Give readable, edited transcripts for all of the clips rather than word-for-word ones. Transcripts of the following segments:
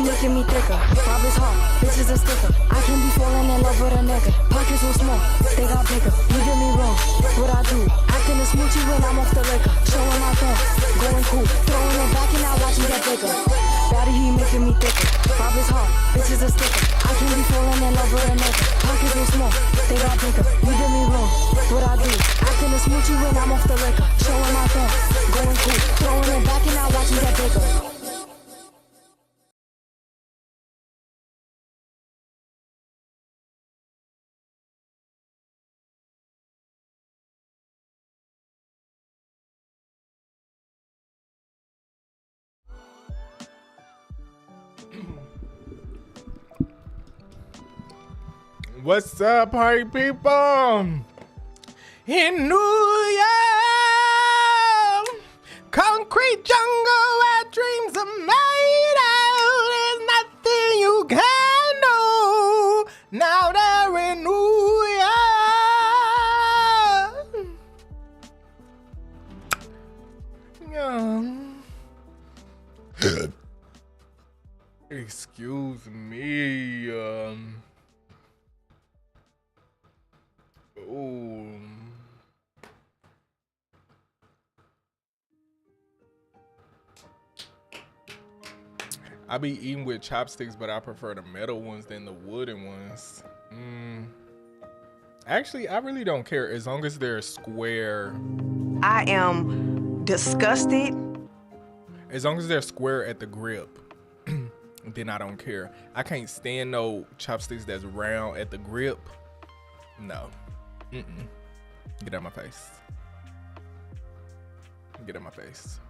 Making me thicker, Bob is hard, bitch is a sticker. I can be falling in love with a nigga. Pockets so small, they got bigger. You get me wrong, what I do? Acting a smoochie when I'm off the liquor. Showing my thumb, going cool. Throwing it back and now watch me get bigger. Body he making me thicker. Bob is hard, bitch is a sticker. I can be falling in love with a nigga. Pockets so small, they got bigger. You get me wrong, what I do? Acting a smoochie when I'm off the liquor. Showing my thumb, going cool. Throwing it back and now watch me get bigger. What's up, party people? In New York, concrete jungle where dreams are made out. There's nothing you can do. Now they're in New York. Excuse me. Ooh. I be eating with chopsticks, but I prefer the metal ones than the wooden ones. Actually, I really don't care as long as they're square. I am disgusted. As long as they're square at the grip, then I don't care. I can't stand no chopsticks that's round at the grip. No. Get out of my face. Get out of my face.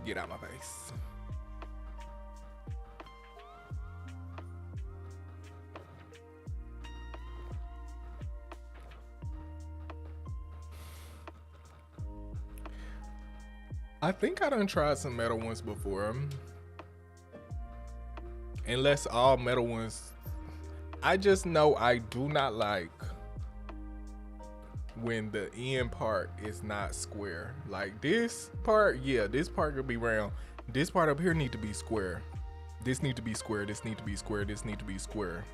Get out of my face. I think I done tried some metal ones before. Unless all metal ones, I just know I do not like when the end part is not square. Like this part, yeah, this part could be round. This part up here need to be square. This need to be square, this need to be square, this need to be square.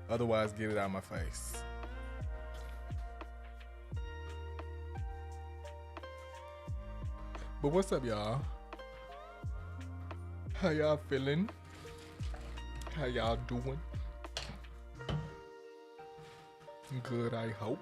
Otherwise, get it out of my face. But what's up, y'all? How y'all feeling? How y'all doing? Good, I hope.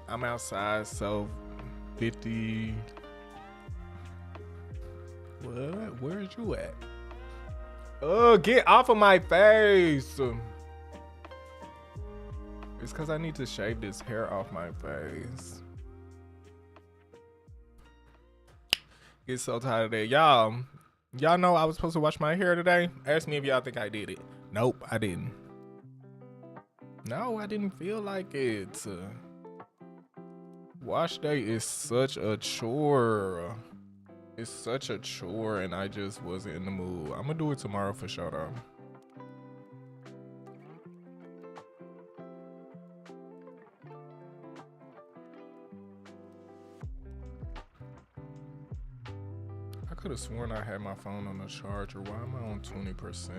I'm outside, so 50. What? Where's you at? Oh, get off of my face. It's because I need to shave this hair off my face. Get so tired of that. Y'all know I was supposed to wash my hair today? Ask me if y'all think I did it. Nope, I didn't. No, I didn't feel like it. Wash day is such a chore. It's such a chore and I just wasn't in the mood. I'm gonna do it tomorrow for sure though. I could have sworn I had my phone on the charger. Why am I on 20%?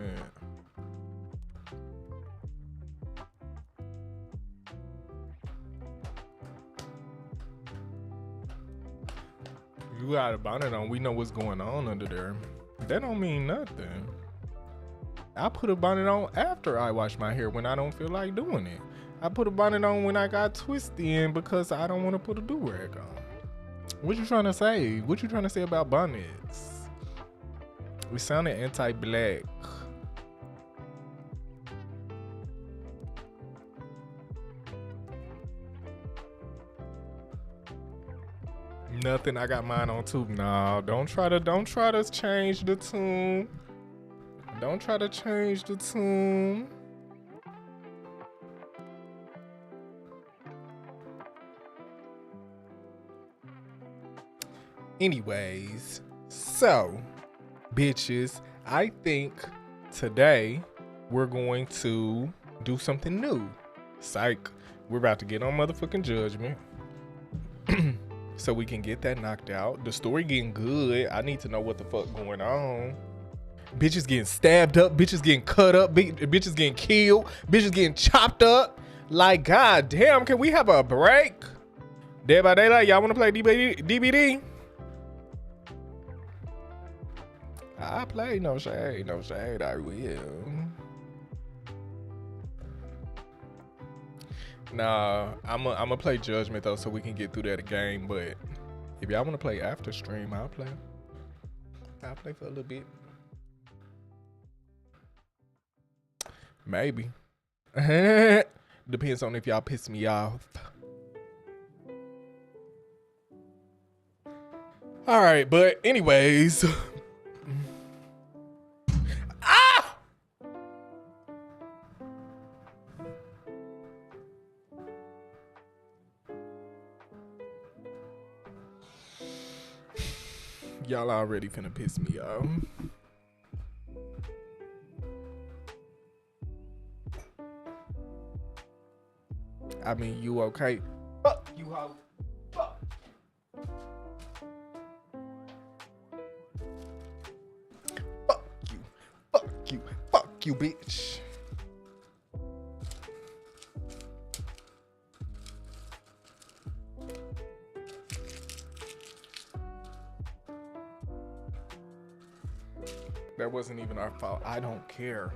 You got a bonnet on, we know what's going on under there. That don't mean nothing. I put a bonnet on after I wash my hair when I don't feel like doing it. I put a bonnet on when I got twisted in because I don't want to put a do-rag on. What you trying to say? What you trying to say about bonnets? We sounded anti-black. Nothing. I got mine on too. No, don't try to change the tune. Don't try to change the tune. Anyways, so bitches, I think today we're going to do something new. Psych. We're about to get on motherfucking Judgment. So we can get that knocked out. The story getting good. I need to know what the fuck going on. Bitches getting stabbed up. Bitches getting cut up. Bitches getting killed. Bitches getting chopped up. Like, god damn, can we have a break? Dead by Daylight, y'all want to play DBD? I play, no shade, I will. Nah, I'm gonna play Judgment though, so we can get through that game. But if y'all wanna play after stream, I'll play. I'll play for a little bit. Maybe. Depends on if y'all piss me off. All right, but anyways. Y'all already finna piss me off. I mean, you okay? Fuck you, hoe. Fuck. you, bitch. That wasn't even our fault. I don't care.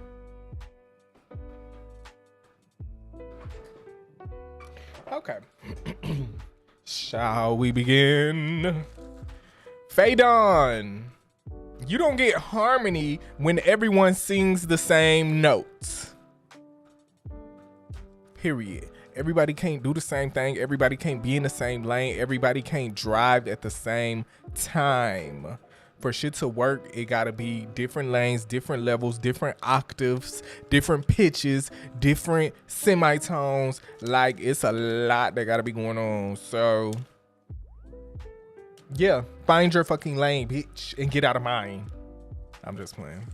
Okay. Shall we begin? Faydon, you don't get harmony when everyone sings the same notes. Period. Everybody can't do the same thing. Everybody can't be in the same lane. Everybody can't drive at the same time. For shit to work, it gotta be different lanes, different levels, different octaves, different pitches, different semitones. Like, it's a lot that gotta be going on. So, yeah, find your fucking lane, bitch, and get out of mine. I'm just playing.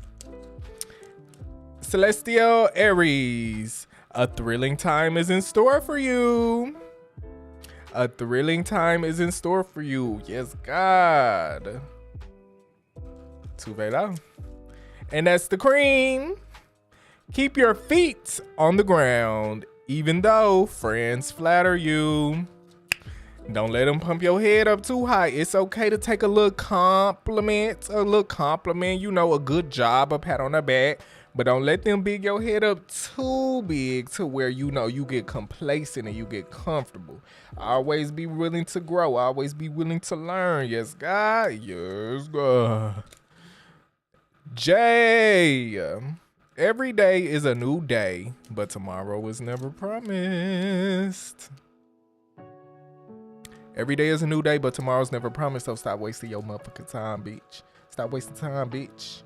Celestial Aries, a thrilling time is in store for you. A thrilling time is in store for you. Yes, God. And that's the cream. Keep your feet on the ground, even though friends flatter you. Don't let them pump your head up too high. It's okay to take a little compliment, you know, a good job, a pat on the back. But don't let them big your head up too big to where, you know, you get complacent and you get comfortable. Always be willing to grow. Always be willing to learn. Yes, God. Yes, God. Jay, every day is a new day, but tomorrow is never promised. Every day is a new day, but tomorrow's never promised, so stop wasting your motherfucking time, bitch. Stop wasting time, bitch.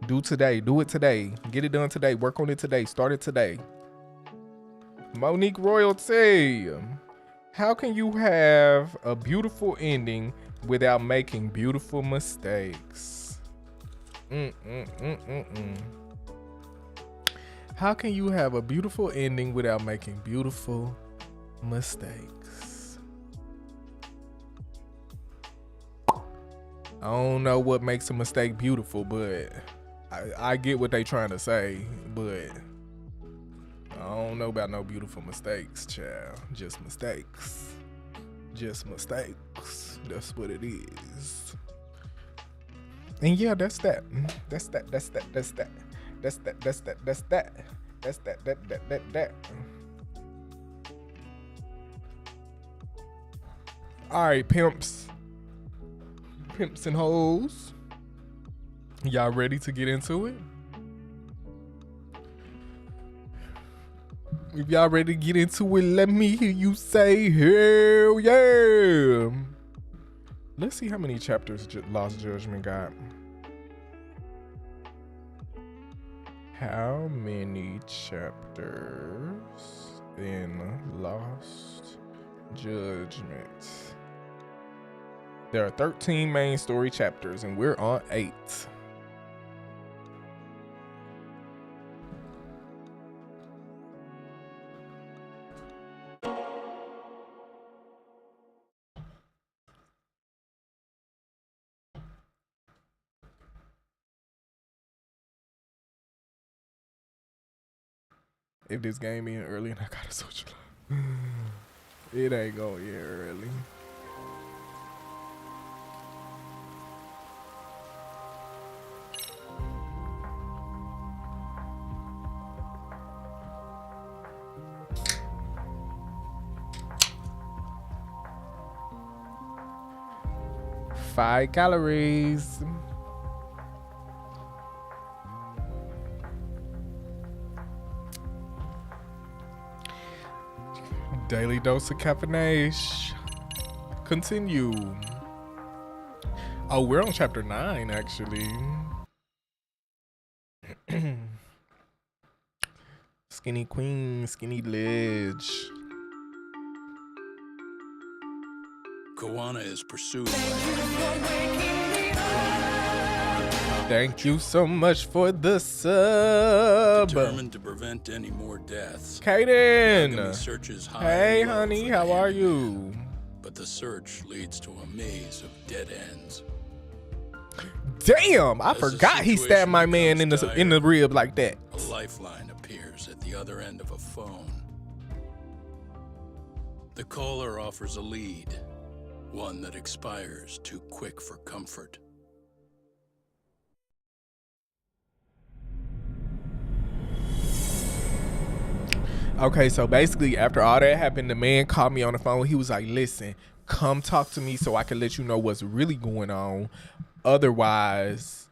Do today. Do it today. Get it done today. Work on it today. Start it today. Monique Royalty, how can you have a beautiful ending without making beautiful mistakes? How can you have a beautiful ending without making beautiful mistakes? I don't know what makes a mistake beautiful, but I get what they trying to say, but I don't know about no beautiful mistakes, child. Just mistakes. Just mistakes. That's what it is. And yeah, that's that. That's that. All right, pimps and hoes. Y'all ready to get into it? If y'all ready to get into it, let me hear you say hell yeah. Let's see how many chapters Lost Judgment got. How many chapters in Lost Judgment? There are 13 main story chapters, and we're on 8. If this game in early and I gotta switch it ain't going in early. Five calories. Daily dose of caffeination. Continue. Oh, we're on chapter 9, actually. Skinny queen, skinny ledge. Koana is pursued. Thank you so much for the sub. Determined to prevent any more deaths. Kaden. Searches high Hey, and low honey, for how the are enemy. you? But the search leads to a maze of dead ends. Damn, I As the forgot he stabbed my man in situation the becomes rib like that. A lifeline appears at the other end of a phone. The caller offers a lead, one that expires too quick for comfort. Okay, so basically after all that happened, the man called me on the phone. He was like, listen, come talk to me so I can let you know what's really going on. Otherwise,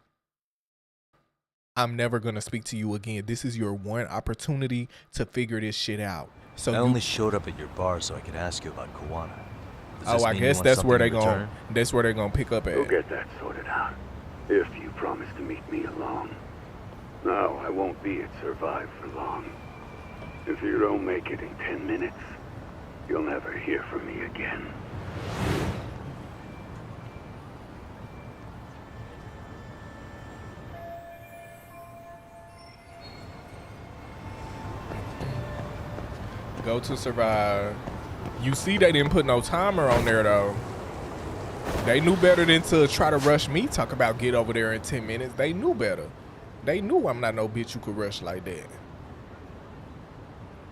I'm never going to speak to you again. This is your one opportunity to figure this shit out. So I only showed up at your bar so I could ask you about KoiAye. Does this I mean you guess want that's where something they in going. return? That's where they're going to pick up We'll at. get that sorted out, if you promise to meet me alone. No, I won't be at Survive for long. If you don't make it in 10 minutes, you'll never hear from me again. Go to Survive. You see they didn't put no timer on there though. They knew better than to try to rush me, talk about get over there in 10 minutes. They knew better. They knew I'm not no bitch who could rush like that.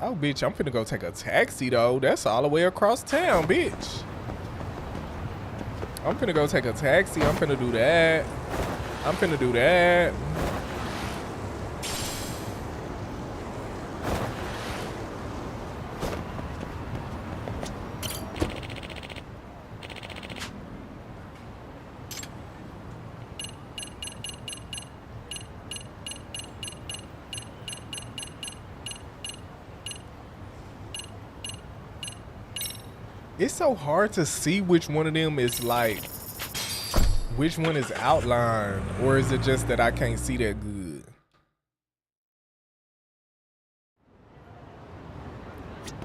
Oh, bitch, I'm finna go take a taxi, though. That's all the way across town, bitch. I'm finna go take a taxi. I'm finna do that. I'm finna do that. It's so hard to see which one of them is like, which one is outlined, or is it just that I can't see that good?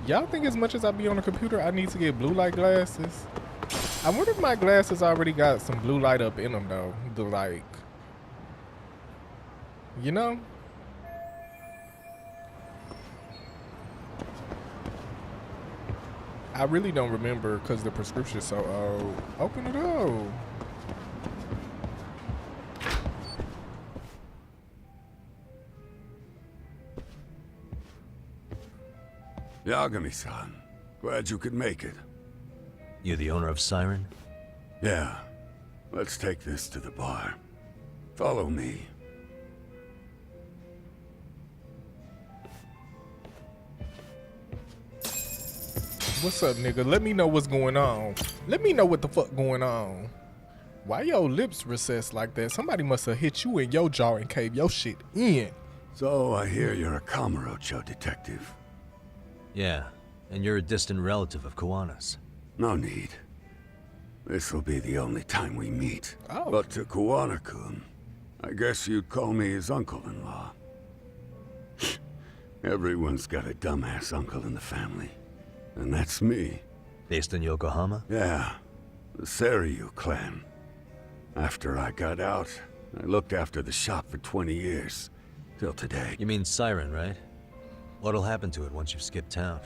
Y'all think as much as I be on the computer, I need to get blue light glasses? I wonder if my glasses already got some blue light up in them though. The like, you know? I really don't remember because the prescription's so old. Open it up. Yagami-san, glad you could make it. You the owner of Siren? Yeah, let's take this to the bar. Follow me. What's up, nigga? Let me know what's going on. Let me know what the fuck going on. Why your lips recessed like that? Somebody must have hit you in your jaw and caved your shit in. So I hear you're a Kamurocho detective. Yeah, and you're a distant relative of KoiAye's. No need. This'll be the only time we meet. Oh. But to KoiAye-kun, I guess you'd call me his uncle-in-law. Everyone's got a dumbass uncle in the family. And that's me. Based in Yokohama? Yeah, the Seiryu clan. After I got out, I looked after the shop for 20 years. Till today. You mean Siren, right? What'll happen to it once you've skipped town?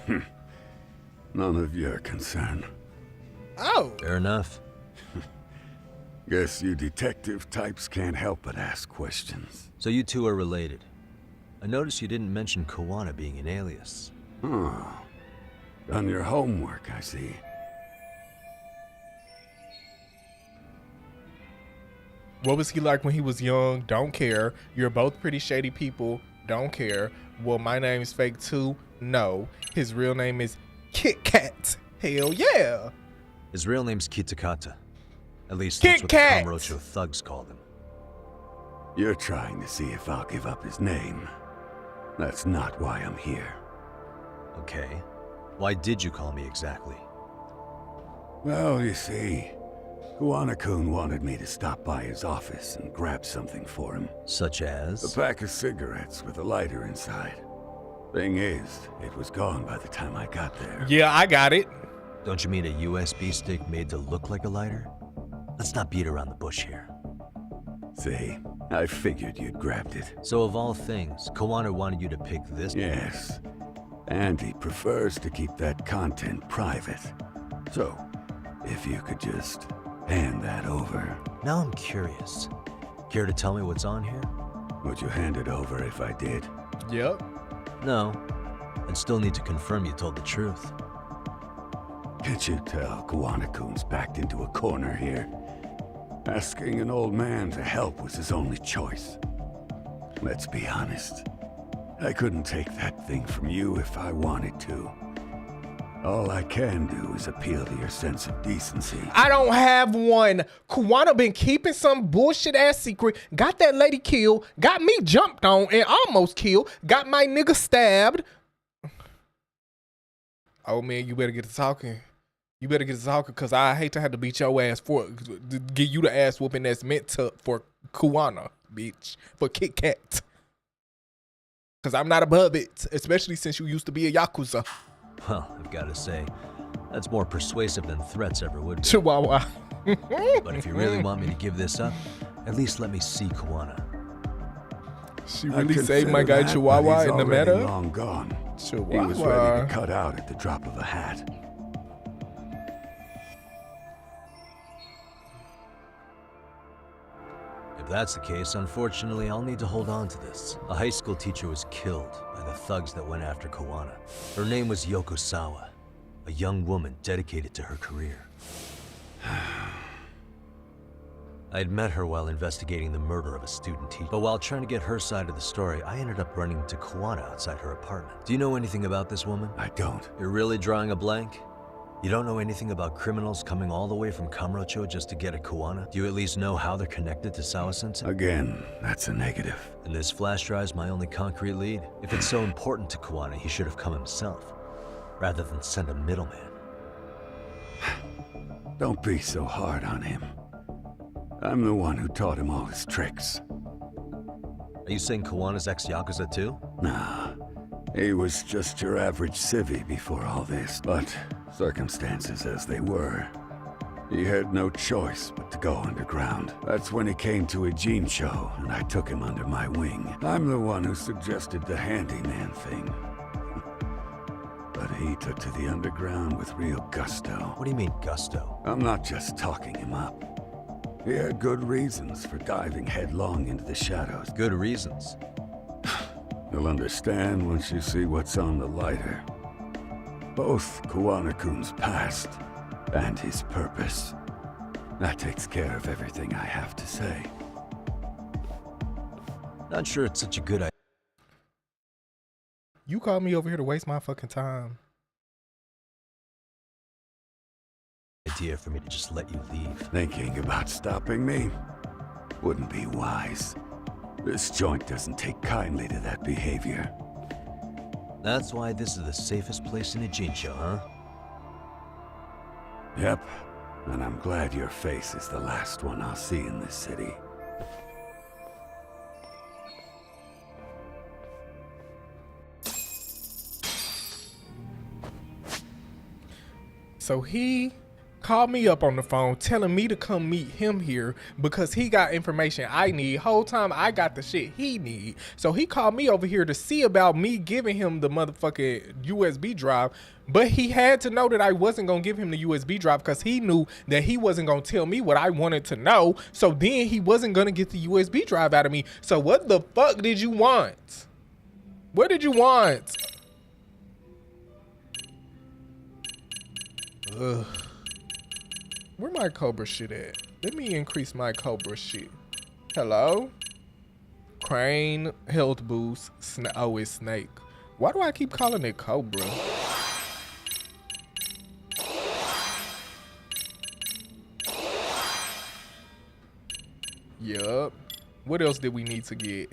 None of your concern. Oh. Fair enough. Guess you detective types can't help but ask questions. So you two are related. I noticed you didn't mention KoiAye being an alias. Oh. Done your homework, I see. What was he like when he was young? Don't care. You're both pretty shady people. Don't care. Well, my name's fake too. No. His real name is Kit Kat. Hell yeah. His real name's Kitakata. At least Kit that's what the Kat! Kamurocho thugs called him. You're trying to see if I'll give up his name. That's not why I'm here. Okay. Why did you call me exactly? Well, you see, KoiAye-kun wanted me to stop by his office and grab something for him. Such A as? pack of cigarettes with a lighter inside. Thing is, it was gone by the time I got there. Yeah, I got it. Don't you mean a USB stick made to look like a lighter? Let's not beat around the bush here. See, I figured you'd grabbed it. So of all things, KoiAye wanted you to pick this? Yes. And he prefers to keep that content private. So, if you could just hand that over. Now I'm curious. Care to tell me what's on here? Would you hand it over if I did? Yep. No. I'd still need to confirm you told the truth. Can't you tell KoiAye-kun's backed into a corner here? Asking an old man to help was his only choice. Let's be honest. I couldn't take that thing from you if I wanted to. All I can do is appeal to your sense of decency. I don't have one. KoiAye been keeping some bullshit ass secret. Got that lady killed. Got me jumped on and almost killed. Got my nigga stabbed. Oh man, you better get to talking. You better get to talking, cause I hate to have to beat your ass for give you the ass whooping that's meant to for KoiAye, bitch, for Kit Kat. Cause I'm not above it, especially since you used to be a Yakuza. Well, I've got to say, that's more persuasive than threats ever would be. Chihuahua. But if you really want me to give this up, at least let me see KoiAye. She really saved my guy Chihuahua in the meta? Long gone. Chihuahua. He was ready to cut out at the drop of a hat. If that's the case, unfortunately, I'll need to hold on to this. A high school teacher was killed by the thugs that went after KoiAye. Her name was Yoko Sawa, a young woman dedicated to her career. I had met her while investigating the murder of a student teacher, but while trying to get her side of the story, I ended up running into KoiAye outside her apartment. Do you know anything about this woman? I don't. You're really drawing a blank? You don't know anything about criminals coming all the way from Kamurocho just to get at KoiAye? Do you at least know how they're connected to Sawa-sensei? Again, that's a negative. And this flash drive's my only concrete lead. If it's so important to KoiAye, he should have come himself, rather than send a middleman. Don't be so hard on him. I'm the one who taught him all his tricks. Are you saying KoiAye's ex-Yakuza too? Nah, he was just your average civvy before all this, but circumstances as they were, he had no choice but to go underground. That's when he came to Ijincho, and I took him under my wing. I'm the one who suggested the handyman thing. But he took to the underground with real gusto. What do you mean, gusto? I'm not just talking him up. He had good reasons for diving headlong into the shadows. Good reasons. You'll understand once you see what's on the lighter. Both KoiAye-kun's past and his purpose. That takes care of everything I have to say. Not sure it's such a good You called me over here to waste my fucking time. idea for me to just let you leave. Thinking about stopping me wouldn't be wise. This joint doesn't take kindly to that behavior. That's why this is the safest place in Ijincho, huh? Yep, and I'm glad your face is the last one I'll see in this city. So he called me up on the phone telling me to come meet him here because he got information I need. Whole time I got the shit he need. So he called me over here to see about me giving him the motherfucking USB drive. But he had to know that I wasn't going to give him the USB drive because he knew that he wasn't going to tell me what I wanted to know. So then he wasn't going to get the USB drive out of me. So what the fuck did you want? What did you want? Ugh. Where my Cobra shit at? Let me increase my Cobra shit. Hello? Crane, health boost, oh, it's Snake. Why do I keep calling it Cobra? Yup. What else did we need to get?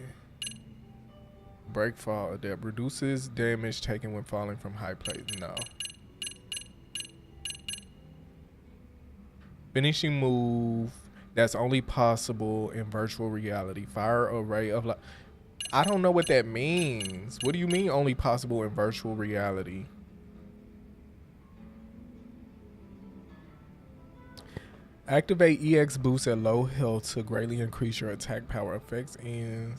Break fall that reduces damage taken when falling from high plates. No. Finishing move that's only possible in virtual reality. Fire array of light. I don't know what that means. What do you mean only possible in virtual reality? Activate EX boost at low health to greatly increase your attack power effects and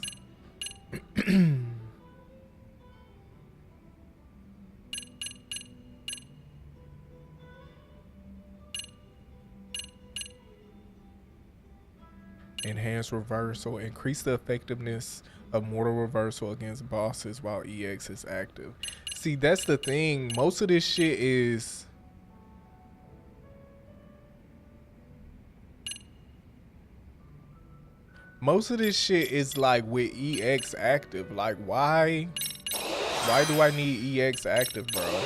Enhance reversal. Increase the effectiveness of mortal reversal against bosses while EX is active. See, that's the thing. Most of this shit is... Most of this shit is like with EX active. Like, why do I need EX active, bro?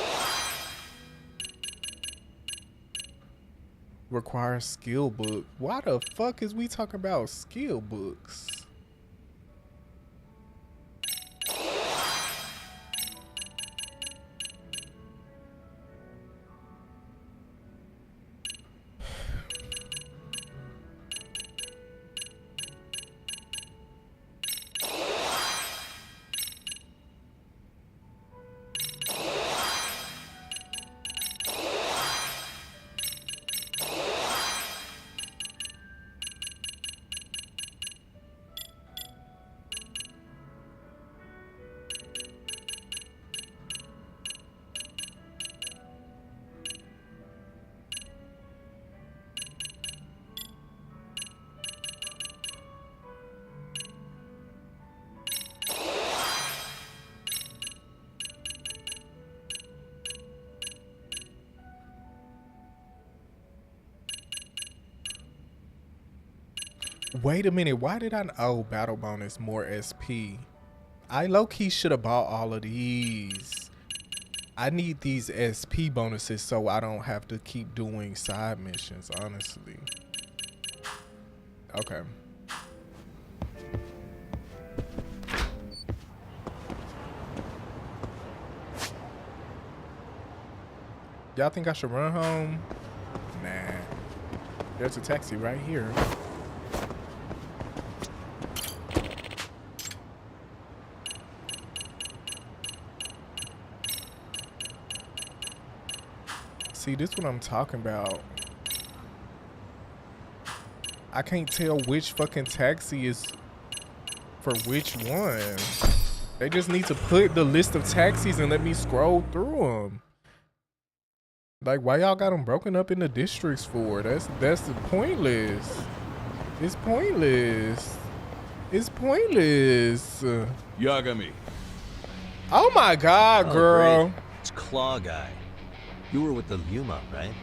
Requires skill book. Why the fuck is we talking about skill books? Wait a minute, why did I... Oh, battle bonus, more SP. I low-key should have bought all of these. I need these SP bonuses so I don't have to keep doing side missions, honestly. Okay. Y'all think I should run home? Nah. There's a taxi right here. See, this is what I'm talking about. I can't tell which fucking taxi is for which one. They just need to put the list of taxis and let me scroll through them. Like, why y'all got them broken up into districts for? That's pointless. It's pointless. It's pointless. Yagami. Oh my God, girl. Great. It's Claw Guy. You were with the Yuma, right?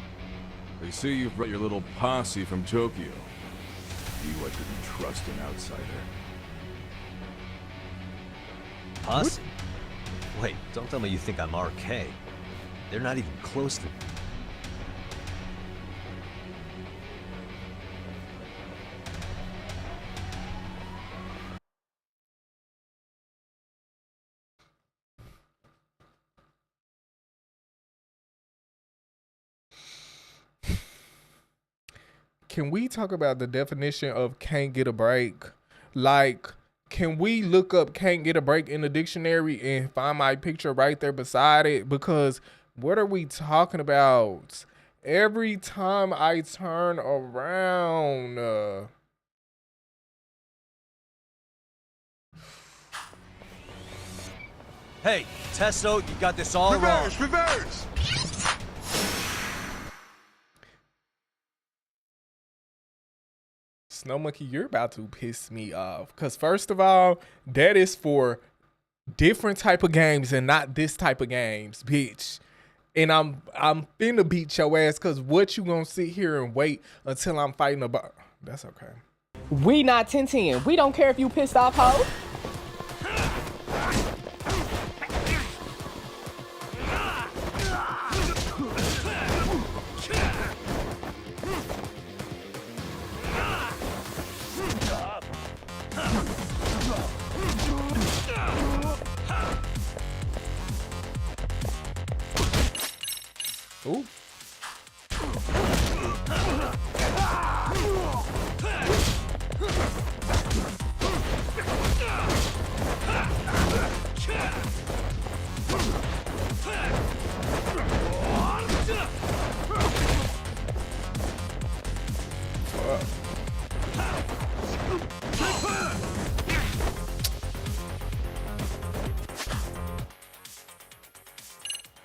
They say you've brought your little posse from Tokyo. You I couldn't trust an outsider. Posse? Wait, don't tell me you think I'm RK. They're not even close to me. Can we talk about the definition of can't get a break? Like, can we look up can't get a break in the dictionary and find my picture right there beside it? Because what are we talking about? Every time I turn around. Hey, Testo, you got this all wrong. Reverse! Snow Monkey, you're about to piss me off. Because first of all, that is for different type of games and not this type of games, bitch. And I'm finna beat your ass because what you gonna sit here and wait until I'm fighting about? That's okay. We not 10-10. We don't care if you pissed off, ho. Ooh.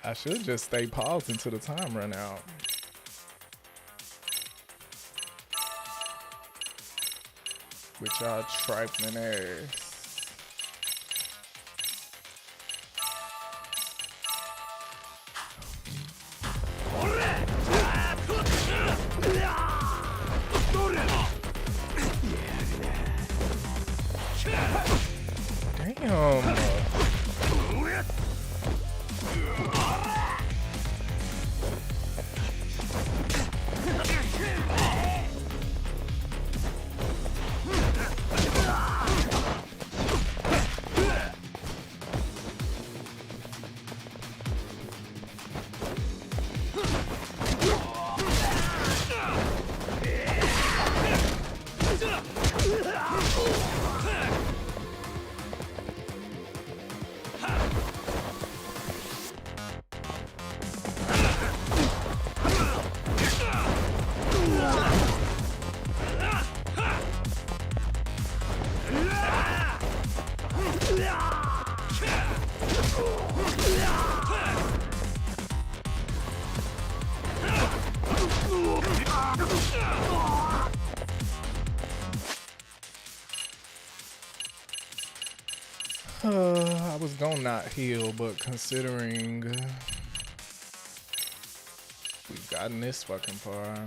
I should just stay paused until the time run out. with y'all trifling ass. Damn. I was gonna not heal, but considering we've gotten this fucking far.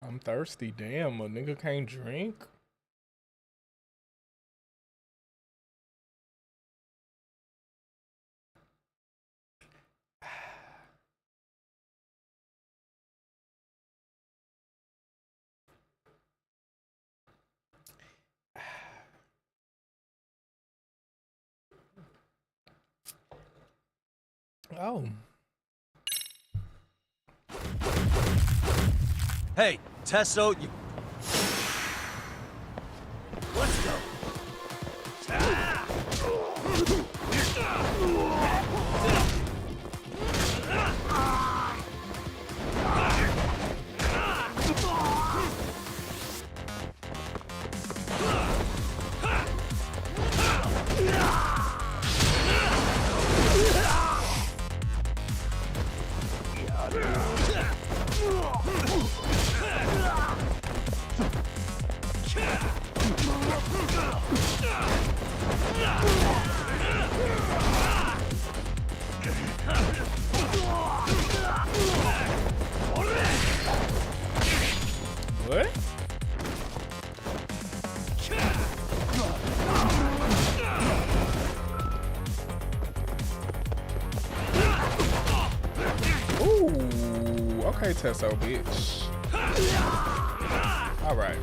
I'm thirsty. Damn, a nigga can't drink. Oh. Hey, Tesso, you... Let's go. What? Ooh, okay, Tesso, bitch. All right.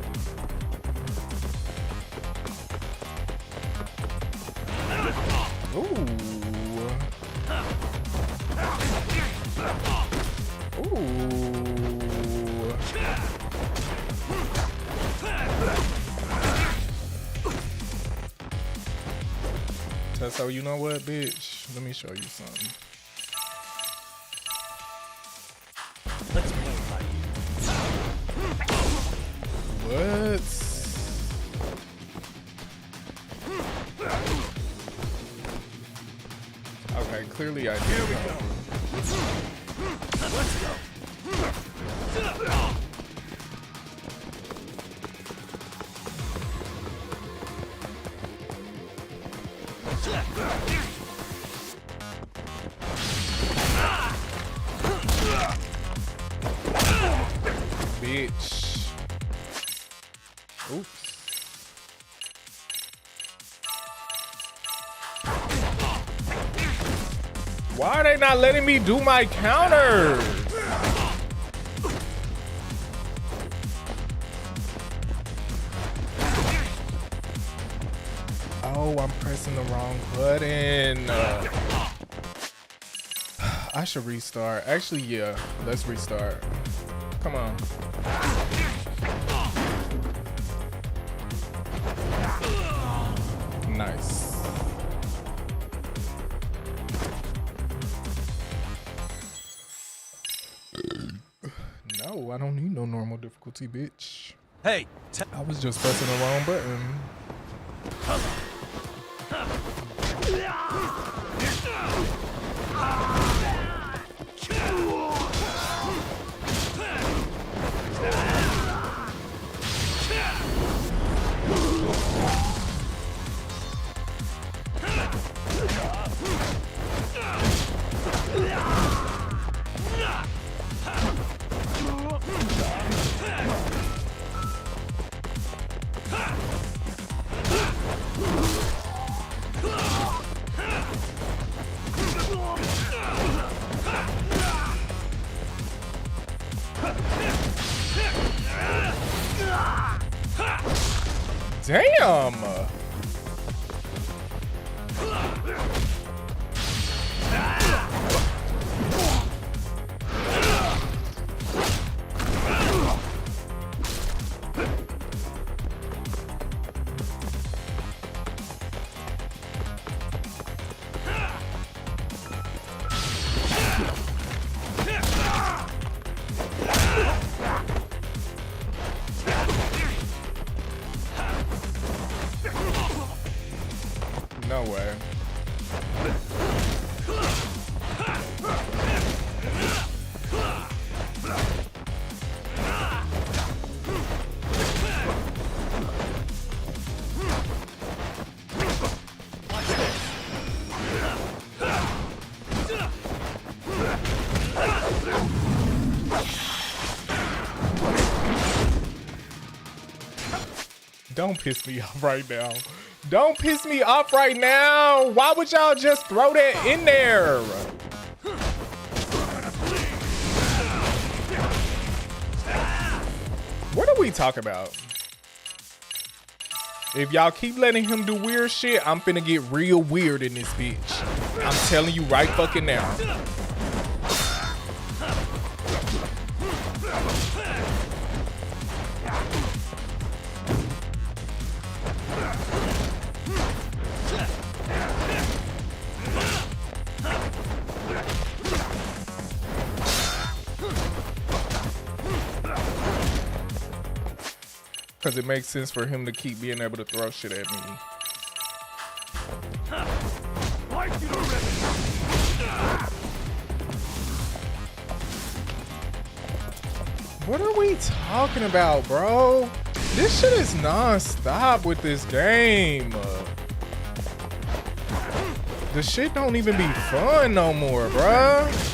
Ooh. Ooh. So you know what, bitch? Let me show you something. Let's play What? Okay, clearly I did. Here we go. Let's go. Bitch. Oops. Why are they not letting me do my counters? Oh, I'm pressing the wrong button. I should restart. Actually, yeah, let's restart. Come on. Nice. No, I don't need no normal difficulty, bitch. Hey, I was just pressing the wrong button. Damn! No way. Don't piss me off right now. Don't piss me off right now. Why would y'all just throw that in there? What are we talking about? If y'all keep letting him do weird shit, I'm finna get real weird in this bitch. I'm telling you right fucking now. Because it makes sense for him to keep being able to throw shit at me. What are we talking about, bro? This shit is non-stop with this game. The shit don't even be fun no more, bruh.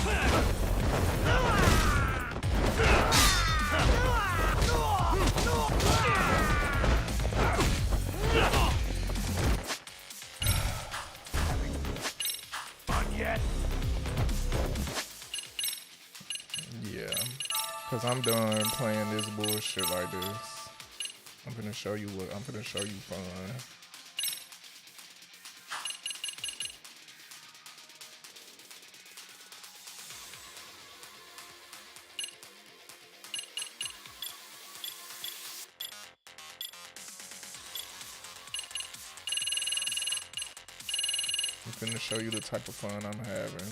Cause I'm done playing this bullshit like this. I'm gonna show you what I'm gonna show you fun. I'm finna show you the type of fun I'm having.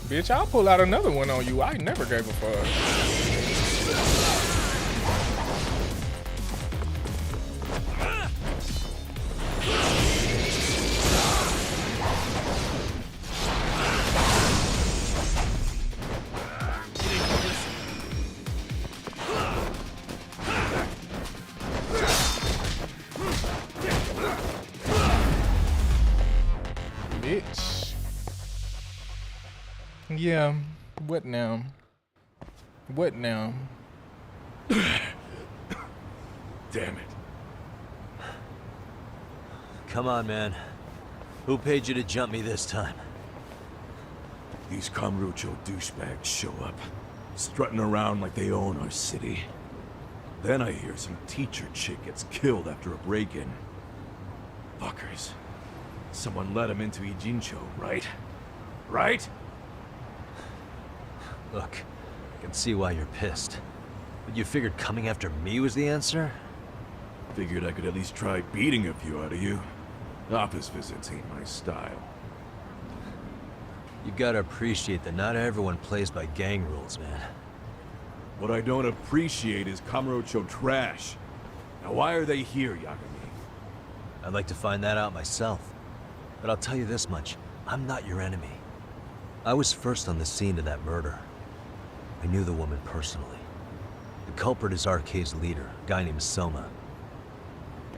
Bitch, I'll pull out another one on you. I never gave a fuck. Bitch. Yeah, what now? What now? Damn it. Come on, man. Who paid you to jump me this time? These Kamurocho douchebags show up, strutting around like they own our city. Then I hear some teacher chick gets killed after a break-in. Fuckers. Someone let him into Ijincho, right? Right? Look, I can see why you're pissed. But you figured coming after me was the answer? Figured I could at least try beating a few out of you. Office visits ain't my style. You gotta appreciate that not everyone plays by gang rules, man. What I don't appreciate is Kamurocho trash. Now why are they here, Yagami? I'd like to find that out myself. But I'll tell you this much, I'm not your enemy. I was first on the scene of that murder. I knew the woman personally. The culprit is RK's leader, a guy named Soma.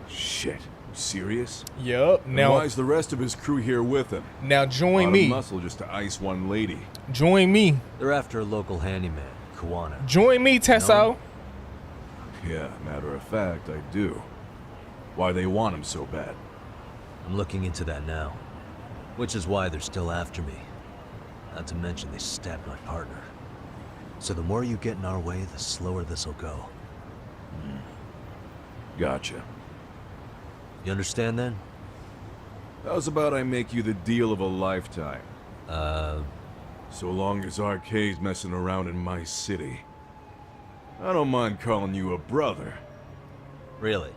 Shit, you serious? Yup. Now why is the rest of his crew here with him? Now join me. Muscle just to ice one lady. Join me. They're after a local handyman, Kawana. Join me, Tesso. Yeah, matter of fact, I do. Why they want him so bad? I'm looking into that now. Which is why they're still after me. Not to mention they stabbed my partner. So the more you get in our way, the slower this'll go. Gotcha. You understand then? How's about I make you the deal of a lifetime? So long as RK's messing around in my city. I don't mind calling you a brother. Really?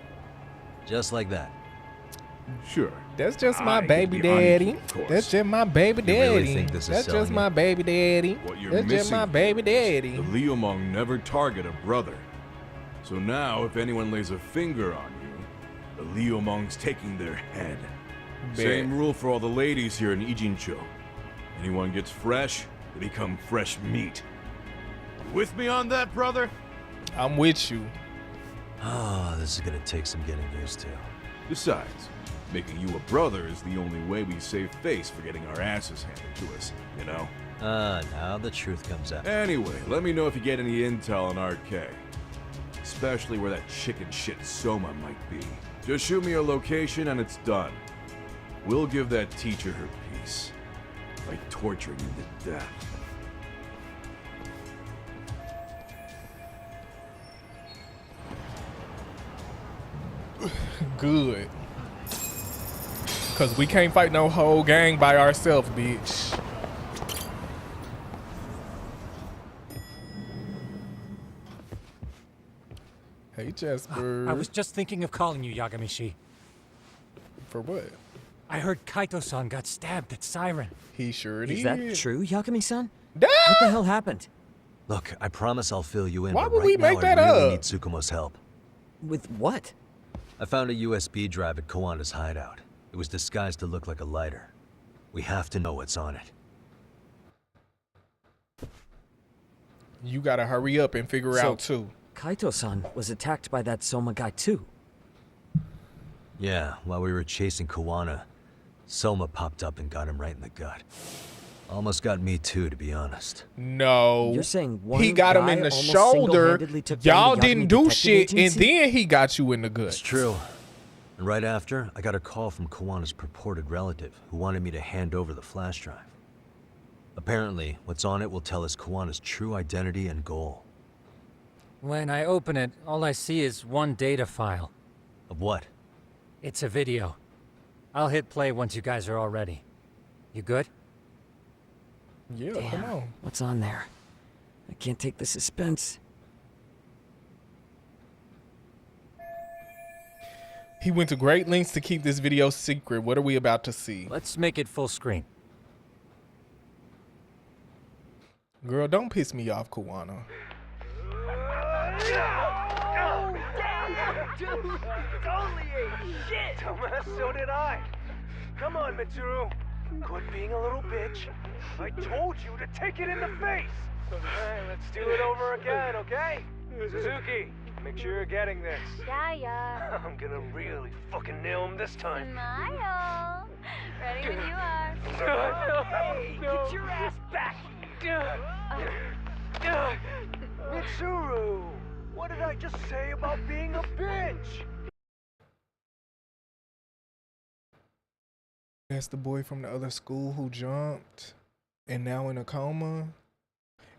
Just like that? Sure. That's just my baby daddy. That's just my baby You really daddy. think this is That's selling just you? my baby daddy. What you're That's just missing my baby daddy. The Liumong never target a brother. So now, if anyone lays a finger on you, the Liumong's taking their head. Same rule for all the ladies here in Ijincho. Anyone gets fresh, they become fresh meat. You with me on that, brother? I'm with you. Oh, this is gonna take some getting used to. Besides, making you a brother is the only way we save face for getting our asses handed to us, you know? Now the truth comes out. Anyway, let me know if you get any intel on RK. Especially where that chicken shit Soma might be. Just shoot me a location and it's done. We'll give that teacher her peace. By torturing him to death. Good. Cause we can't fight no whole gang by ourselves, bitch. Hey, Jasper. I was just thinking of calling you, Yagamishi. For what? I heard Kaito-san got stabbed at Siren. He sure did. Is that true, Yagami-san? Ah! What the hell happened? Look, I promise I'll fill you in. Why but would right we now make that I really up? need Tsukumo's help. With what? I found a USB drive at Kawana's hideout. It was disguised to look like a lighter. We have to know what's on it. You gotta hurry up and figure out too. Kaito-san was attacked by that Soma guy too. Yeah, while we were chasing Kawana, Soma popped up and got him right in the gut. Almost got me too, to be honest. No. You're saying one he got him guy in the almost shoulder. single-handedly took down Y'all the didn't Yagami do detective shit, and agency? then he got you in the gut. It's true. And right after, I got a call from Kawana's purported relative who wanted me to hand over the flash drive. Apparently, what's on it will tell us Kawana's true identity and goal. When I open it, all I see is one data file. Of what? It's a video. I'll hit play once you guys are all ready. You good? Yeah, Damn, come on. what's on there? I can't take the suspense. He went to great lengths to keep this video secret. What are we about to see? Let's make it full screen. Girl, don't piss me off, Kawana. Dude, it's only a shit! Dumbass, so did I. Come on, Mitsuru. Quit being a little bitch. I told you to take it in the face. Alright, let's do it over again, okay? Suzuki, make sure you're getting this. Yeah. I'm gonna really fucking nail him this time. Smile. Ready when you are. Hey, get your ass back! Mitsuru! What did I just say about being a bitch? That's the boy from the other school who jumped and now in a coma.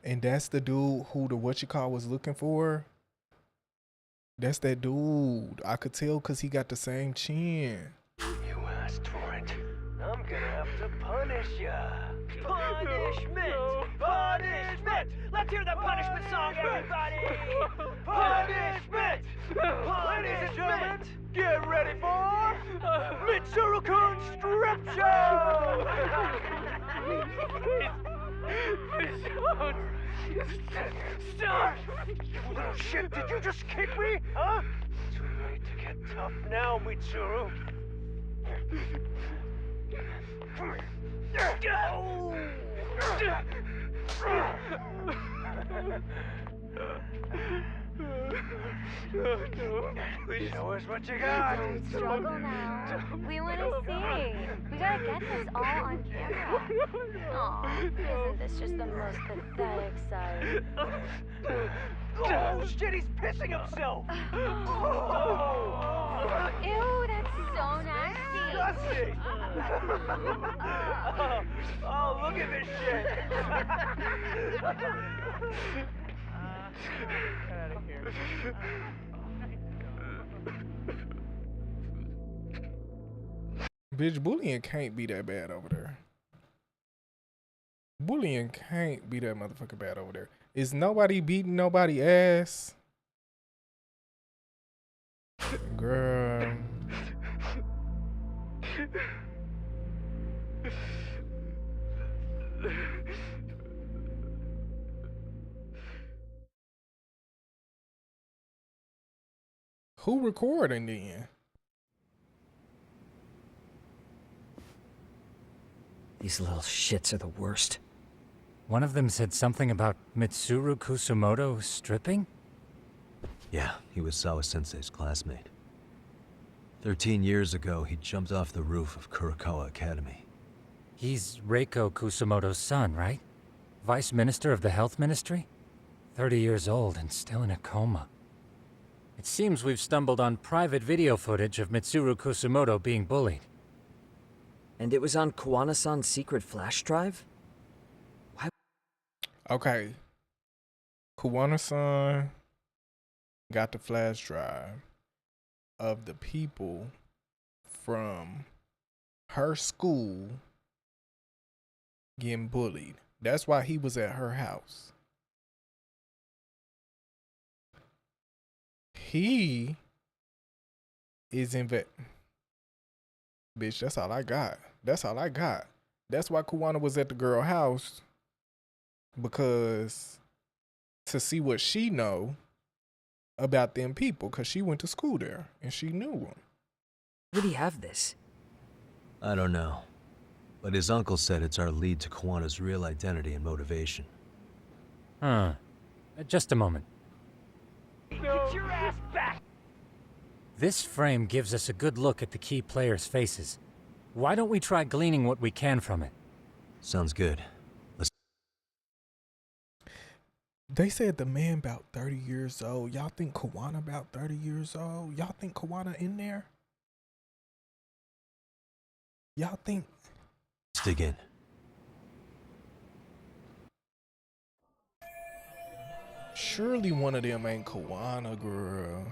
And that's the dude who the whatchamacallit was looking for. That's that dude. I could tell because he got the same chin. You asked for it. I'm gonna have to punish ya. Punishment! Punishment! Let's hear the punishment song, everybody! Punishment! Ladies and gentlemen, get ready for Mitsuru-kun Strip Show! Stop! You little shit, did you just kick me? Huh? Too late to get tough now, Mitsuru. Come Show us what you got. Don't struggle now. We want to see. We gotta get this all on camera. Aw, isn't this just the most pathetic sight? Oh shit, he's pissing himself! Ew, that's so nasty. Disgusting! Oh, look at this shit! Get out of here. Bitch, bullying can't be that bad over there. Bullying can't be that motherfucker bad over there. Is nobody beating nobody ass? Girl. Who recording then? These little shits are the worst. One of them said something about Mitsuru Kusumoto stripping? Yeah, he was Sawa-sensei's classmate. 13 years ago, he jumped off the roof of Kurokawa Academy. He's Reiko Kusumoto's son, right? Vice Minister of the Health Ministry? 30 years old and still in a coma. It seems we've stumbled on private video footage of Mitsuru Kusumoto being bullied. And it was on Kawana-san's secret flash drive? Why? Okay. Kawana-san got the flash drive of the people from her school getting bullied. That's why he was at her house. He is in vet. Bitch, that's all I got. That's all I got. That's why Kawana was at the girl house. Because to see what she know about them people. Because she went to school there. And she knew them. Would he have this? I don't know. But his uncle said it's our lead to Kawana's real identity and motivation. Huh. Just a moment. Get your ass back! This frame gives us a good look at the key players' faces. Why don't we try gleaning what we can from it? Sounds good. They said the man about 30 years old. Y'all think Koana about 30 years old? Y'all think Koana in there? Y'all think? Let's dig in. Surely one of them ain't Koana, girl.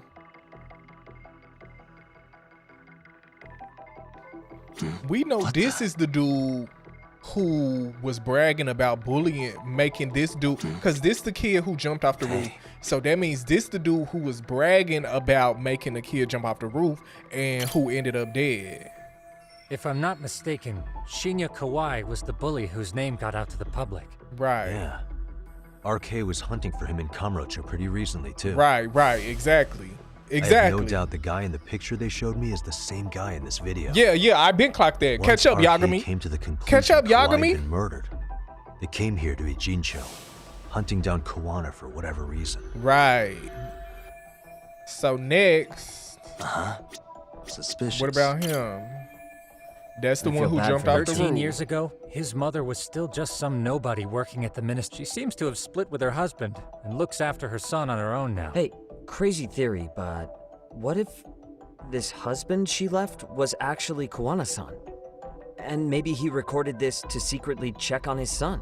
We know this is the dude who was bragging about bullying, making this dude, because this the kid who jumped off the roof. So that means this the dude who was bragging about making the kid jump off the roof and who ended up dead. If I'm not mistaken, Shinya Kawai was the bully whose name got out to the public. Right. Yeah. RK was hunting for him in Kamurocho pretty recently, too. Right, exactly. I have no doubt the guy in the picture they showed me is the same guy in this video. Yeah, I've been clocked that. Catch up, Yagami. Came to the conclusion Catch up, Yagami. Kawai had been murdered. They came here to Ijincho, hunting down Koana for whatever reason. Right. So next. Suspicious. What about him? That's the one who jumped out the roof. 13 years ago, his mother was still just some nobody working at the ministry. She seems to have split with her husband and looks after her son on her own now. Hey, crazy theory, but what if this husband she left was actually Koana-san? And maybe he recorded this to secretly check on his son?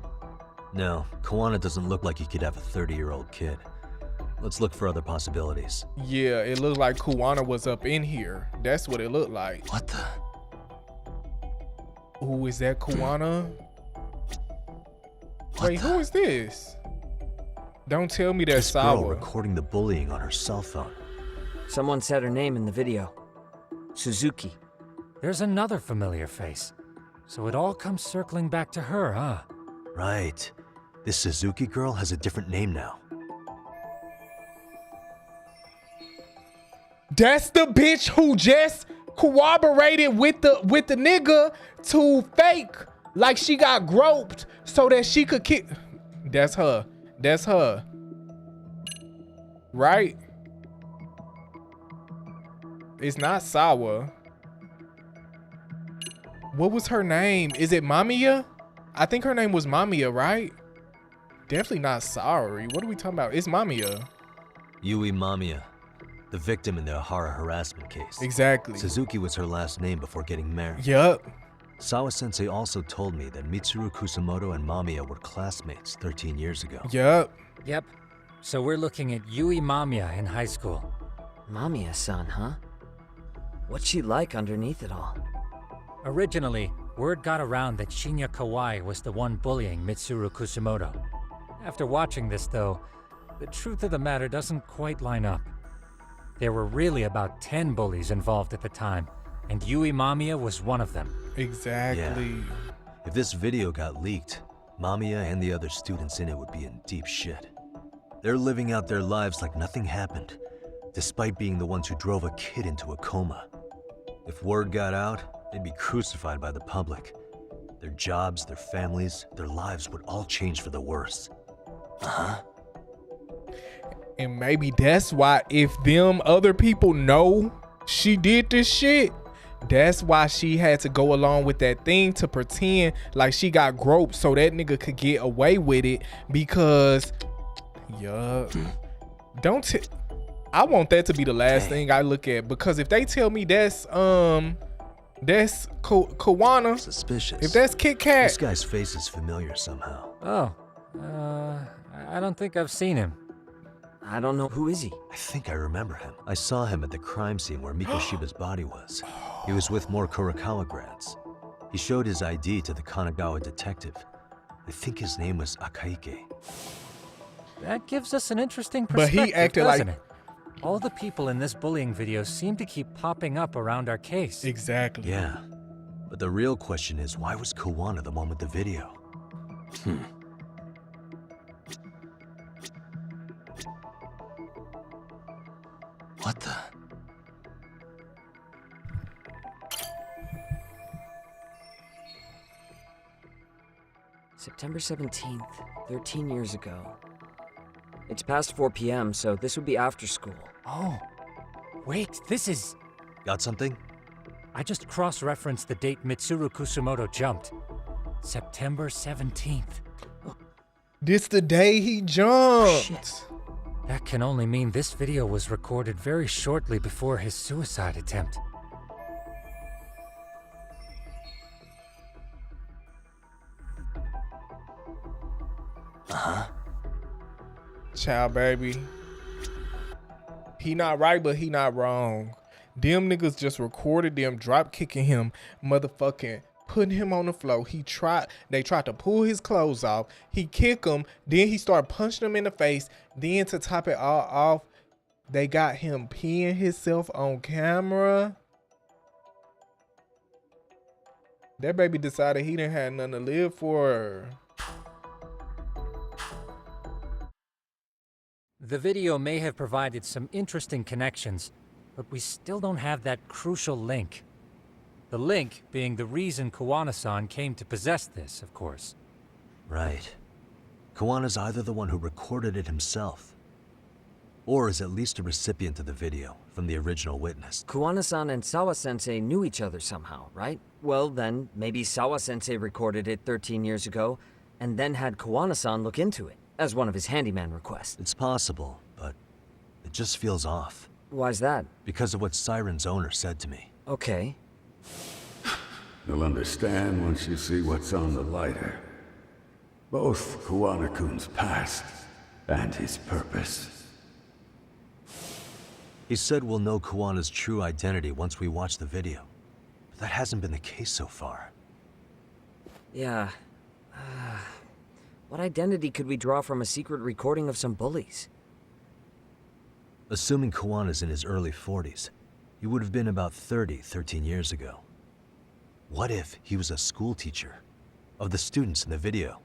No, Koana doesn't look like he could have a 30-year-old kid. Let's look for other possibilities. Yeah, it looked like Koana was up in here. That's what it looked like. What the? Ooh, is that Koana? Wait, who is this? Don't tell me that's This girl Sawa. recording the bullying on her cell phone. Someone said her name in the video. Suzuki. There's another familiar face. So it all comes circling back to her, huh? Right. This Suzuki girl has a different name now. That's the bitch who just corroborated with the nigga to fake like she got groped so that she could kick. That's her. That's her. Right? It's not Sawa. What was her name? Is it Mamiya? I think her name was Mamiya, right? Definitely not Sorry. What are we talking about? It's Mamiya. Yui Mamiya, the victim in the Ahara harassment case. Exactly. Suzuki was her last name before getting married. Yup. Sawa-sensei also told me that Mitsuru Kusamoto and Mamiya were classmates 13 years ago. Yup. Yep. So we're looking at Yui Mamiya in high school. Mamiya-san, huh? What's she like underneath it all? Originally, word got around that Shinya Kawai was the one bullying Mitsuru Kusamoto. After watching this, though, the truth of the matter doesn't quite line up. There were really about 10 bullies involved at the time, and Yui Mamiya was one of them. Exactly. Yeah. If this video got leaked, Mamiya and the other students in it would be in deep shit. They're living out their lives like nothing happened, despite being the ones who drove a kid into a coma. If word got out, they'd be crucified by the public. Their jobs, their families, their lives would all change for the worse. And maybe that's why if them other people know she did this shit, that's why she had to go along with that thing to pretend like she got groped so that nigga could get away with it because, I want that to be the last thing I look at, because if they tell me that's Koana, suspicious. If that's Kit Kat, this guy's face is familiar somehow. Oh, I don't think I've seen him. I don't know. Who is he? I think I remember him. I saw him at the crime scene where Mikoshiba's body was. He was with more Kurokawa grads. He showed his ID to the Kanagawa detective. I think his name was Akaike. That gives us an interesting But perspective, he acted doesn't like- it? All the people in this bullying video seem to keep popping up around our case. Exactly. Yeah. But the real question is, why was Koana the one with the video? What the? September 17th, 13 years ago. It's past 4 p.m., so this would be after school. Oh, wait, this is... Got something? I just cross-referenced the date Mitsuru Kusumoto jumped. September 17th. This the day he jumped. Shit. That can only mean this video was recorded very shortly before his suicide attempt. Uh-huh. Child baby. He not right, but he not wrong. Them niggas just recorded them drop kicking him, motherfucking putting him on the floor. They tried to pull his clothes off. He kicked him, then he started punching him in the face. Then to top it all off, they got him peeing himself on camera. That baby decided he didn't have nothing to live for. The video may have provided some interesting connections, but we still don't have that crucial link. The link being the reason Koana-san came to possess this, of course. Right. Kawana's either the one who recorded it himself, or is at least a recipient of the video from the original witness. Koana-san and Sawa-sensei knew each other somehow, right? Well, then, maybe Sawa-sensei recorded it 13 years ago, and then had Koana-san look into it, as one of his handyman requests. It's possible, but it just feels off. Why's that? Because of what Siren's owner said to me. Okay. You'll understand once you see what's on the lighter. Both Kuwana-kun's past and his purpose. He said we'll know Kawana's true identity once we watch the video. But that hasn't been the case so far. Yeah. What identity could we draw from a secret recording of some bullies? Assuming Kawana's in his early 40s, he would have been about 13 years ago. What if he was a school teacher of the students in the video?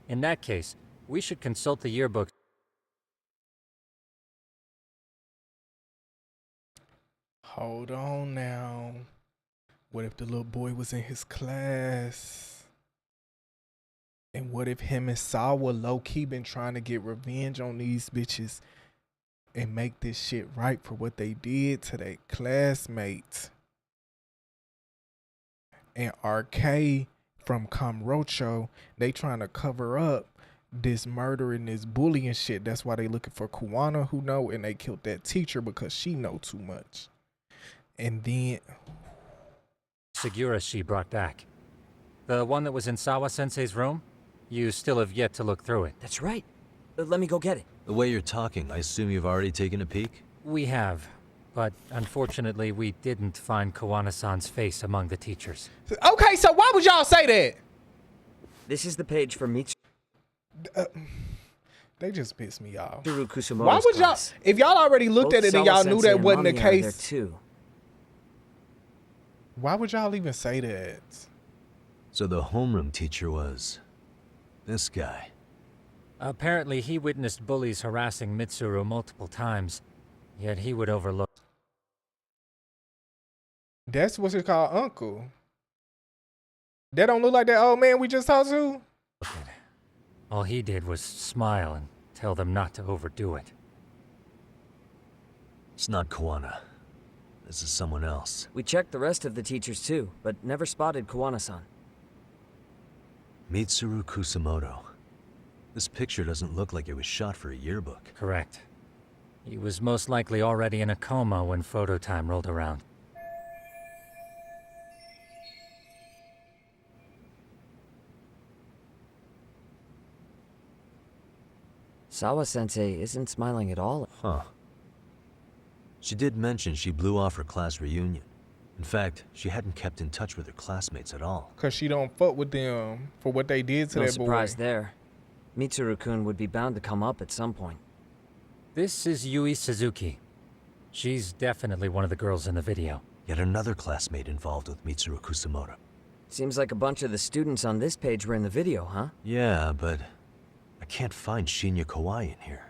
In that case, we should consult the yearbook. Hold on now. What if the little boy was in his class? And what if him and Sawa low-key been trying to get revenge on these bitches and make this shit right for what they did to their classmates? And RK from Kamurocho, they trying to cover up this murder and this bullying shit. That's why they looking for Kuwana, who know, and they killed that teacher because she know too much. And then Segura she brought back. The one that was in Sawa-sensei's room? You still have yet to look through it. That's right. Let me go get it. The way you're talking, I assume you've already taken a peek? We have, but unfortunately we didn't find Koana-san's face among the teachers. Okay, so why would y'all say that? This is the page for Mitsuru They just pissed me off. Kusumoto's Why would y'all, class. if y'all already looked Both at it and y'all knew Sawa-sensei that and wasn't the Mami are there case, too. why would y'all even say that? So the homeroom teacher was this guy. Apparently he witnessed bullies harassing Mitsuru multiple times, yet he would overlook. That's what's it called, uncle. That don't look like that old man we just talked to? All he did was smile and tell them not to overdo it. It's not Kawana. This is someone else. We checked the rest of the teachers too, but never spotted Koana-san. Mitsuru Kusumoto. This picture doesn't look like it was shot for a yearbook. Correct. He was most likely already in a coma when photo time rolled around. Sawa-sensei isn't smiling at all. Huh. She did mention she blew off her class reunion. In fact, she hadn't kept in touch with her classmates at all. Because she don't fuck with them for what they did to No that boy. surprise there. Mitsuru-kun would be bound to come up at some point. This is Yui Suzuki. She's definitely one of the girls in the video. Yet another classmate involved with Mitsuru Kusumoto. Seems like a bunch of the students on this page were in the video, huh? Yeah, but I can't find Shinya ItsKoiAye in here.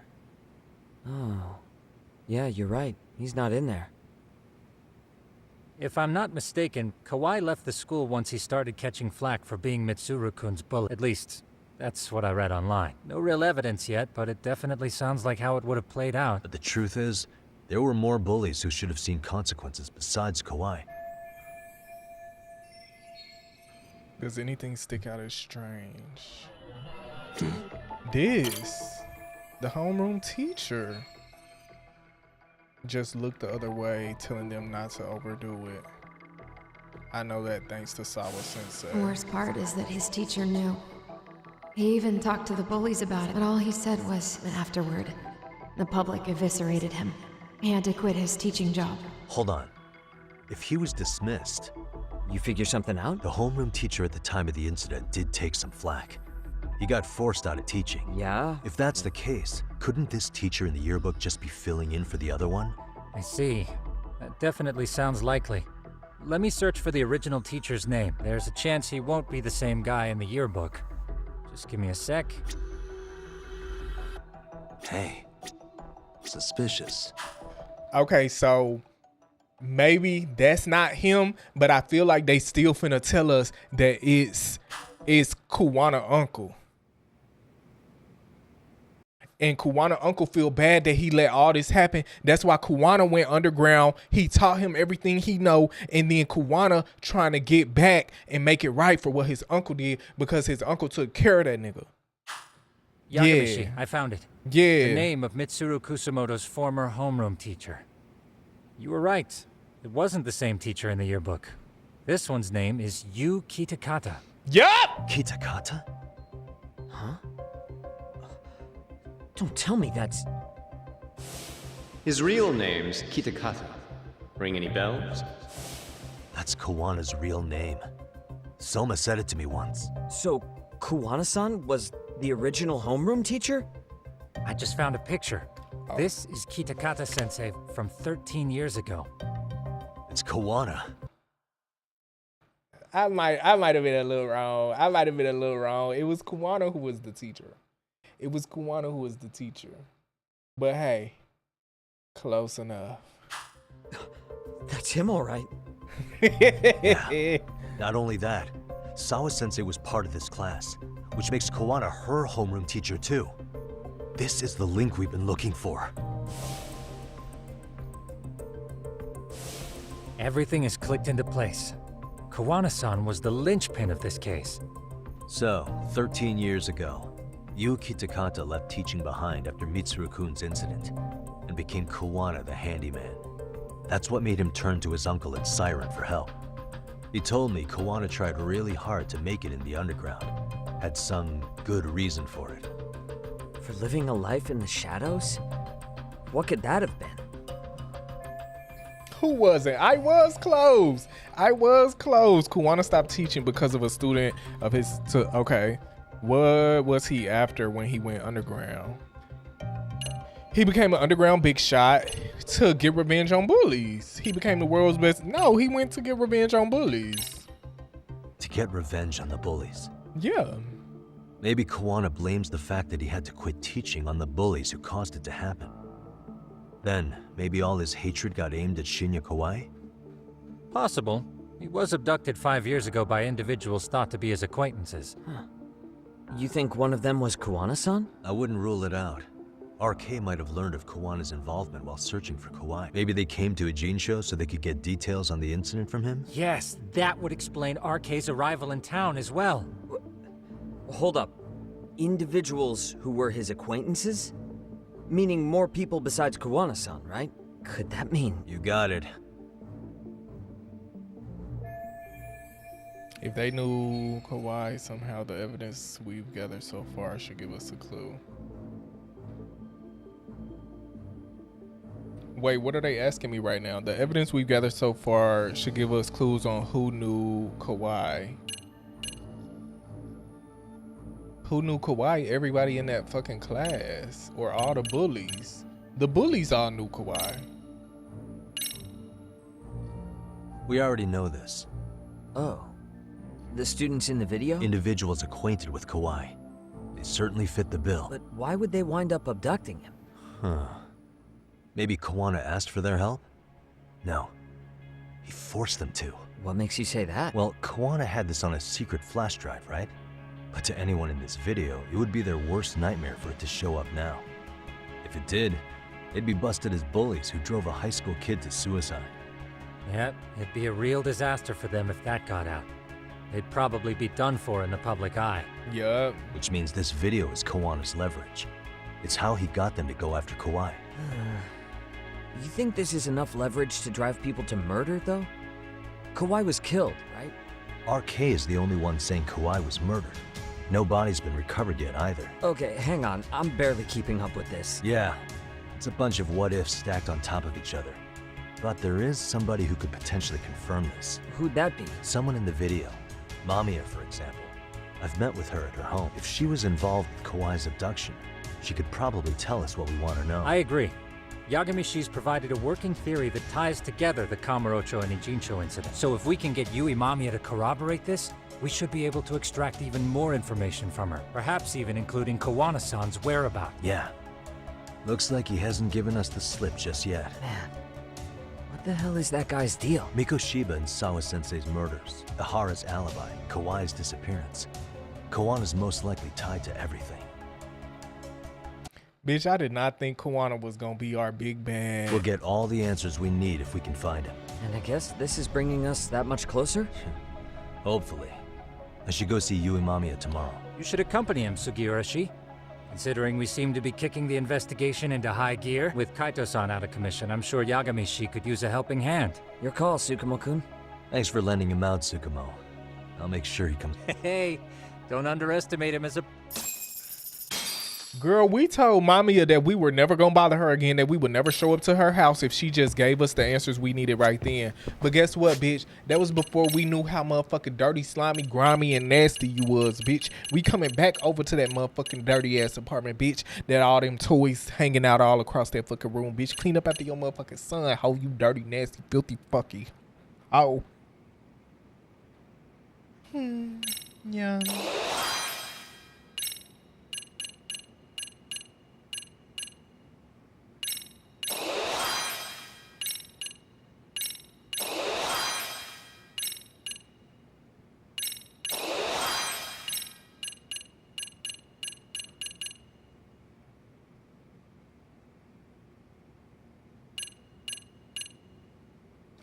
Oh. Yeah, you're right. He's not in there. If I'm not mistaken, Kawai left the school once he started catching flack for being Mitsuru-kun's bully. At least, That's what I read online. No real evidence yet, but it definitely sounds like how it would have played out. But the truth is, there were more bullies who should have seen consequences besides KoiAye. Does anything stick out as strange? This, the homeroom teacher, just looked the other way, telling them not to overdo it. I know that thanks to Sawa Sensei. The worst part is that his teacher knew. He even talked to the bullies about it, but all he said was that afterward, the public eviscerated him. He had to quit his teaching job. Hold on. If he was dismissed... You figure something out? The homeroom teacher at the time of the incident did take some flack. He got forced out of teaching. Yeah? If that's the case, couldn't this teacher in the yearbook just be filling in for the other one? I see. That definitely sounds likely. Let me search for the original teacher's name. There's a chance he won't be the same guy in the yearbook. Just give me a sec. Hey. Suspicious. Okay, so maybe that's not him, but I feel like they still finna tell us that it's Kuwana uncle. And Kuwana uncle feel bad that he let all this happen. That's why Kuwana went underground. He taught him everything he know. And then Kuwana trying to get back and make it right for what his uncle did because his uncle took care of that nigga. Yagamishi, Yeah. I found it. Yeah. The name of Mitsuru Kusumoto's former homeroom teacher. You were right. It wasn't the same teacher in the yearbook. This one's name is Yu Kitakata. Yup! Kitakata? Huh? Don't tell me that's... His real name's Kitakata. Ring any bells? That's Kawana's real name. Soma said it to me once. So, Kuwana-san was the original homeroom teacher? I just found a picture. This is Kitakata-sensei from 13 years ago. It's Kawana. I might have been a little wrong. It was Kuwana who was the teacher. But hey, close enough. That's him, all right. Yeah. Not only that, Sawa-sensei was part of this class, which makes Kawana her homeroom teacher too. This is the link we've been looking for. Everything is clicked into place. Kawana-san was the linchpin of this case. So, 13 years ago, Yu Kitakata left teaching behind after Mitsuru-kun's incident and became Kawana the handyman. That's what made him turn to his uncle and Siren for help. He told me Kawana tried really hard to make it in the underground. Had some good reason for it. For living a life in the shadows? What could that have been? Who was it? I was close. Kuwana stopped teaching because of a student of his. Okay. What was he after when he went underground? He became an underground big shot to get revenge on bullies. He became the world's best. No, he went to get revenge on bullies. To get revenge on the bullies? Yeah. Maybe Kawana blames the fact that he had to quit teaching on the bullies who caused it to happen. Then, maybe all his hatred got aimed at Shinya KoiAye? Possible. He was abducted 5 years ago by individuals thought to be his acquaintances. Huh. You think one of them was Kuwana-san? I wouldn't rule it out. RK might have learned of Kawana's involvement while searching for KoiAye. Maybe they came to a Jinsho so they could get details on the incident from him? Yes, that would explain RK's arrival in town as well. Hold up. Individuals who were his acquaintances? Meaning more people besides Kuwana-san, right? Could that mean... You got it. If they knew KoiAye, somehow the evidence we've gathered so far should give us a clue. Wait, what are they asking me right now? The evidence we've gathered so far should give us clues on who knew KoiAye. Who knew KoiAye? Everybody in that fucking class. Or all the bullies. The bullies all knew KoiAye. We already know this. Oh. The students in the video? Individuals acquainted with KoiAye. They certainly fit the bill. But why would they wind up abducting him? Huh. Maybe Kawana asked for their help? No. He forced them to. What makes you say that? Well, Kawana had this on a secret flash drive, right? But to anyone in this video, it would be their worst nightmare for it to show up now. If it did, they'd be busted as bullies who drove a high school kid to suicide. Yep, it'd be a real disaster for them if that got out. They'd probably be done for in the public eye. Yup. Which means this video is Kawana's leverage. It's how he got them to go after Kauai. You think this is enough leverage to drive people to murder, though? Kauai was killed, right? RK is the only one saying Kauai was murdered. No body's been recovered yet either. Okay, hang on. I'm barely keeping up with this. Yeah, it's a bunch of what-ifs stacked on top of each other. But there is somebody who could potentially confirm this. Who'd that be? Someone in the video. Mamiya, for example. I've met with her at her home. If she was involved with Kauai's abduction, she could probably tell us what we want to know. I agree. Yagamishi's provided a working theory that ties together the Kamurocho and Ijincho incident. So if we can get Yui Mamiya to corroborate this, we should be able to extract even more information from her. Perhaps even including Kawana-san's whereabouts. Yeah. Looks like he hasn't given us the slip just yet. Man, what the hell is that guy's deal? Mikoshiba and Sawa-sensei's murders, Ihara's alibi, Kauai's disappearance. Kawana's most likely tied to everything. Bitch, I did not think Kawana was gonna be our big bad. We'll get all the answers we need if we can find him. And I guess this is bringing us that much closer? Hopefully. I should go see Yui Mamiya tomorrow. You should accompany him, Sugiurashi. Considering we seem to be kicking the investigation into high gear, with Kaito-san out of commission, I'm sure Yagamishi could use a helping hand. Your call, Tsukumo-kun. Thanks for lending him out, Tsukumo. I'll make sure he comes. Hey, don't underestimate him as a... Girl, we told Mamiya that we were never gonna bother her again, that we would never show up to her house if she just gave us the answers we needed right then. But guess what, bitch? That was before we knew how motherfucking dirty, slimy, grimy, and nasty you was, bitch. We coming back over to that motherfucking dirty ass apartment, bitch. That all them toys hanging out all across that fucking room, bitch. Clean up after your motherfucking son, how you dirty, nasty, filthy, fucky. Oh. Yeah.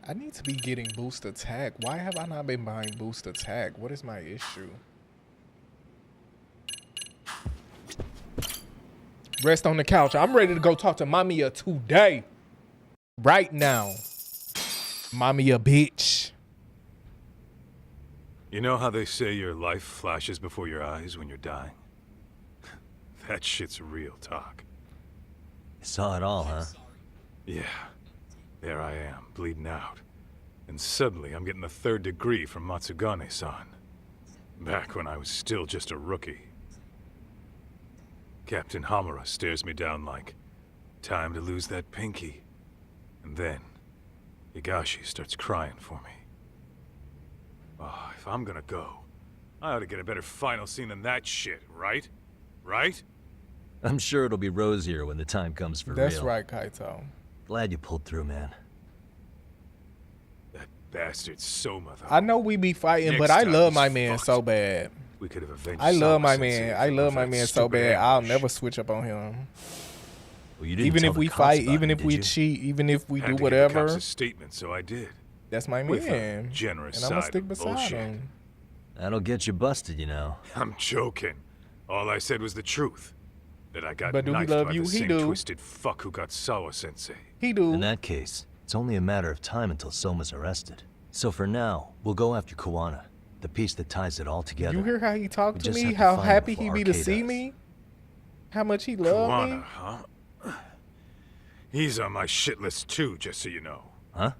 I need to be getting boost attack. Why have I not been buying boost attack? What is my issue? Rest on the couch. I'm ready to go talk to Mamiya today. Right now. Mamiya, bitch. You know how they say your life flashes before your eyes when you're dying? That shit's real talk. You saw it all, huh? Yeah. There I am, bleeding out. And suddenly I'm getting the 3rd degree from Matsugane-san. Back when I was still just a rookie. Captain Hamura stares me down like, time to lose that pinky. And then, Higashi starts crying for me. Oh, if I'm gonna go, I ought to get a better final scene than that shit, right? Right? I'm sure it'll be rosier when the time comes for real. That's right, Kaito. Glad you pulled through, man. That bastard Soma, though. I know we be fighting, Next but I time love he's my man fucked. so bad. We could have avenged I love my Sama-sensei man. I from love my that man so stupid bad. I'll ambush. never switch up on him. Well, you didn't Even tell if the we cops fight, about even it, if did we you? cheat, even if we Had do to give the cops whatever, a statement, so I did. that's my With a man. generous And I'm gonna side stick of beside bullshit. him. That'll get you busted, you know. I'm joking. All I said was the truth. That I got But do he knifed love by you? the He same do. twisted fuck who got Sawa-sensei. He do. In that case, it's only a matter of time until Soma's arrested. So for now, we'll go after Kawana, the piece that ties it all together. You hear how he talked We to just me? have to How find happy him he before be to RK see does. me? How much he love me? Kawana, huh? He's on my shit list too, just so you know. Huh?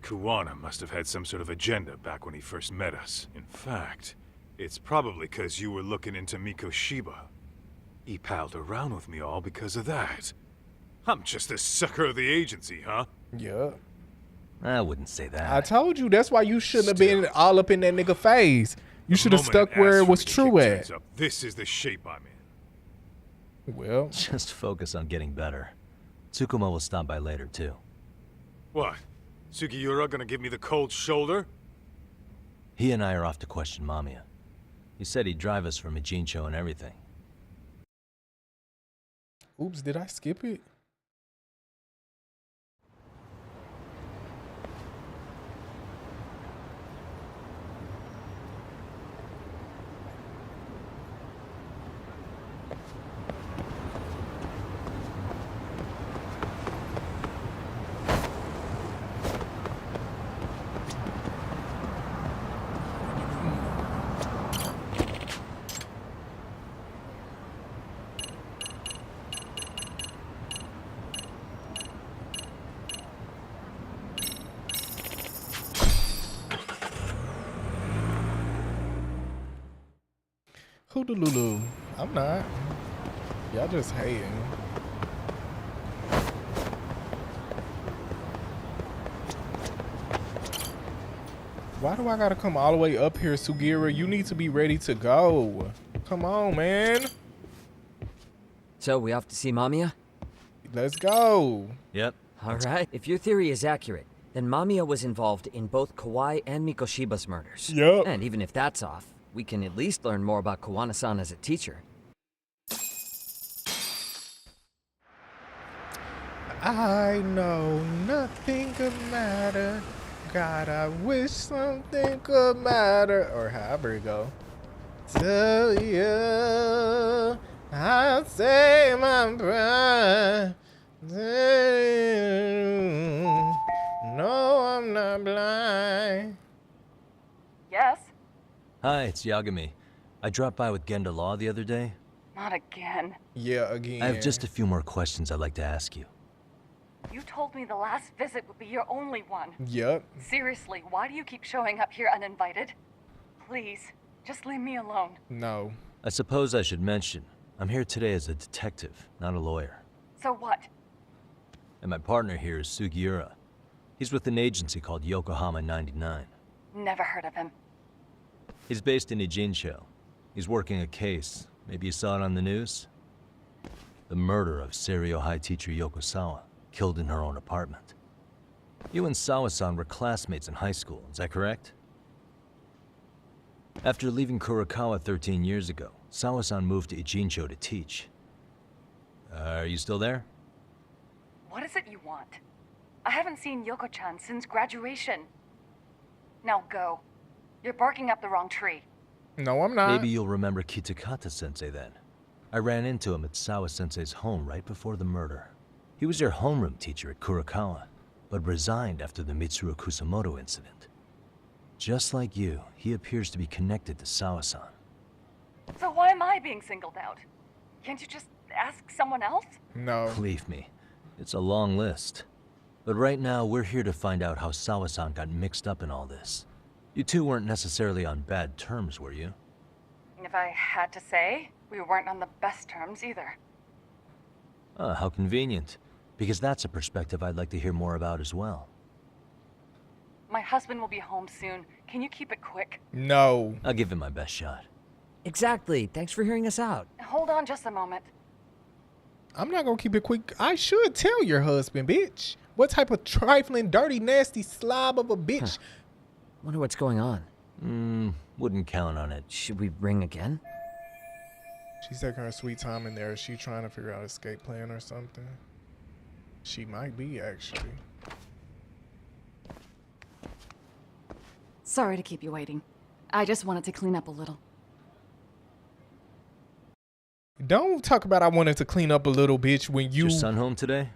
Kawana must have had some sort of agenda back when he first met us. In fact, it's probably because you were looking into Mikoshiba. He palled around with me all because of that. I'm just the sucker of the agency, huh? Yeah. I wouldn't say that. I told you that's why you shouldn't have been all up in that nigga face. You The should have moment stuck an where it ass was really true kicked at. things up, this is the shape I'm in. Well, Just focus on getting better. Tsukumo will stop by later, too. What? Sugiura gonna give me the cold shoulder? He and I are off to question Mamiya. He said he'd drive us from Ijincho and everything. Oops, did I skip it? Hoodaloo. I'm not. Y'all just hating. Why do I gotta come all the way up here, Sugira? You need to be ready to go. Come on, man. So we off to see Mamiya? Let's go. Yep. All right. If your theory is accurate, then Mamiya was involved in both Kawaii and Mikoshiba's murders. Yep. And even if that's off, we can at least learn more about Kowana-san as a teacher. I know nothing could matter. God, I wish something could matter. Or however it go. Tell you, I'll say my pride. No, I'm not blind. Yes? Hi, it's Yagami. I dropped by with Genda Law the other day. Not again. Yeah, again. I have just a few more questions I'd like to ask you. You told me the last visit would be your only one. Yep. Seriously, why do you keep showing up here uninvited? Please, just leave me alone. No. I suppose I should mention, I'm here today as a detective, not a lawyer. So what? And my partner here is Sugiura. He's with an agency called Yokohama 99. Never heard of him. He's based in Ijincho. He's working a case. Maybe you saw it on the news? The murder of Seiryo High teacher Yoko Sawa, killed in her own apartment. You and Sawa-san were classmates in high school, is that correct? After leaving Kurokawa 13 years ago, Sawa-san moved to Ijincho to teach. Are you still there? What is it you want? I haven't seen Yoko-chan since graduation. Now go. You're barking up the wrong tree. No, I'm not. Maybe you'll remember Kitakata-sensei then. I ran into him at Sawa-sensei's home right before the murder. He was your homeroom teacher at Kurokawa, but resigned after the Mitsuru Kusamoto incident. Just like you, he appears to be connected to Sawa-san. So why am I being singled out? Can't you just ask someone else? No. Believe me, it's a long list. But right now, we're here to find out how Sawa-san got mixed up in all this. You two weren't necessarily on bad terms, were you? If I had to say, we weren't on the best terms either. Ah, how convenient. Because that's a perspective I'd like to hear more about as well. My husband will be home soon. Can you keep it quick? No. I'll give it my best shot. Exactly. Thanks for hearing us out. Hold on just a moment. I'm not gonna keep it quick. I should tell your husband, bitch. What type of trifling, dirty, nasty slob of a bitch? Wonder what's going on. Wouldn't count on it. Should we ring again? She's taking her sweet time in there. Is she trying to figure out an escape plan or something? She might be, actually. Sorry to keep you waiting. I just wanted to clean up a little. Don't talk about I wanted to clean up a little, bitch, when you... Is your son home today?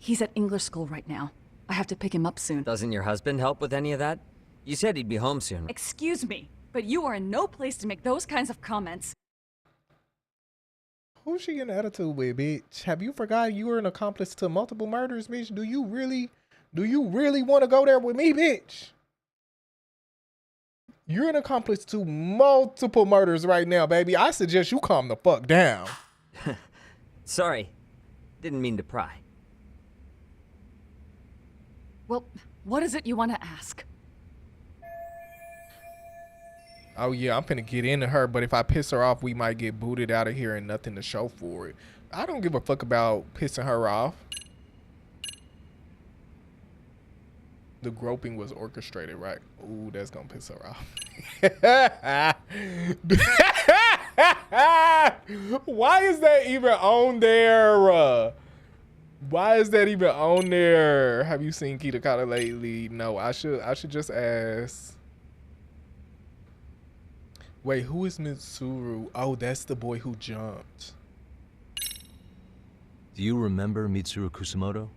He's at English school right now. I have to pick him up soon. Doesn't your husband help with any of that? You said he'd be home soon. Excuse me, but you are in no place to make those kinds of comments. Who's she in attitude with, bitch? Have you forgot you were an accomplice to multiple murders, bitch? Do you really want to go there with me, bitch? You're an accomplice to multiple murders right now, baby. I suggest you calm the fuck down. Sorry. Didn't mean to pry. Well, what is it you want to ask? Oh yeah, I'm finna get into her, but if I piss her off, we might get booted out of here and nothing to show for it. I don't give a fuck about pissing her off. The groping was orchestrated, right? Ooh, that's gonna piss her off. Why is that even on there? Why is that even on there? Have you seen Kitakata lately? No, I should just ask. Wait, who is Mitsuru? Oh, that's the boy who jumped. Do you remember Mitsuru Kusumoto?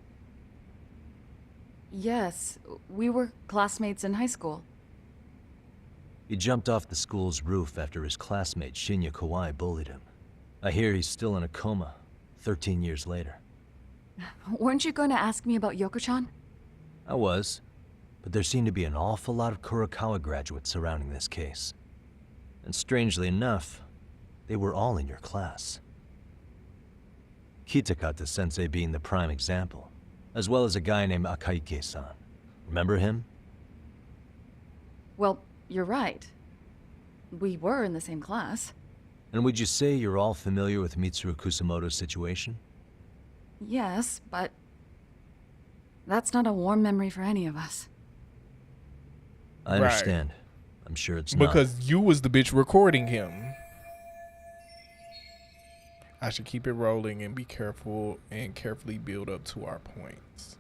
Yes, we were classmates in high school. He jumped off the school's roof after his classmate Shinya Kawai bullied him. I hear he's still in a coma, 13 years later. Weren't you going to ask me about Yoko-chan? I was, but there seemed to be an awful lot of Kurokawa graduates surrounding this case. And strangely enough, they were all in your class. Kitakata-sensei being the prime example, as well as a guy named Akaike-san. Remember him? Well, you're right. We were in the same class. And would you say you're all familiar with Mitsuru Kusumoto's situation? Yes, but that's not a warm memory for any of us. I understand. I'm sure it's not. Because you was the bitch recording him. I should keep it rolling and be careful and carefully build up to our points.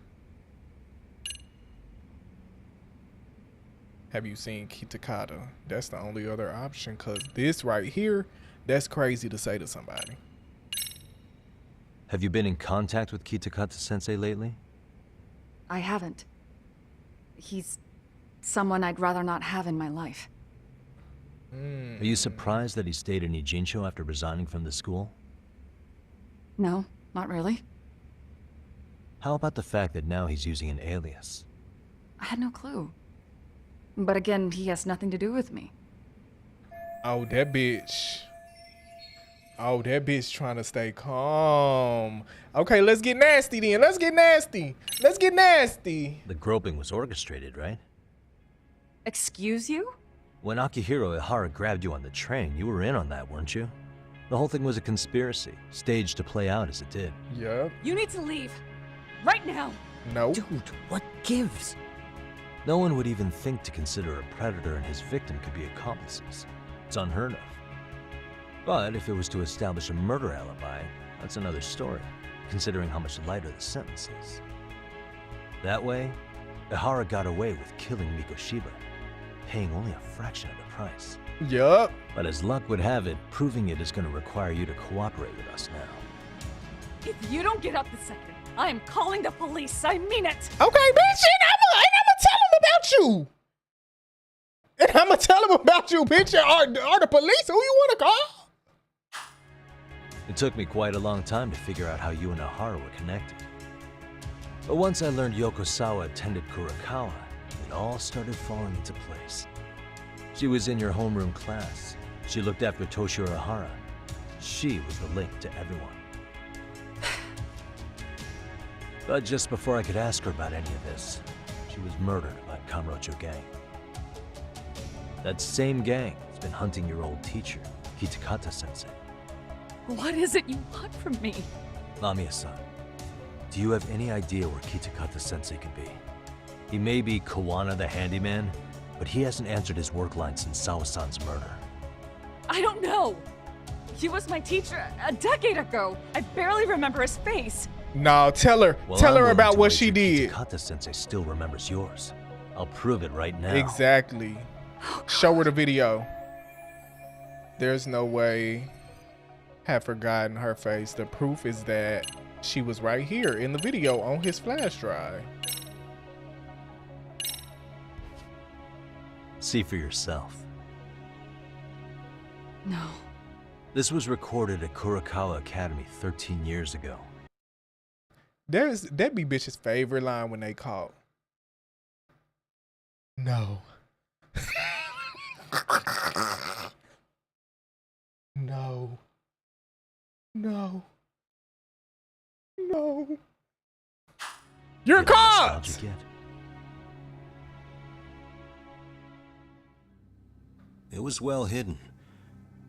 Have you seen Kitakata? That's the only other option, because this right here, that's crazy to say to somebody. Have you been in contact with Kitakata-sensei lately? I haven't. He's someone I'd rather not have in my life. Are you surprised that he stayed in Ijincho after resigning from the school? No, not really. How about the fact that now he's using an alias? I had no clue. But again, he has nothing to do with me. Oh, that bitch. Oh, that bitch trying to stay calm. Okay, let's get nasty then. Let's get nasty. Let's get nasty. The groping was orchestrated, right? Excuse you? When Akihiro Ihara grabbed you on the train, you were in on that, weren't you? The whole thing was a conspiracy, staged to play out as it did. Yep. You need to leave. Right now. No. Dude, what gives? No one would even think to consider a predator and his victim could be accomplices. It's unheard of. But if it was to establish a murder alibi, that's another story, considering how much lighter the sentence is. That way, Ihara got away with killing Mikoshiba, paying only a fraction of the price. Yup. But as luck would have it, proving it is going to require you to cooperate with us now. If you don't get up the second, I am calling the police. I mean it. Okay, bitch, and I'ma tell him about you. And I'ma tell him about you, bitch. Are the police who you wanna call? It took me quite a long time to figure out how you and Ihara were connected. But once I learned Yokosawa attended Kurokawa, it all started falling into place. She was in your homeroom class. She looked after Toshiro Ihara. She was the link to everyone. But just before I could ask her about any of this, she was murdered by Kamurocho gang. That same gang has been hunting your old teacher, Kitakata-sensei. What is it you want from me? Lamia-san, do you have any idea where Kitakata-sensei could be? He may be Kawana the handyman, but he hasn't answered his work line since Sawa-san's murder. I don't know. He was my teacher a decade ago. I barely remember his face. No, tell her about what she did. Kitakata-sensei still remembers yours. I'll prove it right now. Exactly. Show her the video. There's no way have forgotten her face. The proof is that she was right here in the video on his flash drive. See for yourself. No. This was recorded at Kurokawa Academy 13 years ago. That'd be bitch's favorite line when they call. No. No. No. No. You're caught! It was well hidden.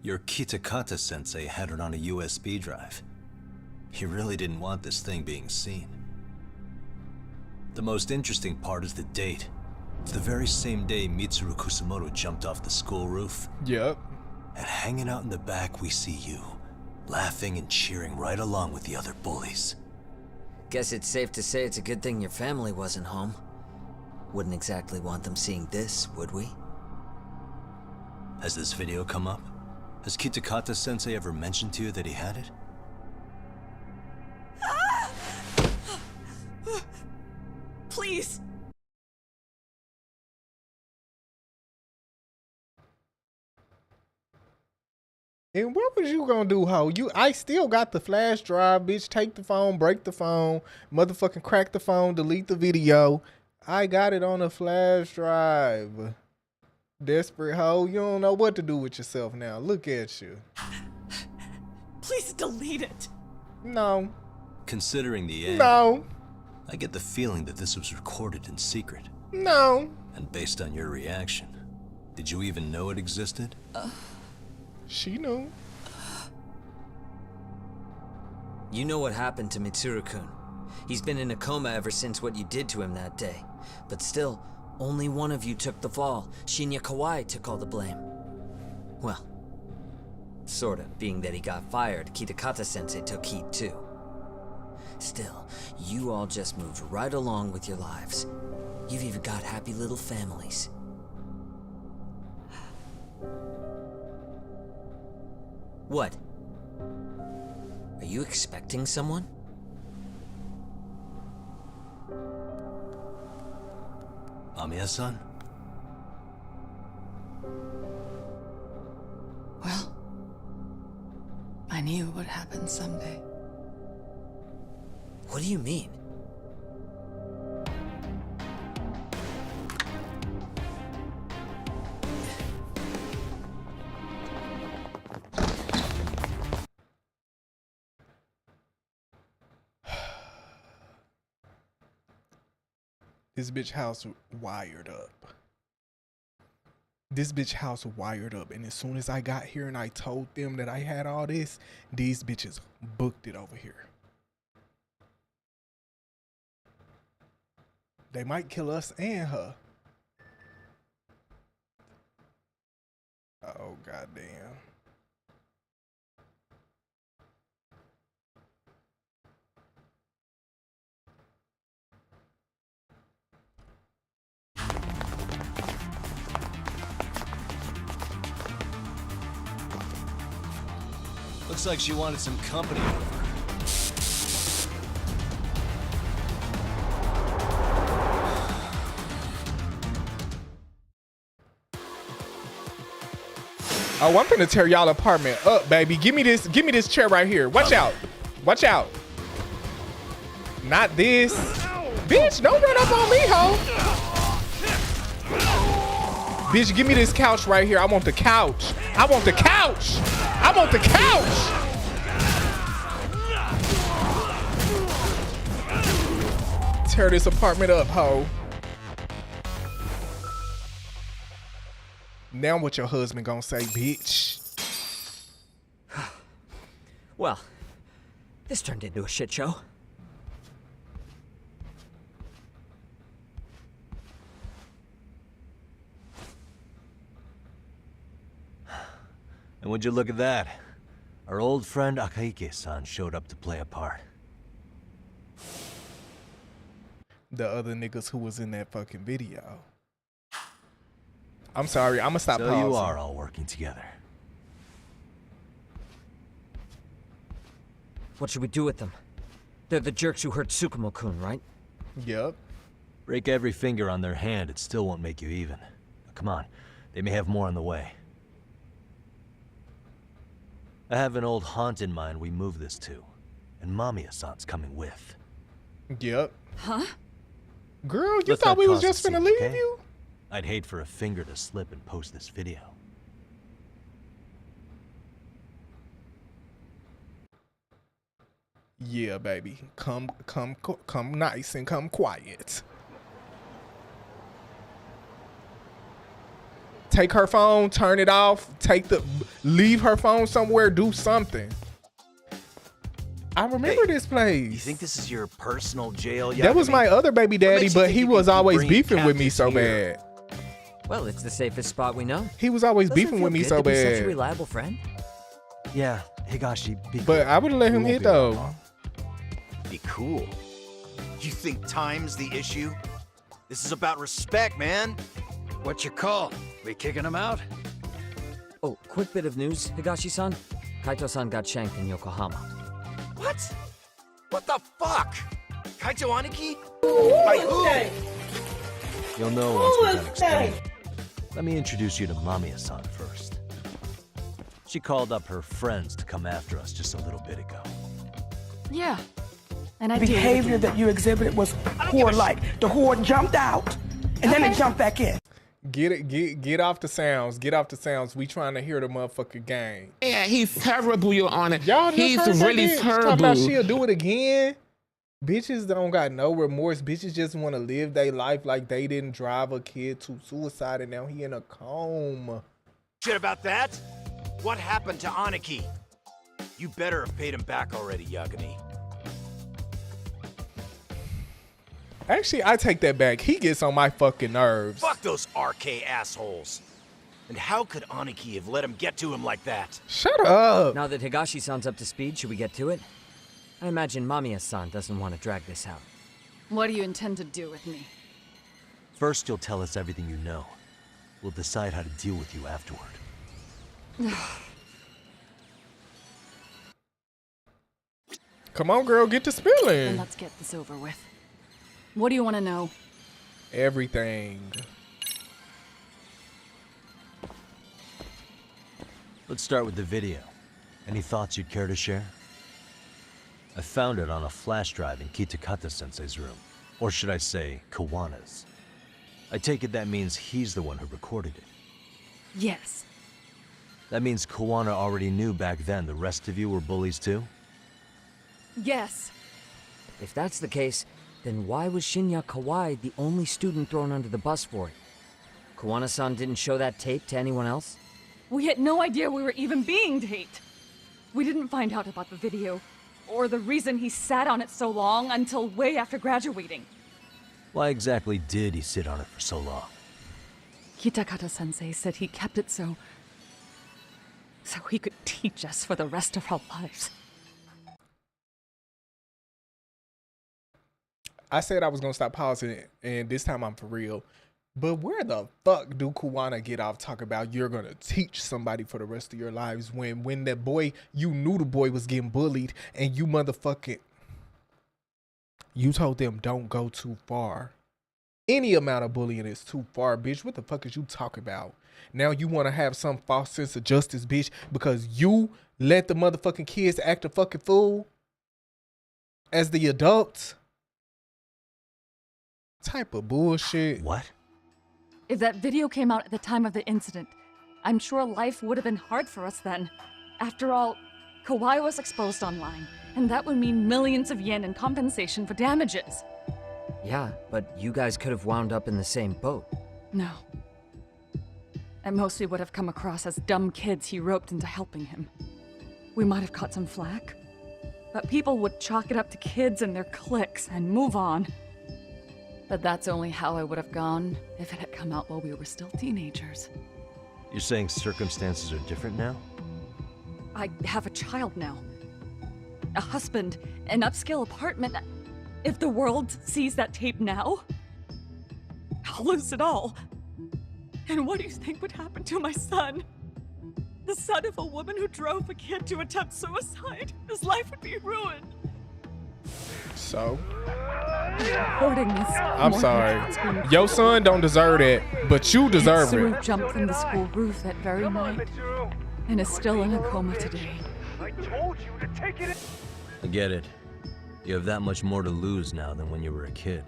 Your Kitakata-sensei had it on a USB drive. He really didn't want this thing being seen. The most interesting part is the date. It's the very same day Mitsuru Kusumoto jumped off the school roof. Yep. And hanging out in the back, we see you, laughing and cheering right along with the other bullies. Guess it's safe to say it's a good thing your family wasn't home. Wouldn't exactly want them seeing this, would we? Has this video come up? Has Kitakata-sensei ever mentioned to you that he had it? Please. And what was you gonna do, ho? I still got the flash drive, bitch. Take the phone, break the phone, motherfucking crack the phone, delete the video. I got it on a flash drive. Desperate hoe, you don't know what to do with yourself now. Look at you. Please delete it. No. Considering the end, No. I get the feeling that this was recorded in secret. No. And based on your reaction, did you even know it existed? She knew. You know what happened to Mitsuru-kun. He's been in a coma ever since what you did to him that day. But still, only one of you took the fall. Shinya Kawai took all the blame. Well, sorta, being that he got fired, Kitakata-sensei took heat too. Still, you all just moved right along with your lives. You've even got happy little families. What? Are you expecting someone? Amiya-san? Well, I knew it would happen someday. What do you mean? This bitch house wired up. This bitch house wired up. And as soon as I got here and I told them that I had all this, these bitches booked it over here. They might kill us and her. Oh, goddamn. Looks like she wanted some company over. Oh, I'm finna tear y'all apartment up, baby. Give me this chair right here. Watch out. Watch out. Not this. Bitch, don't run up on me, ho. Bitch, give me this couch right here. I want the couch. I want the couch. I want the couch. Tear this apartment up, ho. Now what your husband gonna say, bitch? Well, this turned into a shit show. And would you look at that? Our old friend Akaike-san showed up to play a part. The other niggas who was in that fucking video. I'm sorry, I'm gonna stop pausing. So you are all working together. What should we do with them? They're the jerks who hurt Tsukumo-kun, right? Yep. Break every finger on their hand, it still won't make you even. Come on, they may have more on the way. I have an old haunt in mind we move this to. And Mamiya-san's coming with. Yep. Huh? Girl, you Let's thought not we was cause a just finna scene, leave okay? you? I'd hate for a finger to slip and post this video. Yeah, baby. Come nice and come quiet. Take her phone, turn it off, leave her phone somewhere, do something. I remember this place. You think this is your personal jail? That was my other baby daddy, but he was always beefing with me so bad. Well, it's the safest spot we know. He was always Doesn't it beefing feel with me good so to be such a bad. reliable friend. Yeah, Higashi, be But cool. I would have let him We hit won't be around though. long. Be cool. You think time's the issue? This is about respect, man. What you call? We kicking him out? Oh, quick bit of news, Higashi-san. Kaito-san got shanked in Yokohama. What? What the fuck? Kaito Aniki? By who? You'll know once we're done explaining. Let me introduce you to Mamiya-san first. She called up her friends to come after us just a little bit ago. Yeah. And I The behavior that you exhibited was whore-like. The whore jumped out, and then it jumped back in. Get off the sounds. Get off the sounds. We trying to hear the motherfucking game. Yeah, he's terrible, Your Honor. Y'all just He's heard that really bitch terrible. talking about she'll do it again. Bitches don't got no remorse. Bitches just want to live their life like they didn't drive a kid to suicide and now he in a coma. Shit about that? What happened to Aniki? You better have paid him back already, Yagami. Actually, I take that back. He gets on my fucking nerves. Fuck those RK assholes. And how could Aniki have let him get to him like that? Shut up. Now that Higashi-san's up to speed, should we get to it? I imagine Mamiya-san doesn't want to drag this out. What do you intend to do with me? First, you'll tell us everything you know. We'll decide how to deal with you afterward. Come on, girl, get to Then spilling. let's get this over with. What do you want to know? Everything. Let's start with the video. Any thoughts you'd care to share? I found it on a flash drive in Kitakata-sensei's room. Or should I say, Kawana's. I take it that means he's the one who recorded it. Yes. That means Kawana already knew back then the rest of you were bullies too? Yes. If that's the case, then why was Shinya Kawai the only student thrown under the bus for it? Kawana-san didn't show that tape to anyone else? We had no idea we were even being taped. We didn't find out about the video, or the reason he sat on it so long until way after graduating. Why exactly did he sit on it for so long? Kitakata-sensei said he kept it so he could teach us for the rest of our lives. I said I was going to stop pausing, and this time I'm for real. But where the fuck do Kawana get off talking about you're going to teach somebody for the rest of your lives when that boy, you knew the boy was getting bullied and you motherfucking, you told them don't go too far. Any amount of bullying is too far, bitch. What the fuck is you talking about? Now you want to have some false sense of justice, bitch, because you let the motherfucking kids act a fucking fool as the adults? Type of bullshit. What? If that video came out at the time of the incident, I'm sure life would have been hard for us then. After all, Kawai was exposed online, and that would mean millions of yen in compensation for damages. Yeah, but you guys could have wound up in the same boat. No. At most, we would have come across as dumb kids he roped into helping him. We might have caught some flack, but people would chalk it up to kids and their cliques and move on. But that's only how I would have gone if it had come out while we were still teenagers. You're saying circumstances are different now? I have a child now. A husband, an upscale apartment. If the world sees that tape now, I'll lose it all. And what do you think would happen to my son? The son of a woman who drove a kid to attempt suicide. His life would be ruined. So? Reporting this. I'm sorry. Your son don't deserve that, but you deserve Mitsuru it. jumped from the school roof that very night and is still in a coma today. I told you to take it. I get it. You have that much more to lose now than when you were a kid.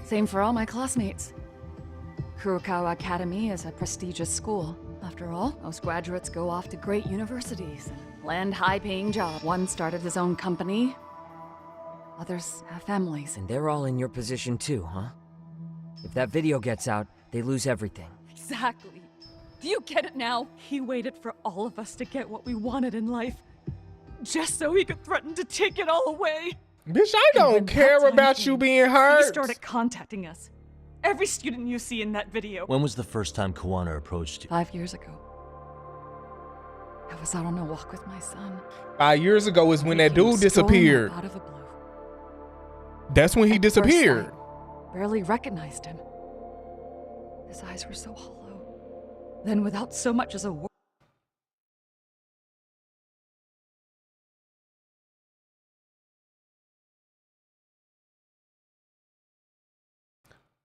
Same for all my classmates. Kurokawa Academy is a prestigious school. After all, most graduates go off to great universities and land high-paying jobs. One started his own company. Others have families. And they're all in your position too, huh? If that video gets out, they lose everything. Exactly. Do you get it now? He waited for all of us to get what we wanted in life, just so he could threaten to take it all away. Bitch, I don't care about you being hurt. He started contacting us. Every student you see in that video. When was the first time Koana approached you? 5 years ago. I was out on a walk with my son. 5 years ago is when that dude disappeared. Out of the blue. That's when he disappeared. First, I barely recognized him. His eyes were so hollow. Then without so much as a word.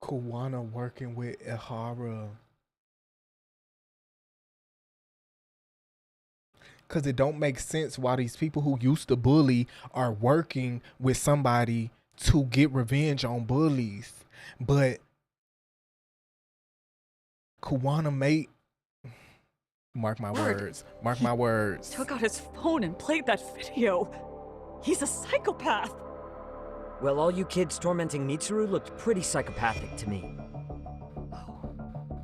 Koana working with Ihara. Because it don't make sense why these people who used to bully are working with somebody to get revenge on bullies. But Koana made... Mark my words. Mark my words. Took out his phone and played that video. He's a psychopath. Well, all you kids tormenting Mitsuru looked pretty psychopathic to me.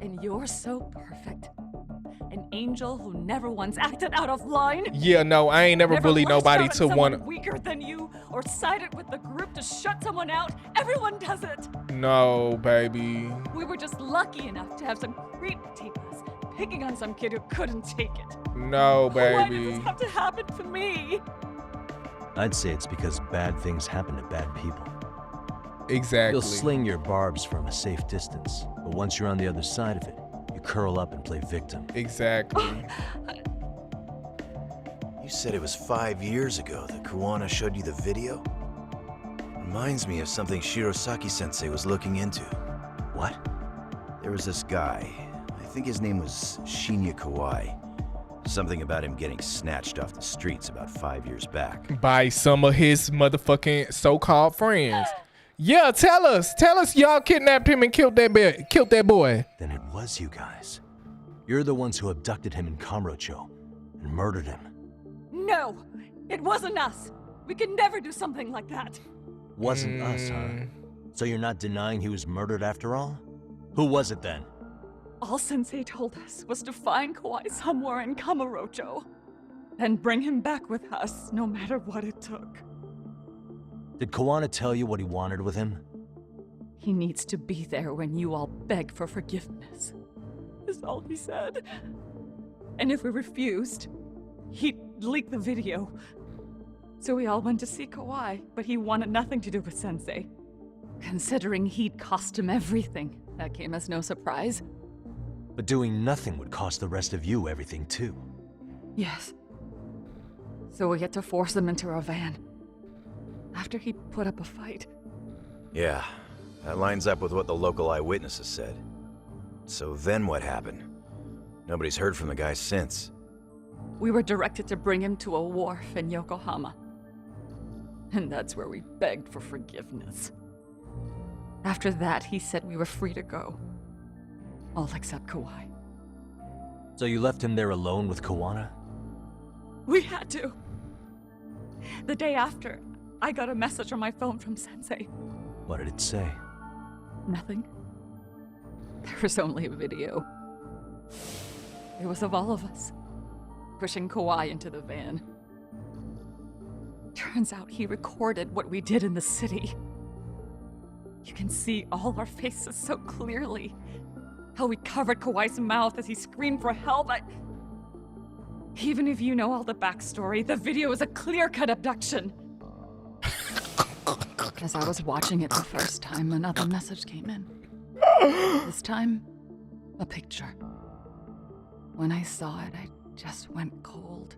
And you're so perfect. An angel who never once acted out of line. Yeah, no, I ain't never bullied nobody to one. Weaker than you, or sided with the group to shut someone out. Everyone does it. No, baby. We were just lucky enough to have some creep tape us, picking on some kid who couldn't take it. No, baby. Why did this have to happen to me? I'd say it's because bad things happen to bad people. Exactly. You'll sling your barbs from a safe distance, but once you're on the other side of it, you curl up and play victim. Exactly. You said it was 5 years ago that Koana showed you the video? Reminds me of something Shirosaki-sensei was looking into. What? There was this guy. I think his name was Shinya Kawai. Something about him getting snatched off the streets about 5 years back. By some of his motherfucking so-called friends. Yeah, tell us y'all kidnapped him and killed that boy. Then it was you guys. You're the ones who abducted him in Kamurocho and murdered him. No, it wasn't us. We could never do something like that. Wasn't us, huh? So you're not denying he was murdered after all? Who was it then? All Sensei told us was to find Kawai somewhere in Kamurocho, and bring him back with us, no matter what it took. Did Koana tell you what he wanted with him? He needs to be there when you all beg for forgiveness, is all he said. And if we refused, he'd leak the video. So we all went to see Kawai, but he wanted nothing to do with Sensei. Considering he'd cost him everything, that came as no surprise. But doing nothing would cost the rest of you everything too. Yes. So we had to force him into our van. After he put up a fight. Yeah, that lines up with what the local eyewitnesses said. So then what happened? Nobody's heard from the guy since. We were directed to bring him to a wharf in Yokohama. And that's where we begged for forgiveness. After that, he said we were free to go. All except Kawai. So you left him there alone with Koana? We had to. The day after, I got a message on my phone from Sensei. What did it say? Nothing. There was only a video. It was of all of us, pushing Kawai into the van. Turns out he recorded what we did in the city. You can see all our faces so clearly. How we covered Kawai's mouth as he screamed for help. Even if you know all the backstory, the video is a clear-cut abduction. As I was watching it the first time, another message came in. This time, a picture. When I saw it, I just went cold.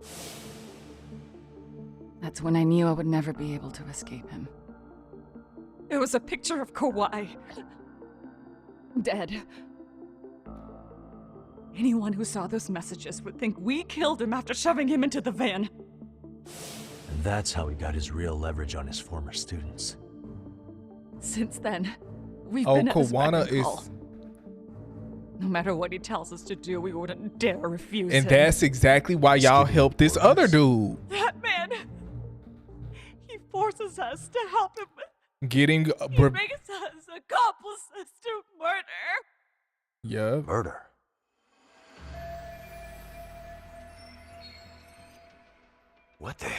That's when I knew I would never be able to escape him. It was a picture of Kawai. Dead. Anyone who saw those messages would think we killed him after shoving him into the van. And that's how he got his real leverage on his former students. Since then, we've been at his beck and call. No matter what he tells us to do, we wouldn't dare refuse him. And that's exactly why y'all helped this other dude. That man, he forces us to help him. Getting... He makes us accomplices to murder. Yeah. Murder?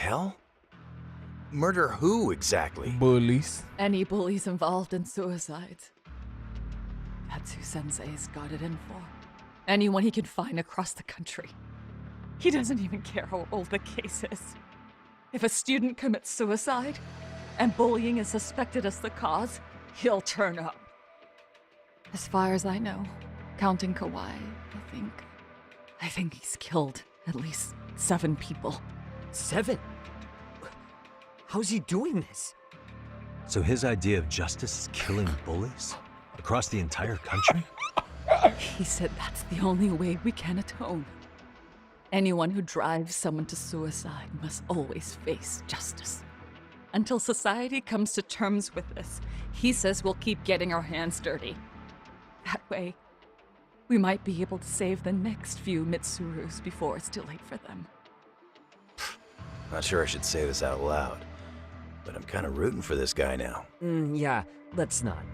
hell? Murder who exactly? Bullies. Any bullies involved in suicides. That's who Sensei's got it in for. Anyone he can find across the country. He doesn't even care how old the case is. If a student commits suicide, and bullying is suspected as the cause, he'll turn up. As far as I know, counting Kawai, I think he's killed at least 7 people. 7? How's he doing this? So his idea of justice is killing bullies? Across the entire country? He said that's the only way we can atone. Anyone who drives someone to suicide must always face justice. Until society comes to terms with this, he says we'll keep getting our hands dirty. That way, we might be able to save the next few Mitsurus before it's too late for them. Not sure I should say this out loud, but I'm kind of rooting for this guy now. Yeah, let's not.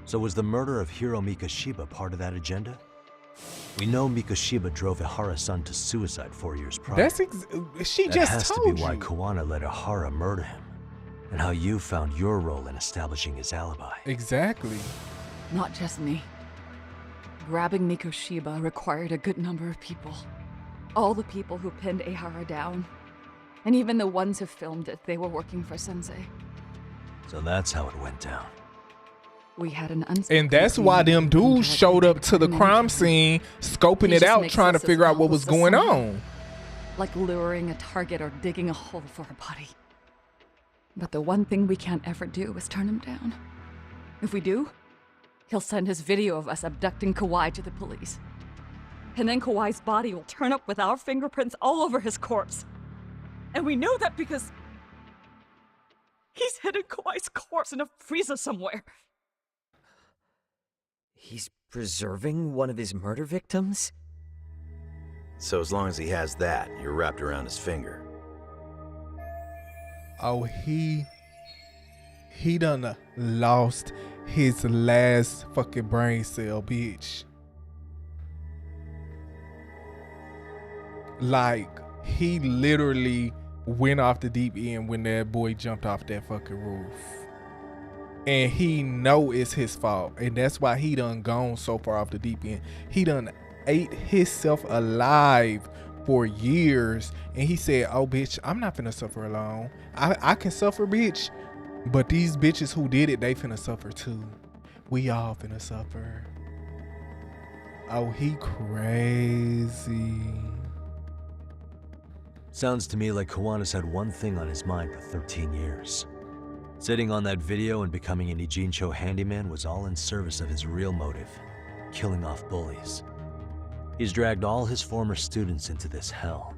So was the murder of Hiro Mikoshiba part of that agenda? We know Mikoshiba drove Ihara-san to suicide 4 years prior. She that just has told to be you. why Kawana let Ihara murder him, and how you found your role in establishing his alibi. Exactly. Not just me. Grabbing Mikoshiba required a good number of people. All the people who pinned Ihara down. And even the ones who filmed it, they were working for Sensei. So that's how it went down. We had an unspoken And that's why them dudes showed up to the crime scene, scoping it out, trying to figure out what was going on. Like luring a target or digging a hole for a body. But the one thing we can't ever do is turn him down. If we do, he'll send his video of us abducting Kawai to the police. And then Kawai's body will turn up with our fingerprints all over his corpse. And we know that because he's hidden Kawai's corpse in a freezer somewhere. He's preserving one of his murder victims? So as long as he has that, you're wrapped around his finger. Oh, he done lost his last fucking brain cell, bitch. Like, he literally went off the deep end when that boy jumped off that fucking roof. And he know it's his fault. And that's why he done gone so far off the deep end. He done ate himself alive for years. And he said, oh, bitch, I'm not finna suffer alone. I can suffer, bitch. But these bitches who did it, they finna suffer too. We all finna suffer. Oh, he crazy. Sounds to me like Kawana's had one thing on his mind for 13 years. Sitting on that video and becoming an Ijincho handyman was all in service of his real motive, killing off bullies. He's dragged all his former students into this hell,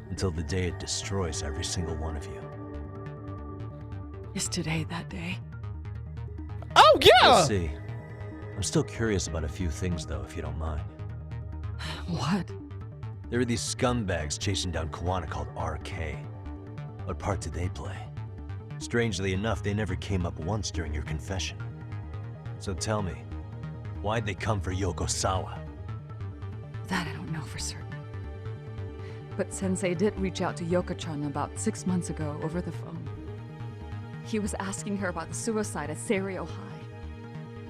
until the day it destroys every single one of you. Is today that day? Oh, yeah! We'll see. I'm still curious about a few things, though, if you don't mind. What? There are these scumbags chasing down Kawana called RK. What part did they play? Strangely enough, they never came up once during your confession. So tell me, why'd they come for Yokosawa? That I don't know for certain. But Sensei did reach out to Yoko-chan about 6 months ago over the phone. He was asking her about the suicide at Seiryo High.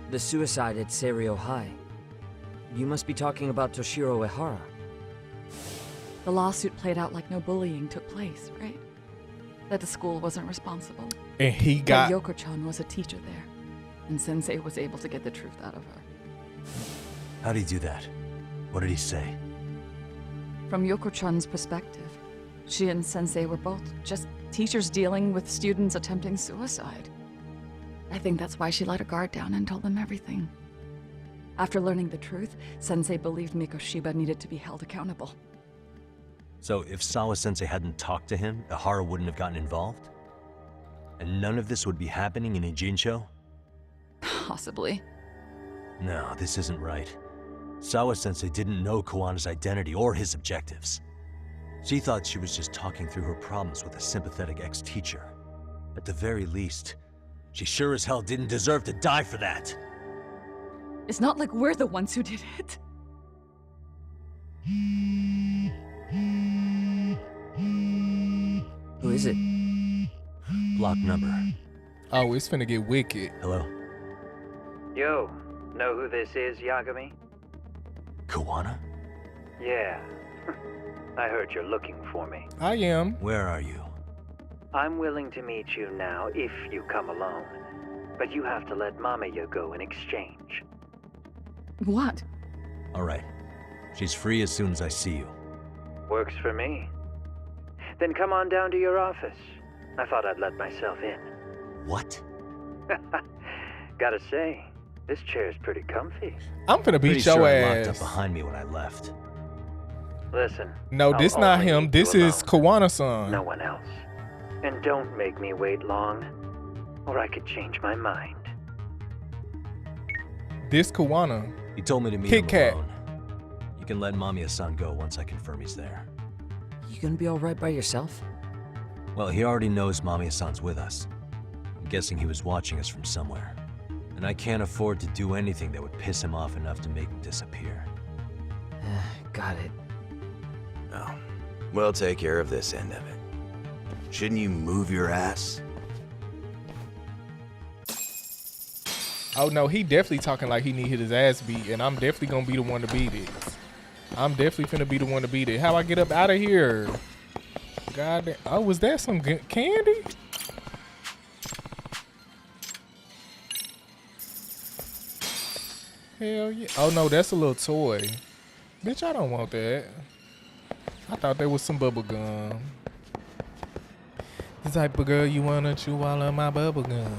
The suicide at Seiryo High? You must be talking about Toshiro Ehara. The lawsuit played out like no bullying took place, right? That the school wasn't responsible. And he got... But Yoko-chan was a teacher there, and Sensei was able to get the truth out of her. How'd he do that? What did he say? From Yoko-chan's perspective, she and Sensei were both just teachers dealing with students attempting suicide. I think that's why she let her guard down and told them everything. After learning the truth, Sensei believed Mikoshiba needed to be held accountable. So if Sawa-sensei hadn't talked to him, Ihara wouldn't have gotten involved? And none of this would be happening in Ijincho? Possibly. No, this isn't right. Sawa-sensei didn't know Kawana's identity or his objectives. She thought she was just talking through her problems with a sympathetic ex-teacher. At the very least, she sure as hell didn't deserve to die for that. It's not like we're the ones who did it. Who is it? Block number. Oh, it's finna get wicked. Hello? Yo, know who this is, Yagami? Koana? Yeah. I heard you're looking for me. I am. Where are you? I'm willing to meet you now if you come alone. But you have to let Mamiya go in exchange. What? All right. She's free as soon as I see you. Works for me. Then come on down to your office. I thought I'd let myself in. What? Gotta say, this chair's pretty comfy. I'm finna beat Pretty sure your I locked ass. up behind me when I left. Listen. No, this not only him. need This you is alone. Kawana-san. No one else. And don't make me wait long, or I could change my mind. This Kawana. He told me to meet Kit him Kat. alone. You can let Mamiya-san go once I confirm he's there. You gonna be alright by yourself? Well, he already knows Mamiya-san's with us. I'm guessing he was watching us from somewhere. And I can't afford to do anything that would piss him off enough to make him disappear. Got it. No. We'll take care of this end of it. Shouldn't you move your ass? Oh no, he definitely talking like he need his ass beat, and I'm definitely gonna be the one to beat it. I'm definitely finna be the one to beat it. How I get up out of here? God damn. Oh, was that some candy? Hell yeah. Oh no, that's a little toy. Bitch, I don't want that. I thought that was some bubble gum. The type of girl you wanna chew all of my bubble gum.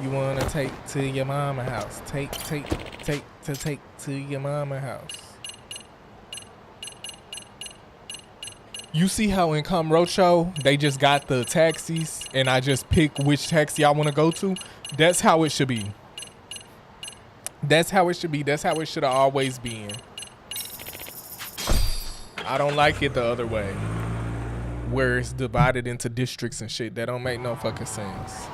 You wanna take to your mama house. Take to your mama house. You see how in Kamurocho, they just got the taxis and I just pick which taxi I want to go to? That's how it should be. That's how it should be. That's how it should have always been. I don't like it the other way. Where it's divided into districts and shit. That don't make no fucking sense.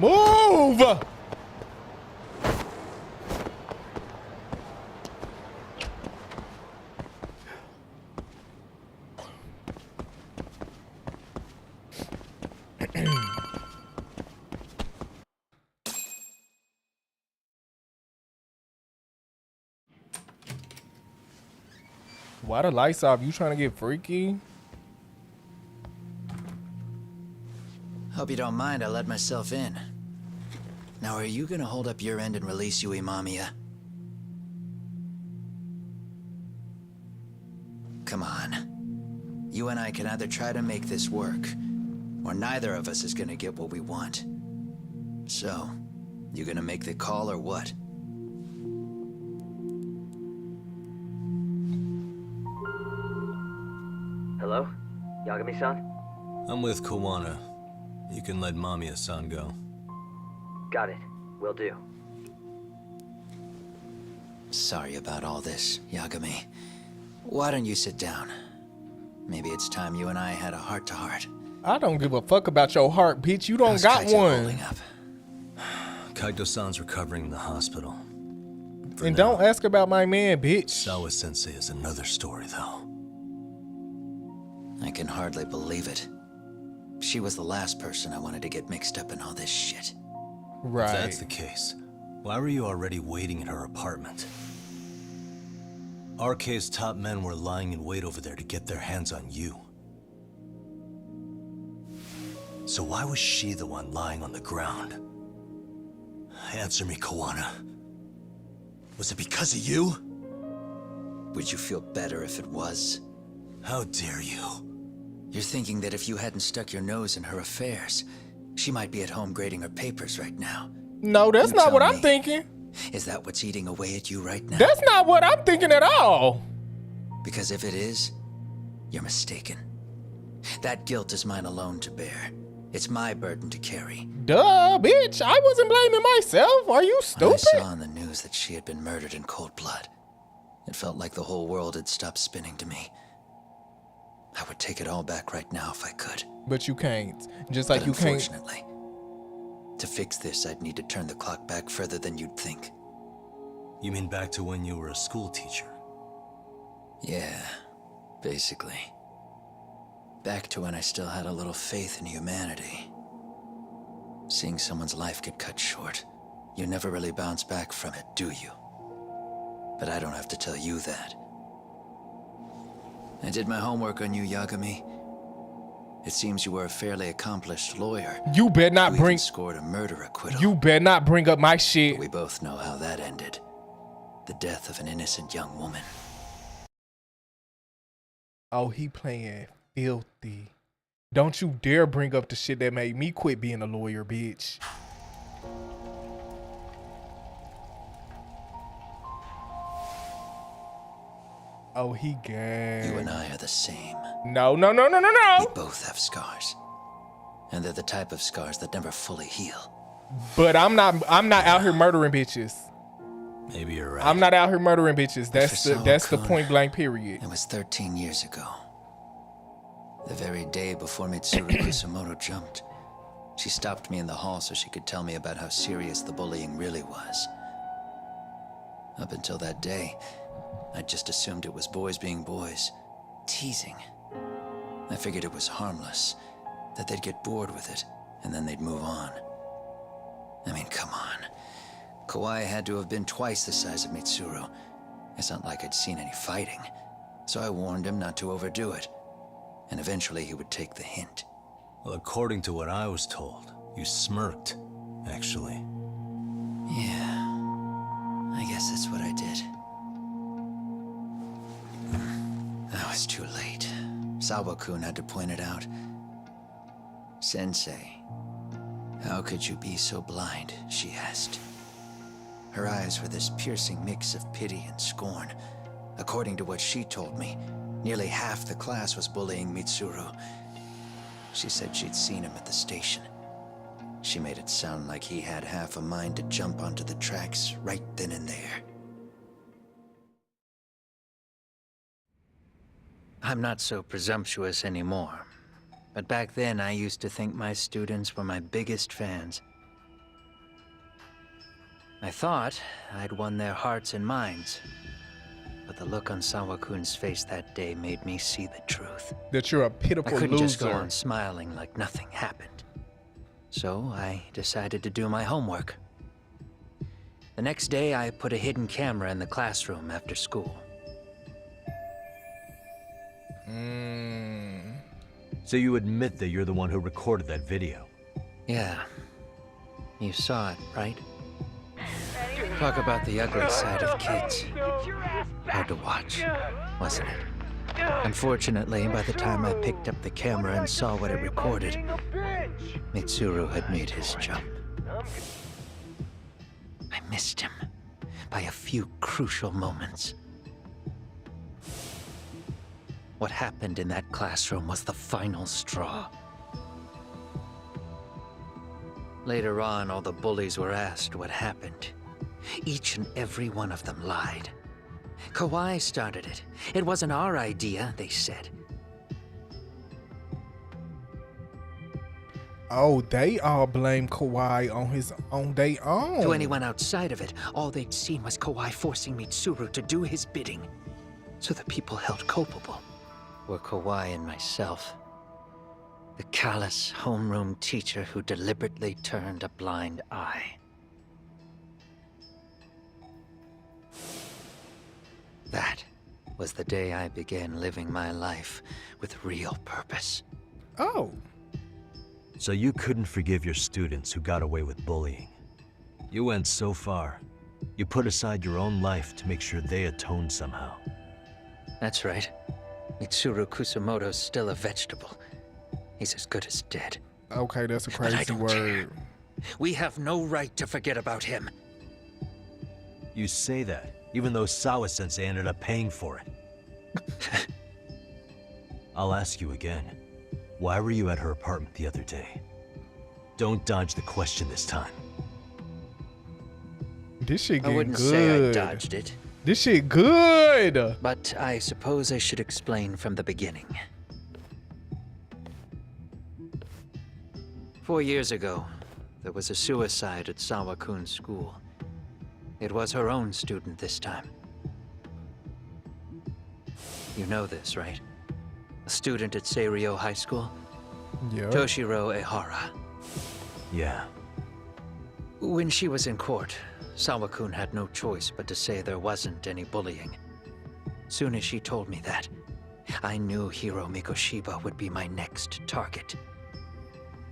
Move! Why the lights off? You trying to get freaky? Hope you don't mind I let myself in. Now are you gonna hold up your end and release Yui Mamiya? Come on. You and I can either try to make this work, or neither of us is gonna get what we want. So, you gonna make the call or what? Hello? Yagami-san? I'm with Kawana. You can let Mamiya-san go. Got it. Will do. Sorry about all this, Yagami. Why don't you sit down? Maybe it's time you and I had a heart-to-heart. I don't give a fuck about your heart, bitch. You don't How's got Kaito one. holding up? Kaito-san's recovering in the hospital. And don't ask about my man, bitch. Sawa-sensei is another story, though. I can hardly believe it. She was the last person I wanted to get mixed up in all this shit. Right. If that's the case, why were you already waiting in her apartment? RK's top men were lying in wait over there to get their hands on you. So why was she the one lying on the ground? Answer me, Kawana. Was it because of you? Would you feel better if it was? How dare you? You're thinking that if you hadn't stuck your nose in her affairs, she might be at home grading her papers right now. No, that's You not tell what I'm me. thinking. Is that what's eating away at you right now? That's not what I'm thinking at all. Because if it is, you're mistaken. That guilt is mine alone to bear. It's my burden to carry. Duh, bitch. I wasn't blaming myself. Are you When I stupid? saw on the news that she had been murdered in cold blood, it felt like the whole world had stopped spinning to me. I would take it all back right now if I could. But you can't. Just like you can't. Unfortunately, to fix this, I'd need to turn the clock back further than you'd think. You mean back to when you were a school teacher? Yeah, basically. Back to when I still had a little faith in humanity. Seeing someone's life get cut short, you never really bounce back from it, do you? But I don't have to tell you that. I did my homework on you, Yagami. It seems you were a fairly accomplished lawyer. You better not who bring. even scored a murder acquittal. You better not bring up my shit. But we both know how that ended. The death of an innocent young woman. Oh, he playing filthy. Don't you dare bring up the shit that made me quit being a lawyer, bitch. Oh, he gay. You and I are the same. No. We both have scars. And they're the type of scars that never fully heal. But I'm not out here murdering bitches. Maybe you're right. I'm not out here murdering bitches. That's the point blank period. It was 13 years ago. The very day before Mitsuru Kusumoto jumped. She stopped me in the hall so she could tell me about how serious the bullying really was. Up until that day, I just assumed it was boys being boys, teasing. I figured it was harmless, that they'd get bored with it, and then they'd move on. I mean, come on. Koiaye had to have been twice the size of Mitsuru. It's not like I'd seen any fighting, so I warned him not to overdo it, and eventually he would take the hint. Well, according to what I was told, you smirked, actually. Yeah, I guess that's what I did. I was too late. Sawa-kun had to point it out. Sensei, how could you be so blind, she asked. Her eyes were this piercing mix of pity and scorn. According to what she told me, nearly half the class was bullying Mitsuru. She said she'd seen him at the station. She made it sound like he had half a mind to jump onto the tracks right then and there. I'm not so presumptuous anymore. But back then, I used to think my students were my biggest fans. I thought I'd won their hearts and minds. But the look on Sawa-kun's face that day made me see the truth. That you're a pitiful loser. I couldn't just go loser. on smiling like nothing happened. So I decided to do my homework. The next day, I put a hidden camera in the classroom after school. So you admit that you're the one who recorded that video? Yeah. You saw it, right? Talk about the ugly side of kids. Hard to watch, wasn't it? Unfortunately, by the time I picked up the camera and saw what it recorded, Mitsuru had made his jump. I missed him by a few crucial moments. What happened in that classroom was the final straw. Later on, all the bullies were asked what happened. Each and every one of them lied. Koiaye started it. It wasn't our idea, they said. Oh, they all blame Koiaye on their own. To anyone outside of it, all they'd seen was Koiaye forcing Mitsuru to do his bidding. So the people held culpable were Koiaye and myself. The callous homeroom teacher who deliberately turned a blind eye. That was the day I began living my life with real purpose. Oh. So you couldn't forgive your students who got away with bullying. You went so far, you put aside your own life to make sure they atoned somehow. That's right. Mitsuru Kusumoto's still a vegetable. He's as good as dead. Okay, that's a But I crazy don't word. care. We have no right to forget about him. You say that, even though Sawa-sensei ended up paying for it. I'll ask you again. Why were you at her apartment the other day? Don't dodge the question this time. This shit I get wouldn't good. say I dodged it. This shit good. But I suppose I should explain from the beginning. 4 years ago, there was a suicide at Sawa-kun's school. It was her own student this time. You know this, right? A student at Seiryo High School? Yeah. Toshiro Ehara. Yeah. When she was in court, Sawa-kun had no choice but to say there wasn't any bullying. Soon as she told me that, I knew Hiro Mikoshiba would be my next target.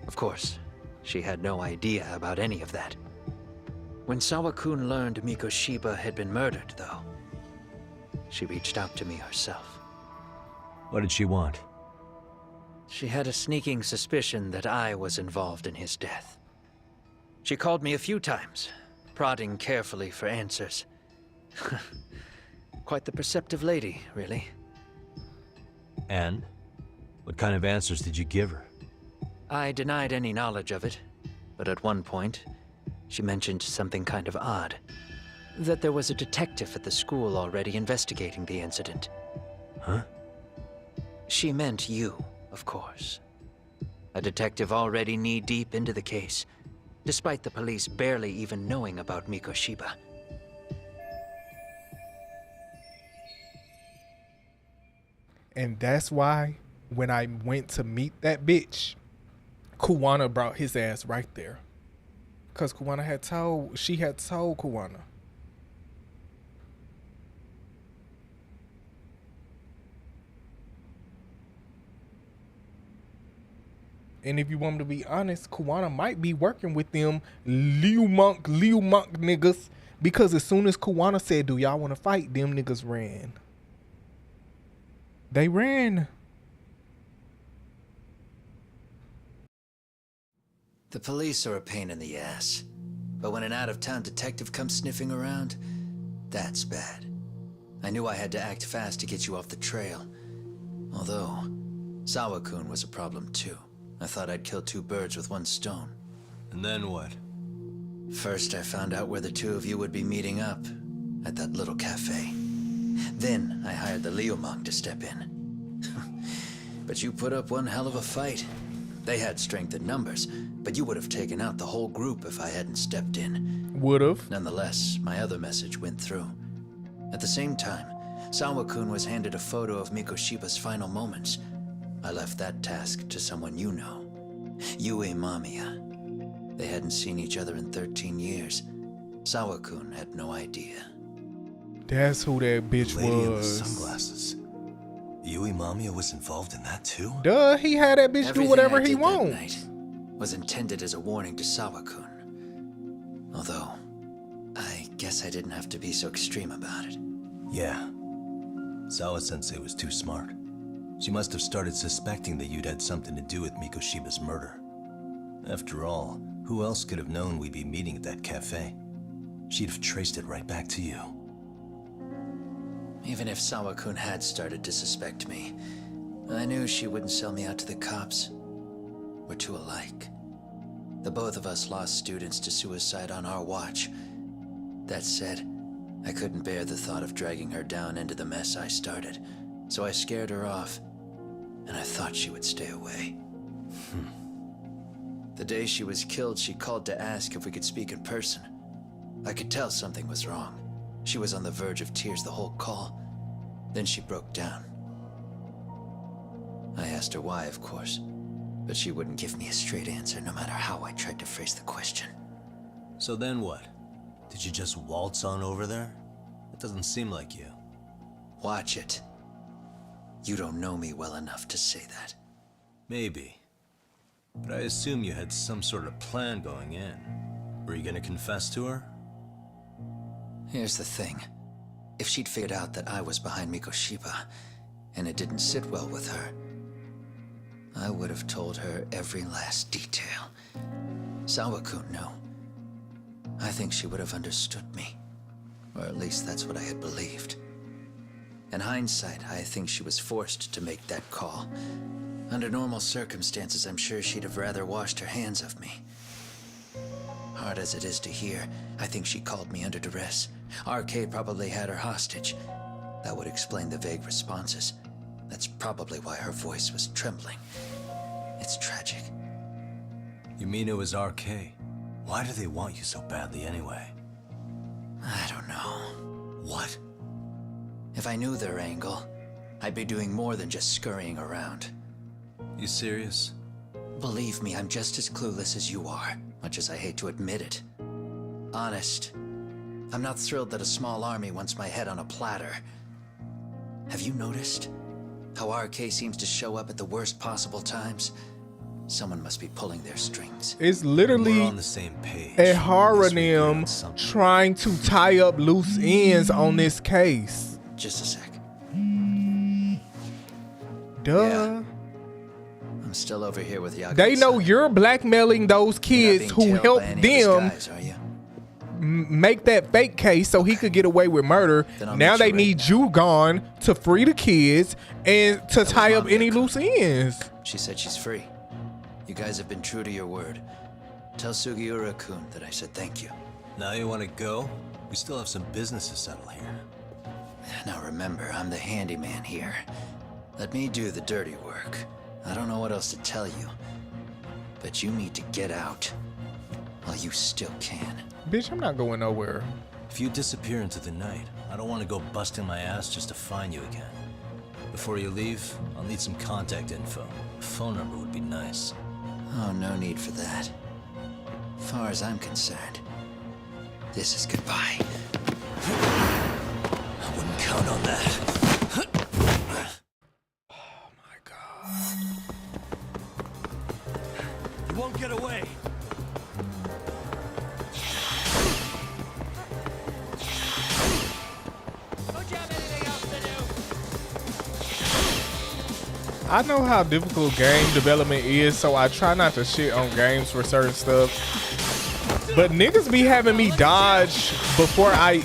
Of course, she had no idea about any of that. When Sawa-kun learned Mikoshiba had been murdered, though, she reached out to me herself. What did she want? She had a sneaking suspicion that I was involved in his death. She called me a few times, prodding carefully for answers. Quite the perceptive lady, really. And? What kind of answers did you give her? I denied any knowledge of it, but at one point, she mentioned something kind of odd. That there was a detective at the school already investigating the incident. Huh? She meant you, of course. A detective already knee-deep into the case, despite the police barely even knowing about Mikoshiba. And that's why when I went to meet that bitch, Kuwana brought his ass right there. Because she had told Kuwana. And if you want me to be honest, Kuwana might be working with them Liu Monk niggas. Because as soon as Kuwana said, do y'all want to fight, them niggas ran. They ran. The police are a pain in the ass. But when an out-of-town detective comes sniffing around, that's bad. I knew I had to act fast to get you off the trail. Although, Sawa-kun was a problem too. I thought I'd kill 2 birds with 1 stone. And then what? First, I found out where the 2 of you would be meeting up, at that little cafe. Then, I hired the Liumang to step in. But you put up one hell of a fight. They had strength in numbers, but you would have taken out the whole group if I hadn't stepped in. Would have. Nonetheless, my other message went through. At the same time, Sawa-kun was handed a photo of Mikoshiba's final moments. I left that task to someone you know. Yue Mamiya. They hadn't seen each other in 13 years. Sawa-kun had no idea. That's who that bitch the lady in the was. sunglasses. Yui Mamiya was involved in that too? Duh, he had that bitch do whatever he wants. Was intended as a warning to Sawa-kun. Although, I guess I didn't have to be so extreme about it. Yeah. Sawa-sensei was too smart. She must have started suspecting that you'd had something to do with Mikoshiba's murder. After all, who else could have known we'd be meeting at that cafe? She'd have traced it right back to you. Even if Sawa-kun had started to suspect me, I knew she wouldn't sell me out to the cops. We're too alike. The both of us lost students to suicide on our watch. That said, I couldn't bear the thought of dragging her down into the mess I started, so I scared her off, and I thought she would stay away. The day she was killed, she called to ask if we could speak in person. I could tell something was wrong. She was on the verge of tears the whole call. Then she broke down. I asked her why, of course, but she wouldn't give me a straight answer no matter how I tried to phrase the question. So then what? Did you just waltz on over there? It doesn't seem like you. Watch it. You don't know me well enough to say that. Maybe. But I assume you had some sort of plan going in. Were you gonna confess to her? Here's the thing. If she'd figured out that I was behind Mikoshiba, and it didn't sit well with her, I would have told her every last detail. Sawa-kun knew. I think she would have understood me. Or at least that's what I had believed. In hindsight, I think she was forced to make that call. Under normal circumstances, I'm sure she'd have rather washed her hands of me. Hard as it is to hear, I think she called me under duress. RK probably had her hostage. That would explain the vague responses. That's probably why her voice was trembling. It's tragic. You mean it was RK? Why do they want you so badly anyway? I don't know. What? If I knew their angle, I'd be doing more than just scurrying around. You serious? Believe me, I'm just as clueless as you are, much as I hate to admit it. Honest. I'm not thrilled that a small army wants my head on a platter. Have you noticed how RK seems to show up at the worst possible times? Someone must be pulling their strings. It's literally We're on the same page. a horonym trying to tie up loose ends on this case. Just a sec. Duh. Yeah. I'm still over here with Yakuza. They know you're blackmailing those kids who helped them guys, are you? make that fake case so he could get away with murder. Now they need you gone to free the kids and to tie up any loose ends. She said she's free. You guys have been true to your word. Tell Sugiura-kun that I said thank you. Now you want to go? We still have some business to settle here. Now remember, I'm the handyman here. Let me do the dirty work. I don't know what else to tell you, but you need to get out while you still can. Bitch, I'm not going nowhere. If you disappear into the night, I don't want to go busting my ass just to find you again. Before you leave, I'll need some contact info. A phone number would be nice. Oh, no need for that. As far as I'm concerned, this is goodbye. I wouldn't count on that. You won't get away. I know how difficult game development is, so I try not to shit on games for certain stuff. But niggas be having me dodge before I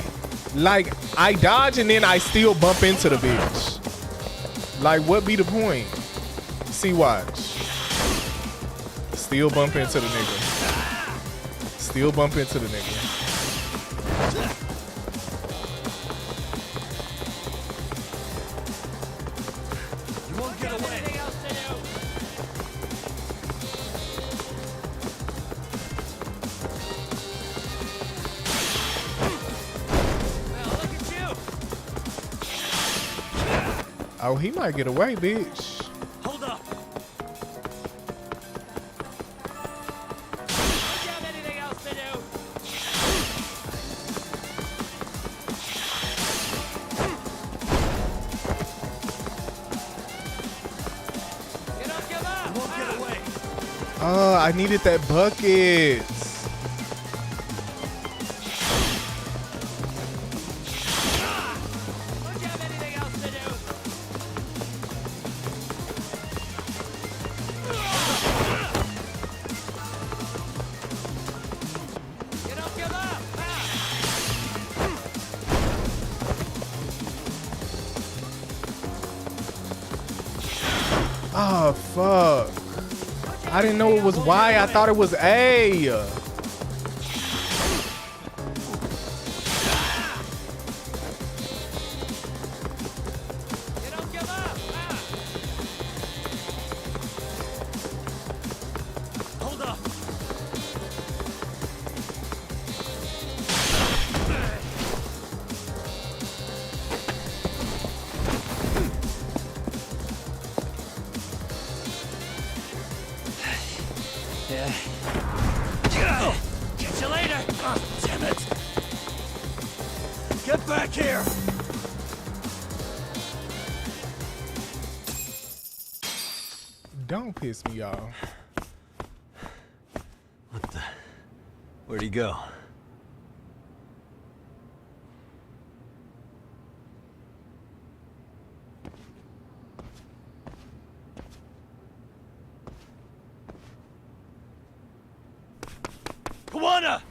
dodge and then I still bump into the bitch. Like, what be the point? See, watch. Still bump into the nigga. Still bump into the nigga. Oh, he might get away, bitch. Hold up. Don't you have anything else to do? You don't give up. You won't get away. Oh, I needed that bucket. Oh, fuck. I didn't know it was Y. I thought it was A. Hold up. Yeah. Catch you later. Damn it. Get back here. Don't piss me off. What the? Where'd he go? Kawana!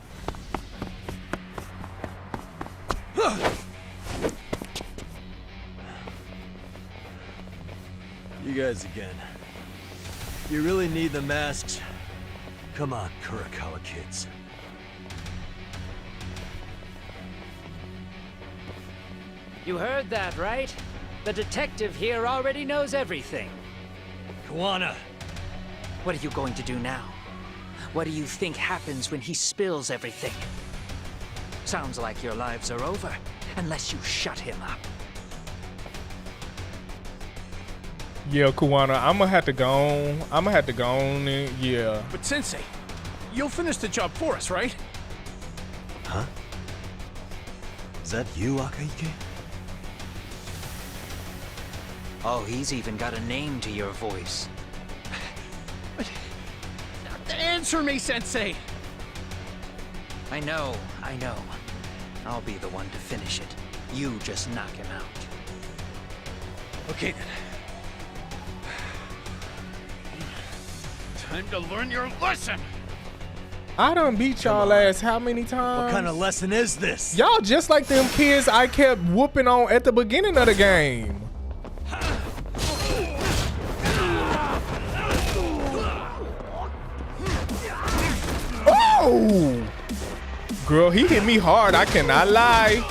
You guys again. You really need the masks? Come on, Kurakawa kids. You heard that, right? The detective here already knows everything. Kawana! What are you going to do now? What do you think happens when he spills everything? Sounds like your lives are over, unless you shut him up. Yeah, Kuwana, I'm gonna have to go on and yeah. But Sensei, you'll finish the job for us, right? Huh? Is that you, Akaike? Oh, he's even got a name to your voice. Answer me, Sensei! I know. I'll be the one to finish it. You just knock him out. Okay then. Time to learn your lesson! I done beat y'all ass how many times? What kind of lesson is this? Y'all just like them kids I kept whooping on at the beginning of the game. Oh! Girl, he hit me hard, I cannot lie.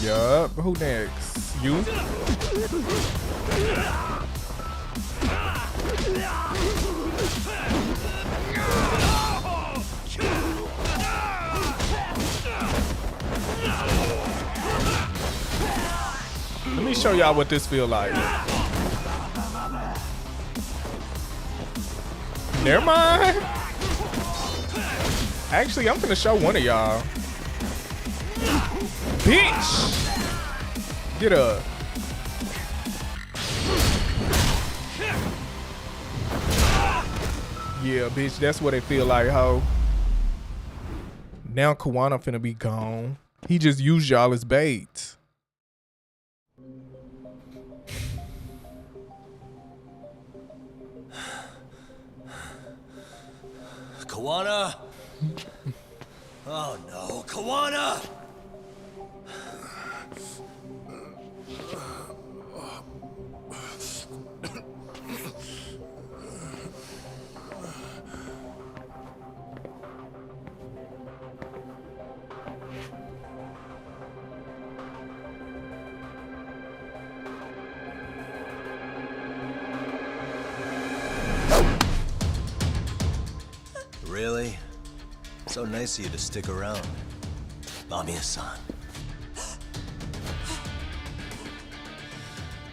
Yup, who next? You? Let me show y'all what this feel like. Never mind. Actually, I'm gonna show one of y'all. Bitch! Get up. Yeah, bitch, that's what it feel like, ho. Now Kuwana finna be gone. He just used y'all as bait. Kuwana? Oh no, Kuwana! Really? So nice of you to stick around. Mamiya-san.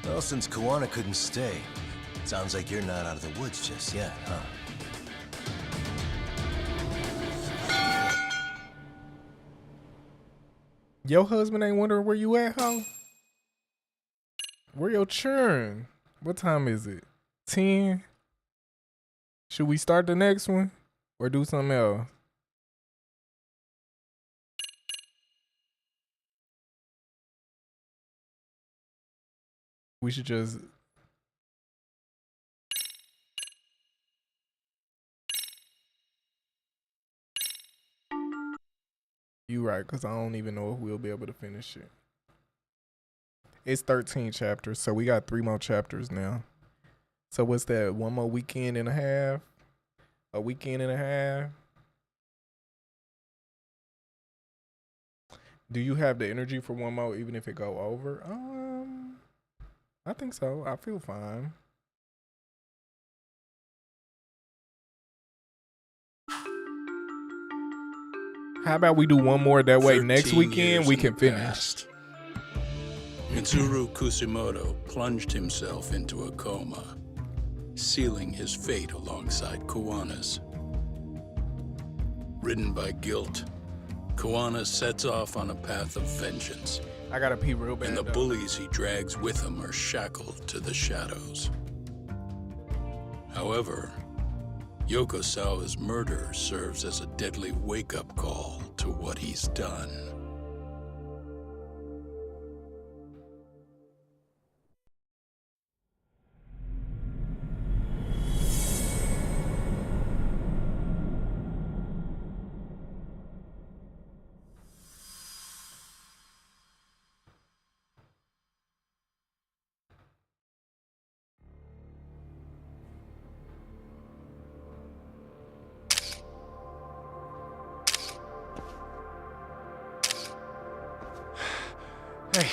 Well, since Kuwana couldn't stay, sounds like you're not out of the woods just yet, huh? Your husband ain't wondering where you at, ho? Where your churn? What time is it? 10? Should we start the next one? Or do something else? We should just... You right, because I don't even know if we'll be able to finish it. It's 13 chapters, so we got 3 more chapters now. So what's that? 1 more weekend and a half? A weekend and a half? Do you have the energy for 1 more even if it go over? I think so. I feel fine. How about we do 1 more, that way next weekend we can finish. Mitsuru Kusumoto plunged himself into a coma, sealing his fate alongside Kuwana's. Ridden by guilt, Kuwana sets off on a path of vengeance. I gotta pee real bad. And the bullies he drags with him are shackled to the shadows. However, Yokosawa's murder serves as a deadly wake-up call to what he's done. Hey.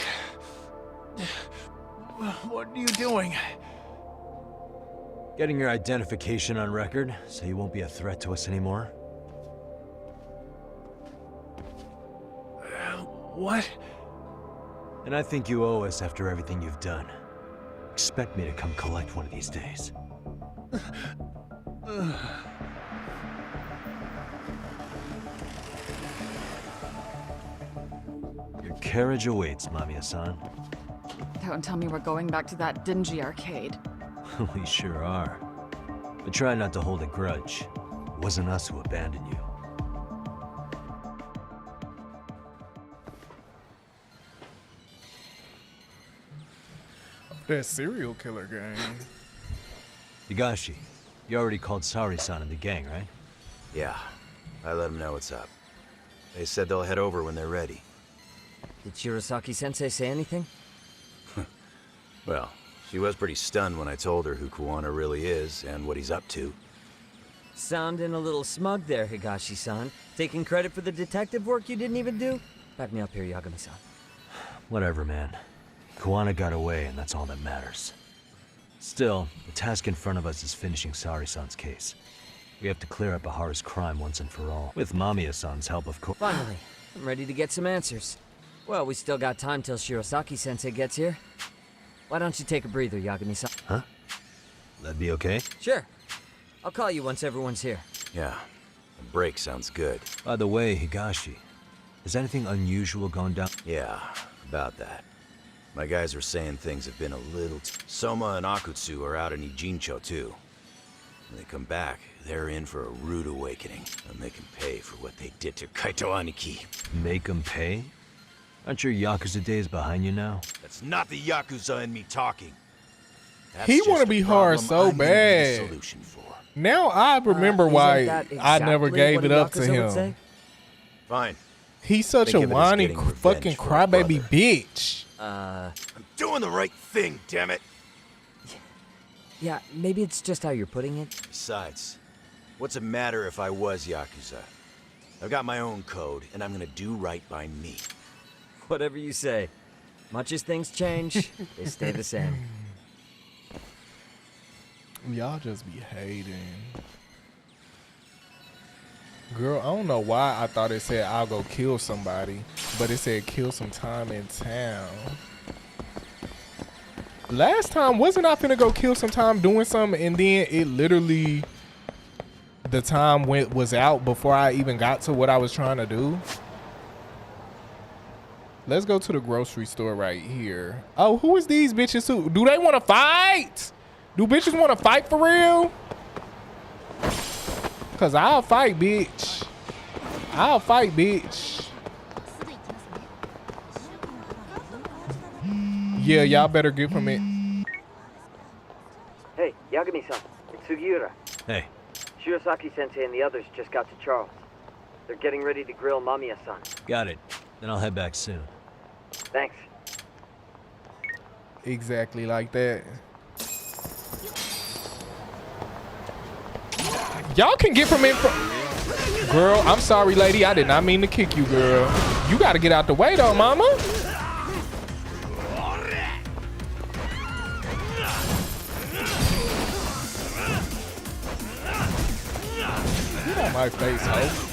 What are you doing? Getting your identification on record, so you won't be a threat to us anymore. What? And I think you owe us after everything you've done. Expect me to come collect one of these days. Your carriage awaits, Mamiya-san. Don't tell me we're going back to that dingy arcade. We sure are. But try not to hold a grudge. It wasn't us who abandoned you. That serial killer gang. Higashi, you already called Sari-san and the gang, right? Yeah, I let them know what's up. They said they'll head over when they're ready. Did Shirosaki-sensei say anything? Well, she was pretty stunned when I told her who Kuwana really is and what he's up to. Sounding a little smug there, Higashi-san. Taking credit for the detective work you didn't even do? Back me up here, Yagami-san. Whatever, man. Kuwana got away, and that's all that matters. Still, the task in front of us is finishing Sari-san's case. We have to clear up Ahara's crime once and for all. With Mamiya-san's help, of course. Finally, I'm ready to get some answers. Well, we still got time till Shirosaki-sensei gets here. Why don't you take a breather, Yagami-san? Huh? That'd be okay? Sure. I'll call you once everyone's here. Yeah, a break sounds good. By the way, Higashi, has anything unusual gone down? Yeah, about that. My guys are saying things have been a little Soma and Akutsu are out in Ijincho too. When they come back, they're in for a rude awakening. They'll make them pay for what they did to Kaito Aniki. Make them pay? Aren't your Yakuza days behind you now? That's not the Yakuza in me talking. He want to be hard so bad. Now I remember why I never gave it up to him. Fine. He's such a whiny fucking crybaby bitch. I'm doing the right thing, damn it. Yeah, maybe it's just how you're putting it. Besides, what's it matter if I was Yakuza? I've got my own code, and I'm gonna do right by me. Whatever you say. Much as things change, they stay the same. Y'all just be hating. Girl, I don't know why I thought it said I'll go kill somebody, but it said kill some time in town. Last time, wasn't I finna go kill some time doing something, and then it literally, the time was out before I even got to what I was trying to do? Let's go to the grocery store right here. Oh, who is these bitches who? Do they want to fight? Do bitches want to fight for real? Cause I'll fight, bitch. I'll fight, bitch. Yeah, y'all better get from it. Hey, Yagami-san, it's Sugiura. Hey. Shirosaki-sensei and the others just got to Charles. They're getting ready to grill Mamiya-san. Got it. Then I'll head back soon. Thanks. Exactly like that. Y'all can get from it. Girl, I'm sorry, lady. I did not mean to kick you, girl. You got to get out the way, though, mama. Get on my face, ho.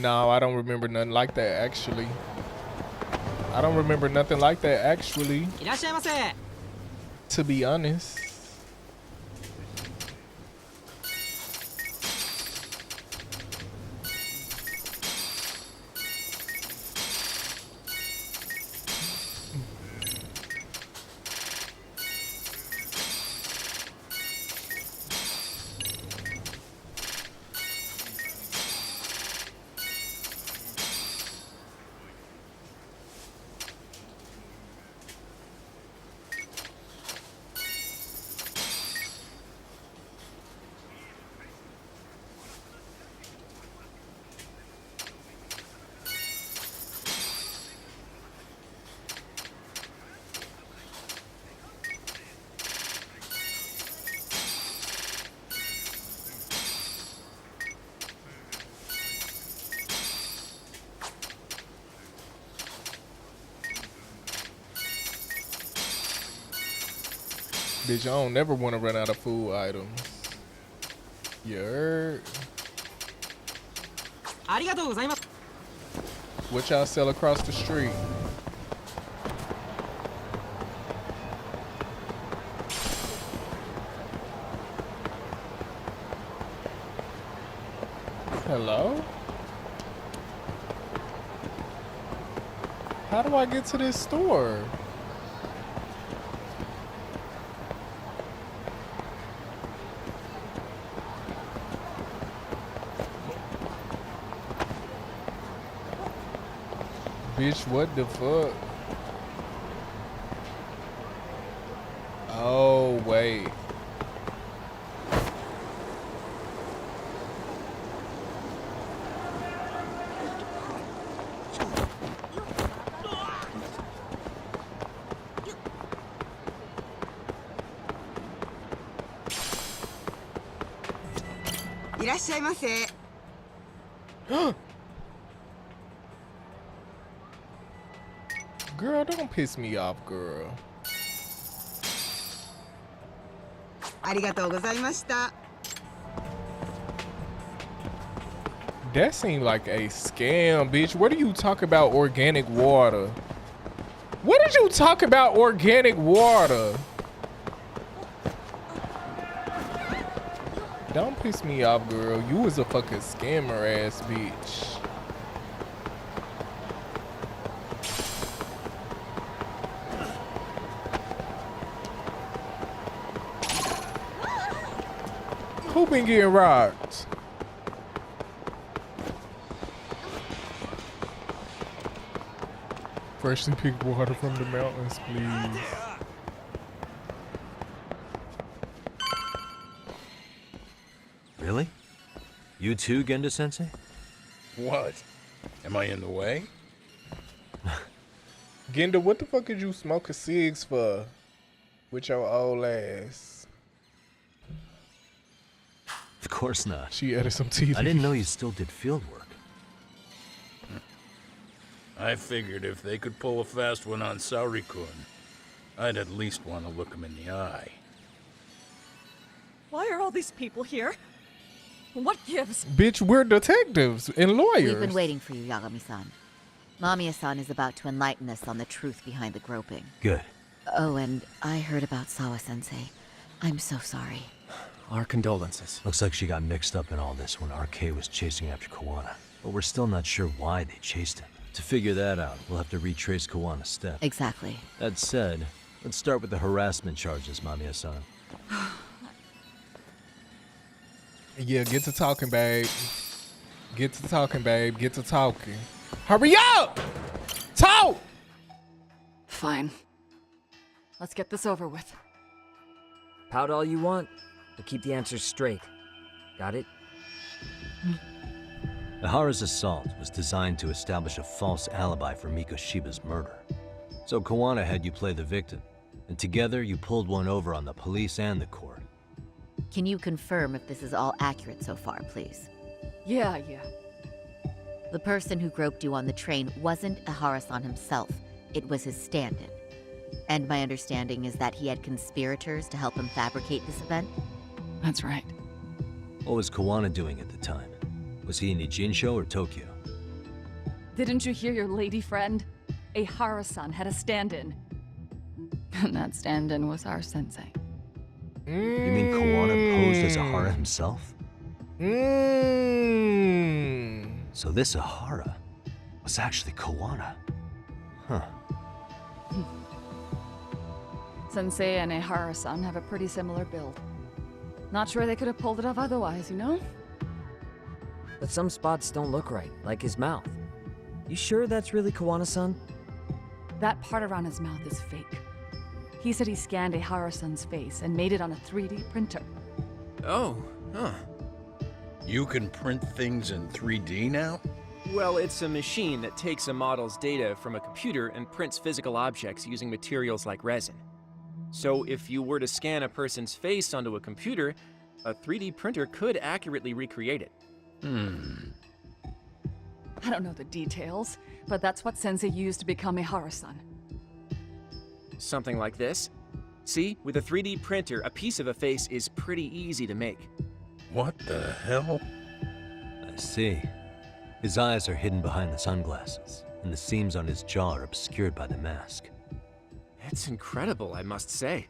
No, I don't remember nothing like that, actually. I don't remember nothing like that, actually. To be honest. Bitch, I don't never want to run out of food items. You heard? What y'all sell across the street? Hello? How do I get to this store? Bitch, what the fuck? Oh, wait. Girl, don't piss me off, girl. That seemed like a scam, bitch. What do you talk about organic water? What did you talk about organic water? Don't piss me off, girl. You was a fucking scammer ass bitch. Who been getting robbed? Freshly picked water from the mountains, please. Really? You too, Gendo-sensei? What? Am I in the way? Gendo, what the fuck did you smoke a cigs for? With your old ass. Of course not. She added some teeth. I didn't know you still did field work. I figured if they could pull a fast one on Saori-kun, I'd at least want to look him in the eye. Why are all these people here? What gives? Bitch, we're detectives and lawyers. We've been waiting for you, Yagami-san. Mamiya-san is about to enlighten us on the truth behind the groping. Good. Oh, and I heard about Sawa-sensei. I'm so sorry. Our condolences. Looks like she got mixed up in all this when RK was chasing after Koana. But we're still not sure why they chased him. To figure that out, we'll have to retrace Koana's steps. Exactly. That said, let's start with the harassment charges, Mamiya-san. Yeah, get to talking, babe. Get to talking, babe. Get to talking. Hurry up! Talk! Fine. Let's get this over with. Pout all you want, but keep the answers straight. Got it? Ihara's assault was designed to establish a false alibi for Mikoshiba's murder. So Koana had you play the victim, and together you pulled one over on the police and the court. Can you confirm if this is all accurate so far, please? Yeah. The person who groped you on the train wasn't Ihara-san himself. It was his stand-in. And my understanding is that he had conspirators to help him fabricate this event? That's right. What was Koana doing at the time? Was he in Ijinsho or Tokyo? Didn't you hear your lady friend? Ihara-san had a stand-in. And that stand-in was our sensei. You mean Koana posed as Ihara himself? So this Ihara was actually Koana. Huh. Sensei and Ihara-san have a pretty similar build. Not sure they could have pulled it off otherwise, you know? But some spots don't look right, like his mouth. You sure that's really Koana-san? That part around his mouth is fake. He said he scanned Ihara-san's face and made it on a 3D printer. Oh, huh. You can print things in 3D now? Well, it's a machine that takes a model's data from a computer and prints physical objects using materials like resin. So if you were to scan a person's face onto a computer, a 3D printer could accurately recreate it. I don't know the details, but that's what Sensei used to become Ihara-san. Something like this. See, with a 3D printer, a piece of a face is pretty easy to make. What the hell? I see. His eyes are hidden behind the sunglasses, and the seams on his jaw are obscured by the mask. It's incredible, I must say.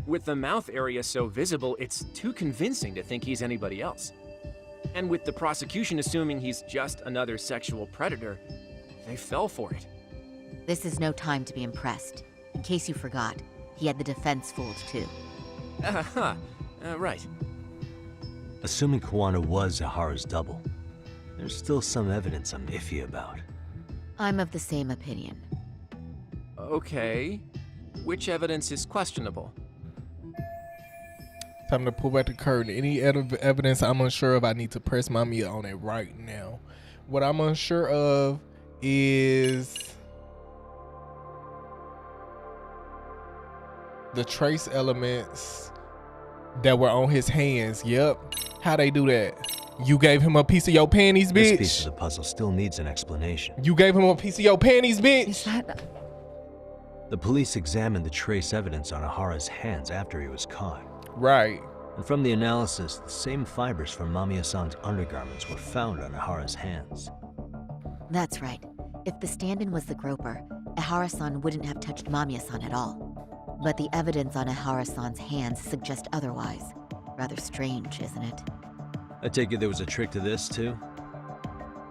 With the mouth area so visible, it's too convincing to think he's anybody else. And with the prosecution assuming he's just another sexual predator, they fell for it. This is no time to be impressed. In case you forgot, he had the defense fooled too. Right. Assuming Koana was Ihara's double, there's still some evidence I'm iffy about. I'm of the same opinion. Okay. Which evidence is questionable? Time to pull back the curtain. Any evidence I'm unsure of, I need to press my meat on it right now. What I'm unsure of is the trace elements that were on his hands. Yep. How they do that? You gave him a piece of your panties, bitch. This piece of the puzzle still needs an explanation. You gave him a piece of your panties, bitch. Is that... The police examined the trace evidence on Ihara's hands after he was caught. Right. And from the analysis, the same fibers from Mamiya-san's undergarments were found on Ihara's hands. That's right. If the stand-in was the groper, Ihara-san wouldn't have touched Mamiya-san at all. But the evidence on Ihara-san's hands suggests otherwise. Rather strange, isn't it? I take it there was a trick to this, too?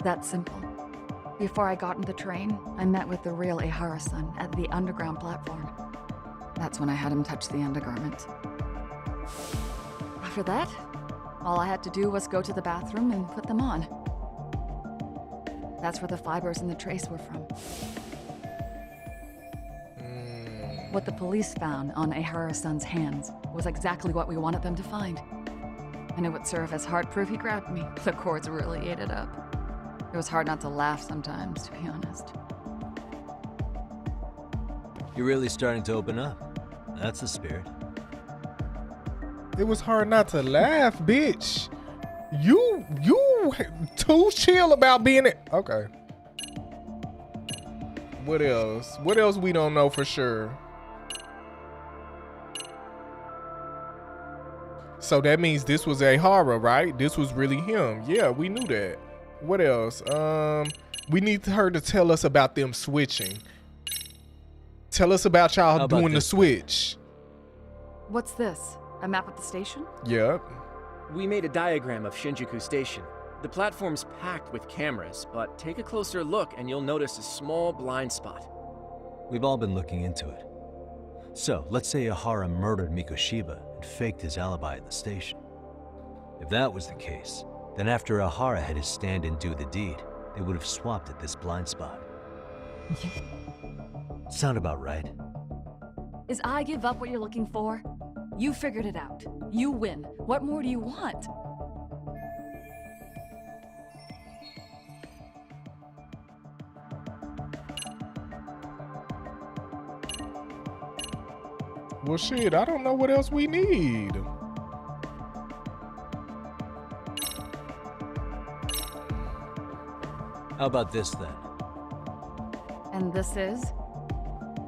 That's simple. Before I got into the train, I met with the real Ihara-san at the underground platform. That's when I had him touch the undergarment. After that, all I had to do was go to the bathroom and put them on. That's where the fibers in the trace were from. What the police found on Ihara-san's hands was exactly what we wanted them to find. And it would serve as hard proof he grabbed me. The cords really ate it up. It was hard not to laugh sometimes, to be honest. You're really starting to open up. That's the spirit. It was hard not to laugh, bitch. You too chill about being it. Okay. What else? What else we don't know for sure? So that means this was Ihara, right? This was really him. Yeah, we knew that. What else? We need her to tell us about them switching. Tell us about y'all doing the switch. What's this? A map of the station? Yep. We made a diagram of Shinjuku Station. The platform's packed with cameras, but take a closer look and you'll notice a small blind spot. We've all been looking into it. So, let's say Ihara murdered Mikoshiba and faked his alibi at the station. If that was the case, then after Ihara had his stand-in do the deed, they would have swapped at this blind spot. Sound about right? Is I give up what you're looking for? You figured it out. You win. What more do you want? Well, shit, I don't know what else we need. How about this then? And this is?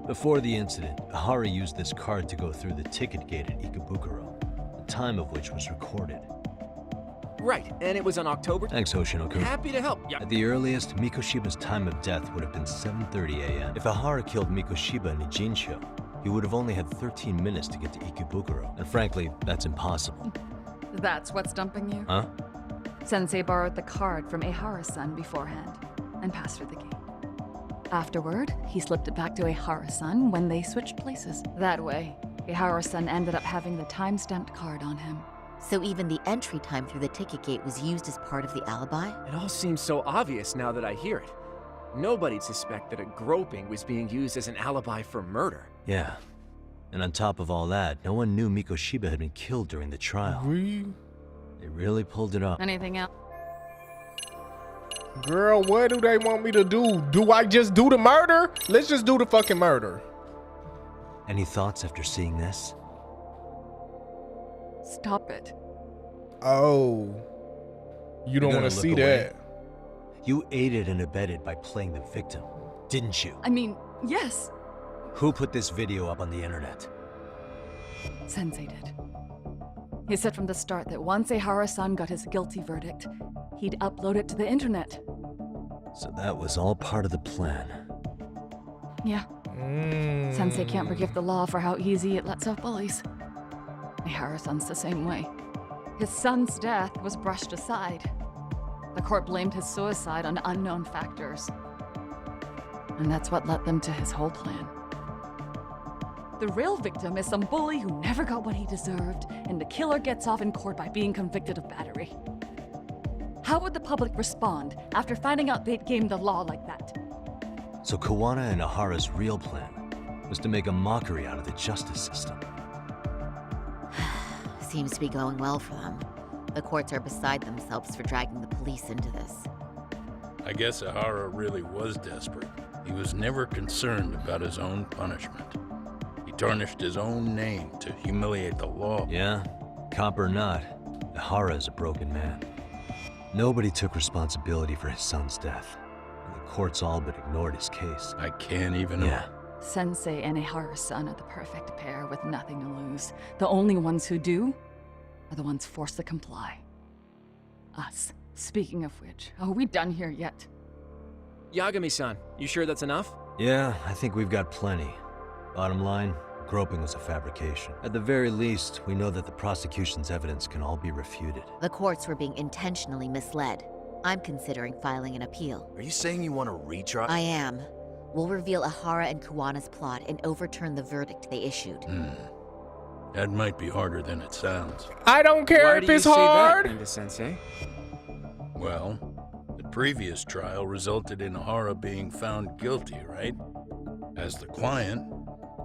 Before the incident, Ihara used this card to go through the ticket gate at Ikebukuro, the time of which was recorded. Right, and it was on October... Thanks, Hoshino-kun. Happy to help. Yeah. At the earliest, Mikoshiba's time of death would have been 7:30 a.m. If Ihara killed Mikoshiba in Ijincho, he would have only had 13 minutes to get to Ikebukuro. And frankly, that's impossible. That's what's dumping you? Huh? Sensei borrowed the card from Ihara-san beforehand and passed her the gate. Afterward, he slipped it back to Ihara-san when they switched places. That way, Ihara-san ended up having the time-stamped card on him. So even the entry time through the ticket gate was used as part of the alibi? It all seems so obvious now that I hear it. Nobody'd suspect that a groping was being used as an alibi for murder. Yeah. And on top of all that, no one knew Mikoshiba had been killed during the trial. They really pulled it up. Anything else? Girl, what do they want me to do? Do I just do the murder? Let's just do the fucking murder. Any thoughts after seeing this? Stop it. Oh. You don't want to see that. You aided and abetted by playing the victim, didn't you? I mean, yes. Who put this video up on the internet? Sensei did. He said from the start that once Ehara-san got his guilty verdict, he'd upload it to the internet. So that was all part of the plan. Yeah. Sensei can't forgive the law for how easy it lets off bullies. Ehara-san's the same way. His son's death was brushed aside. The court blamed his suicide on unknown factors. And that's what led them to his whole plan. The real victim is some bully who never got what he deserved, and the killer gets off in court by being convicted of battery. How would the public respond after finding out they'd gamed the law like that? So Kawana and Ahara's real plan was to make a mockery out of the justice system. Seems to be going well for them. The courts are beside themselves for dragging the police into this. I guess Ahara really was desperate. He was never concerned about his own punishment. He tarnished his own name to humiliate the law. Yeah, cop or not, Ahara is a broken man. Nobody took responsibility for his son's death. And the courts all but ignored his case. I can't even... Yeah. Sensei and Ehara-san are the perfect pair with nothing to lose. The only ones who do are the ones forced to comply. Us. Speaking of which, are we done here yet? Yagami-san, you sure that's enough? Yeah, I think we've got plenty. Bottom line, groping was a fabrication. At the very least, we know that the prosecution's evidence can all be refuted. The courts were being intentionally misled. I'm considering filing an appeal. Are you saying you want to retry? I am. We'll reveal Ahara and Kuwana's plot and overturn the verdict they issued. That might be harder than it sounds. I don't care if it's hard. Why do you say that, Sensei? Well, the previous trial resulted in Ahara being found guilty, right? As the client,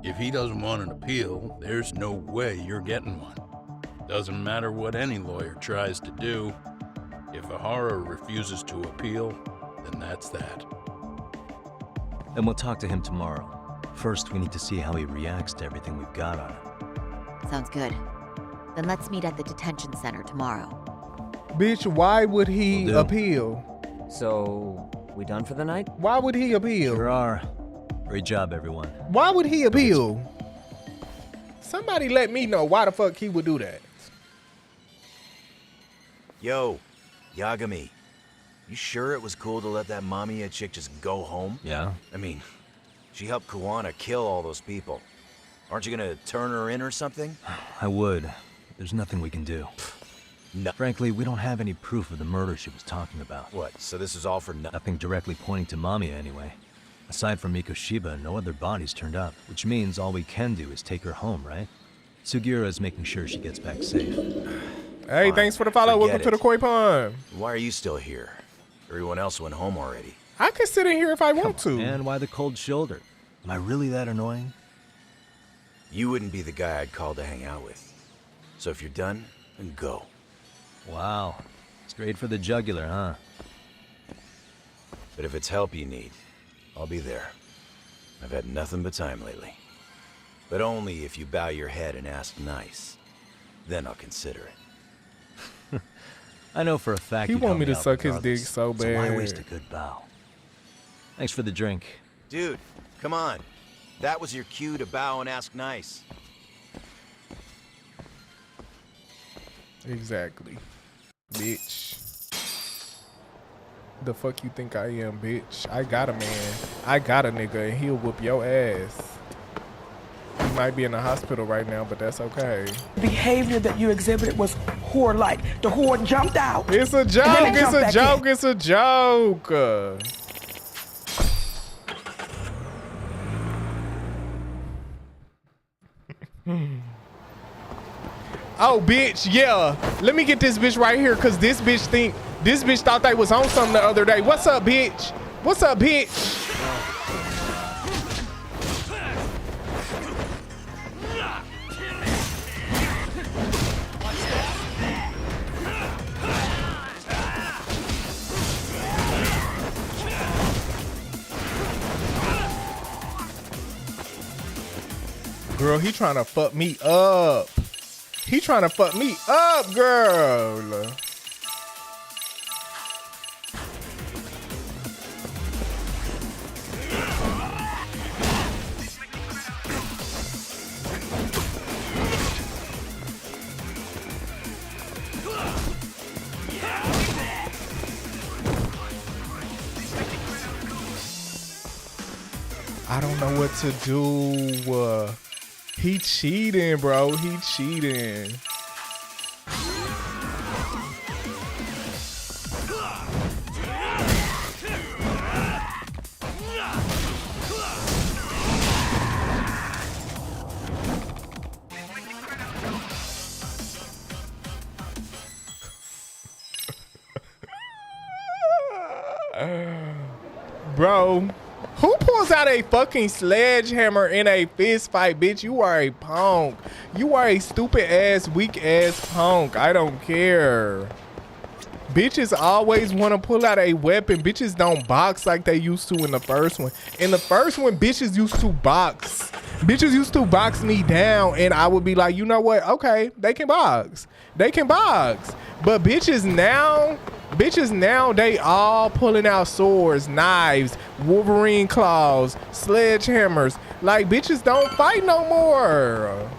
if he doesn't want an appeal, there's no way you're getting one. Doesn't matter what any lawyer tries to do. If Ahara refuses to appeal, then that's that. And we'll talk to him tomorrow. First, we need to see how he reacts to everything we've got on him. Sounds good. Then let's meet at the detention center tomorrow. Bitch, why would he appeal? So, we done for the night? Why would he appeal? Sure are. Great job, everyone. Why would he appeal? Somebody let me know why the fuck he would do that. Yo, Yagami. You sure it was cool to let that Mamiya chick just go home? Yeah. I mean, she helped Kawana kill all those people. Aren't you gonna turn her in or something? I would. There's nothing we can do. No. Frankly, we don't have any proof of the murder she was talking about. What, so this is all for nothing? Nothing directly pointing to Mamiya anyway. Aside from Mikoshiba, no other bodies turned up, which means all we can do is take her home, right? Sugiura is making sure she gets back safe. Hey, thanks for the follow. Welcome to the Koi Pond. Why are you still here? Everyone else went home already. I could sit in here if I want to. And why the cold shoulder? Am I really that annoying? You wouldn't be the guy I'd call to hang out with. So if you're done, then go. Wow. Straight for the jugular, huh? But if it's help you need, I'll be there. I've had nothing but time lately. But only if you bow your head and ask nice. Then I'll consider it. I know for a fact He you'd want help me to out suck his regardless, dick so So why bad. waste a good bow? Thanks for the drink. Dude, come on. That was your cue to bow and ask nice. Exactly. Bitch. The fuck you think I am, bitch? I got a man. I got a nigga and he'll whoop your ass. He might be in the hospital right now, but that's okay. Behavior that you exhibited was whore-like. The whore jumped out. It's a joke. and then it It's jumped a back joke. in. It's a joke. Oh, bitch, yeah. Let me get this bitch right here, cause this bitch thought they was on something the other day. What's up, bitch? What's up, bitch? Girl, he trying to fuck me up. He trying to fuck me up, girl. don't know what to do. He cheating, bro. He cheating. Bro, who pulls out a fucking sledgehammer in a fist fight, bitch? You are a punk. You are a stupid ass, weak ass punk. I don't care. Bitches always want to pull out a weapon. Bitches don't box like they used to in the first one. In the first one, bitches used to box. Bitches used to box me down, and I would be like, you know what? Okay, they can box. They can box. But bitches now, they all pulling out swords, knives, Wolverine claws, sledgehammers. Like, bitches don't fight no more.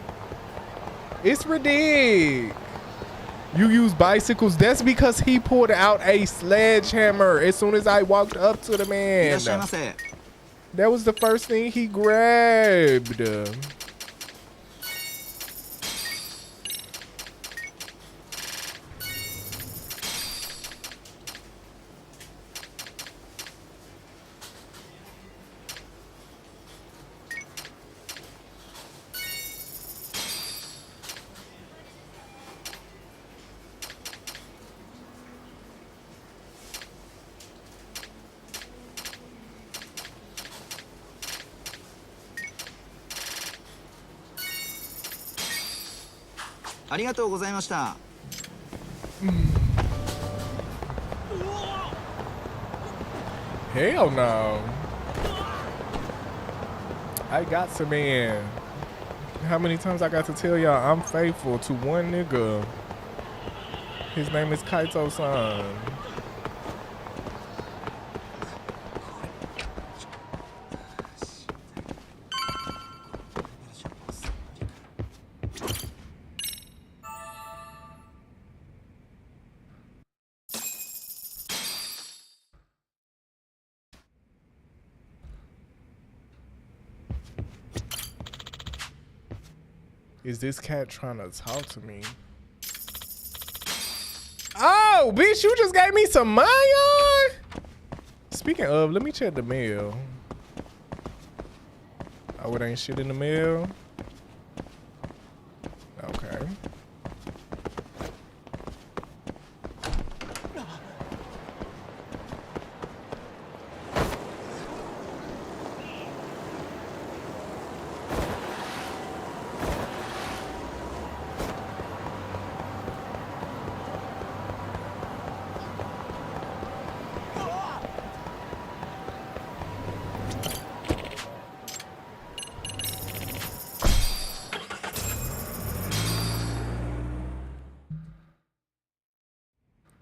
It's ridiculous. You use bicycles. That's because he pulled out a sledgehammer as soon as I walked up to the man. That was the first thing he grabbed. ありがとうございました。Hell no. I got some man. How many times I got to tell y'all I'm faithful to one nigga. His name is Kaito-san. Is this cat trying to talk to me? Oh, bitch, you just gave me some money on? Speaking of, let me check the mail. Oh, it ain't shit in the mail? Okay.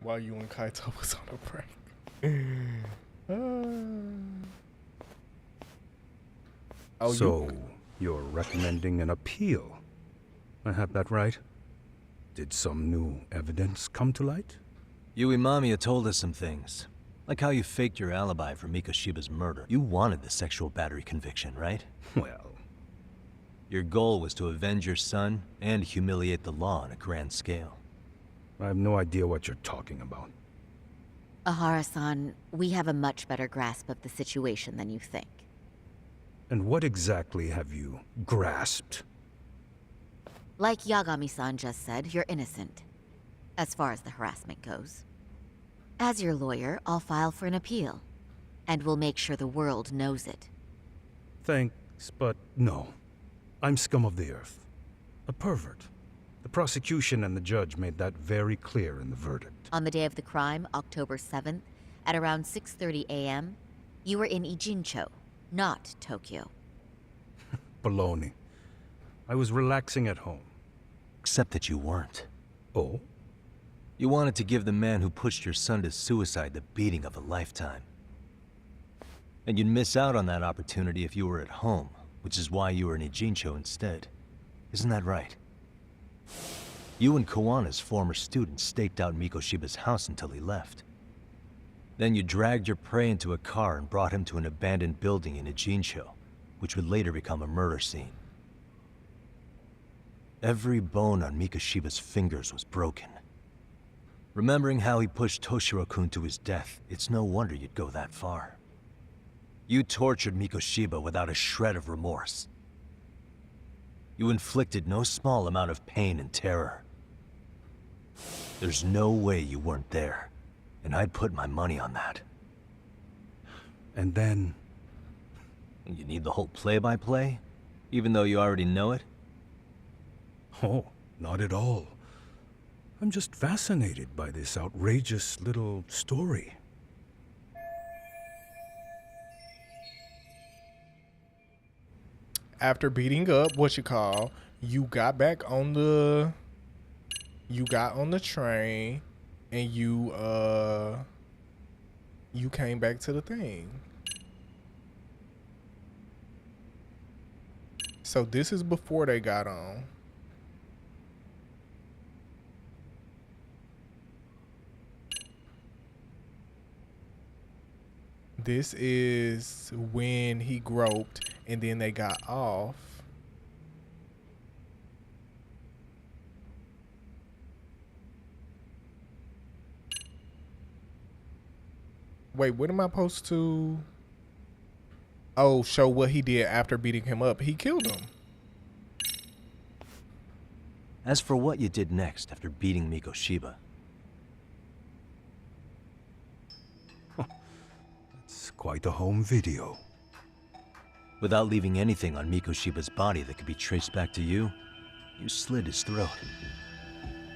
While you and Kaito was on a break. Oh, so, you're recommending an appeal? I have that right? Did some new evidence come to light? Yui Mamiya told us some things. Like how you faked your alibi for Mikoshiba's murder. You wanted the sexual battery conviction, right? Well... Your goal was to avenge your son and humiliate the law on a grand scale. I have no idea what you're talking about. Ahara-san, we have a much better grasp of the situation than you think. And what exactly have you grasped? Like Yagami-san just said, you're innocent. As far as the harassment goes. As your lawyer, I'll file for an appeal. And we'll make sure the world knows it. Thanks, but no. I'm scum of the earth. A pervert. The prosecution and the judge made that very clear in the verdict. On the day of the crime, October 7th, at around 6:30 a.m., you were in Ijincho, not Tokyo. Baloney. I was relaxing at home. Except that you weren't. Oh? You wanted to give the man who pushed your son to suicide the beating of a lifetime. And you'd miss out on that opportunity if you were at home, which is why you were in Ijincho instead. Isn't that right? You and Kawana's former student staked out Mikoshiba's house until he left. Then you dragged your prey into a car and brought him to an abandoned building in Ijincho, which would later become a murder scene. Every bone on Mikoshiba's fingers was broken. Remembering how he pushed Toshiro-kun to his death, it's no wonder you'd go that far. You tortured Mikoshiba without a shred of remorse. You inflicted no small amount of pain and terror. There's no way you weren't there, and I'd put my money on that. And then... You need the whole play-by-play? Even though you already know it? Oh, not at all. I'm just fascinated by this outrageous little story. After beating up you got back on the train and you came back to the thing. So this is before they got on. This is when he groped and then they got off. Wait, what am I supposed to... Oh, show what he did after beating him up. He killed him. As for what you did next after beating Mikoshiba... It's quite a home video. Without leaving anything on Mikoshiba's body that could be traced back to you, you slit his throat.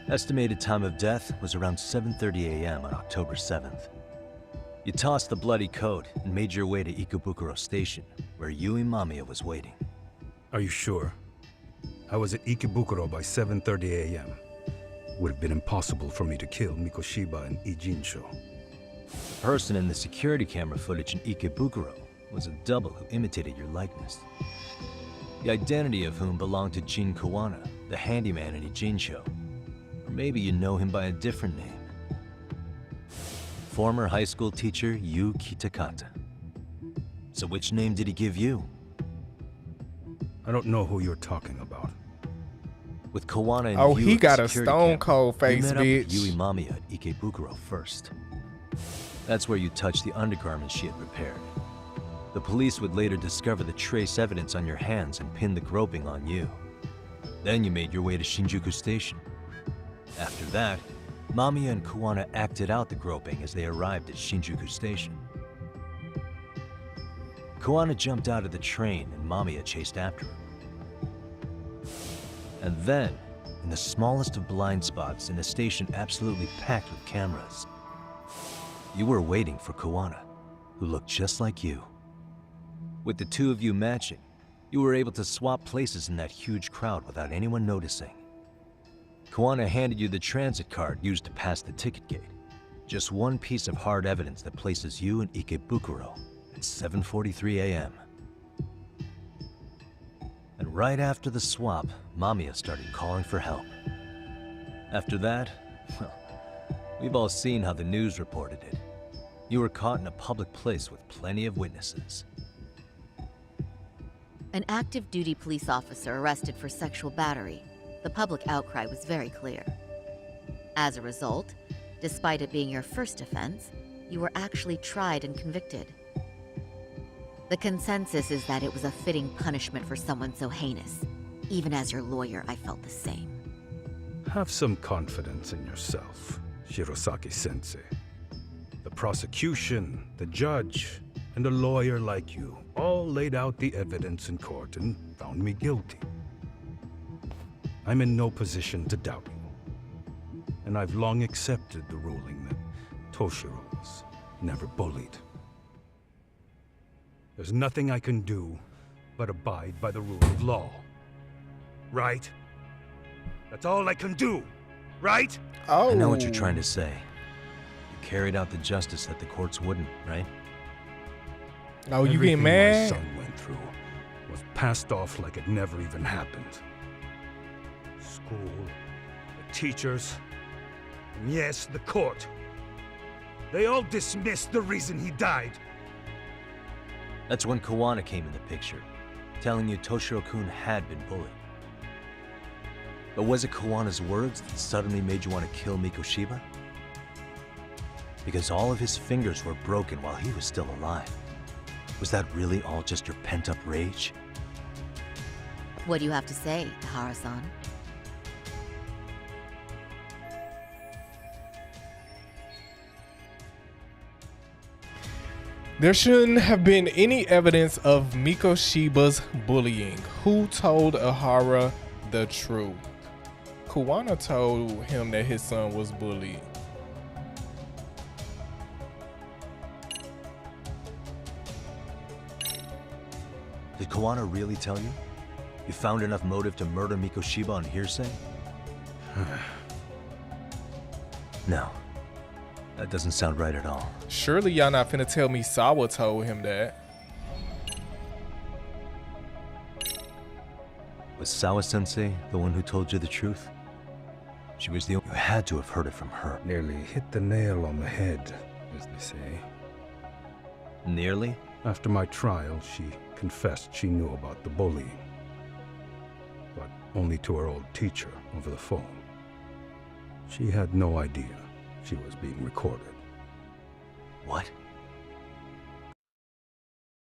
Estimated time of death was around 7:30 a.m. on October 7th. You tossed the bloody coat and made your way to Ikebukuro Station, where Yui Mamiya was waiting. Are you sure? I was at Ikebukuro by 7:30 a.m. Would have been impossible for me to kill Mikoshiba and Ijincho. The person in the security camera footage in Ikebukuro was a double who imitated your likeness. The identity of whom belonged to Jin Kawana, the handyman in Ijincho. Or maybe you know him by a different name. Former high school teacher Yu Kitakata. So which name did he give you? I don't know who you're talking about. With Kawana and Oh, Yu he at the got a security stone camp, cold face, you met up with bitch. Yui Mamiya at Ikebukuro first. That's where you touched the undergarments she had prepared. The police would later discover the trace evidence on your hands and pin the groping on you. Then you made your way to Shinjuku Station. After that, Mamiya and Kawana acted out the groping as they arrived at Shinjuku Station. Kawana jumped out of the train and Mamiya chased after him. And then, in the smallest of blind spots in a station absolutely packed with cameras, you were waiting for Kawana, who looked just like you. With the two of you matching, you were able to swap places in that huge crowd without anyone noticing. Kawana handed you the transit card used to pass the ticket gate. Just one piece of hard evidence that places you in Ikebukuro at 7:43 a.m. And right after the swap, Mamiya started calling for help. After that, well, we've all seen how the news reported it. You were caught in a public place with plenty of witnesses. An active duty police officer arrested for sexual battery. The public outcry was very clear. As a result, despite it being your first offense, you were actually tried and convicted. The consensus is that it was a fitting punishment for someone so heinous. Even as your lawyer, I felt the same. Have some confidence in yourself, Shirosaki-sensei. The prosecution, the judge, and a lawyer like you all laid out the evidence in court and found me guilty. I'm in no position to doubt you. And I've long accepted the ruling that Toshiro was never bullied. There's nothing I can do but abide by the rule of law. Right? That's all I can do, right? I know what you're trying to say. You carried out the justice that the courts wouldn't, right? Oh, you Everything getting mad? my son went through was passed off like it never even happened. School, the teachers, and yes, the court. They all dismissed the reason he died. That's when Kawana came in the picture. telling you Toshiro-kun had been bullied. But was it Kawana's words that suddenly made you want to kill Mikoshiba? Because all of his fingers were broken while he was still alive. Was that really all just your pent-up rage? What do you have to say, Ihara-san? There shouldn't have been any evidence of Mikoshiba's bullying. Who told Ihara the truth? Kawana told him that his son was bullied. Did Kawana really tell you? You found enough motive to murder Mikoshiba on hearsay? No. That doesn't sound right at all. Surely y'all not finna tell me Sawa told him that. Was Sawa-sensei the one who told you the truth? She was the only... You had to have heard it from her. Nearly hit the nail on the head, as they say. Nearly? After my trial, she confessed she knew about the bullying. But only to her old teacher over the phone. She had no idea she was being recorded. What?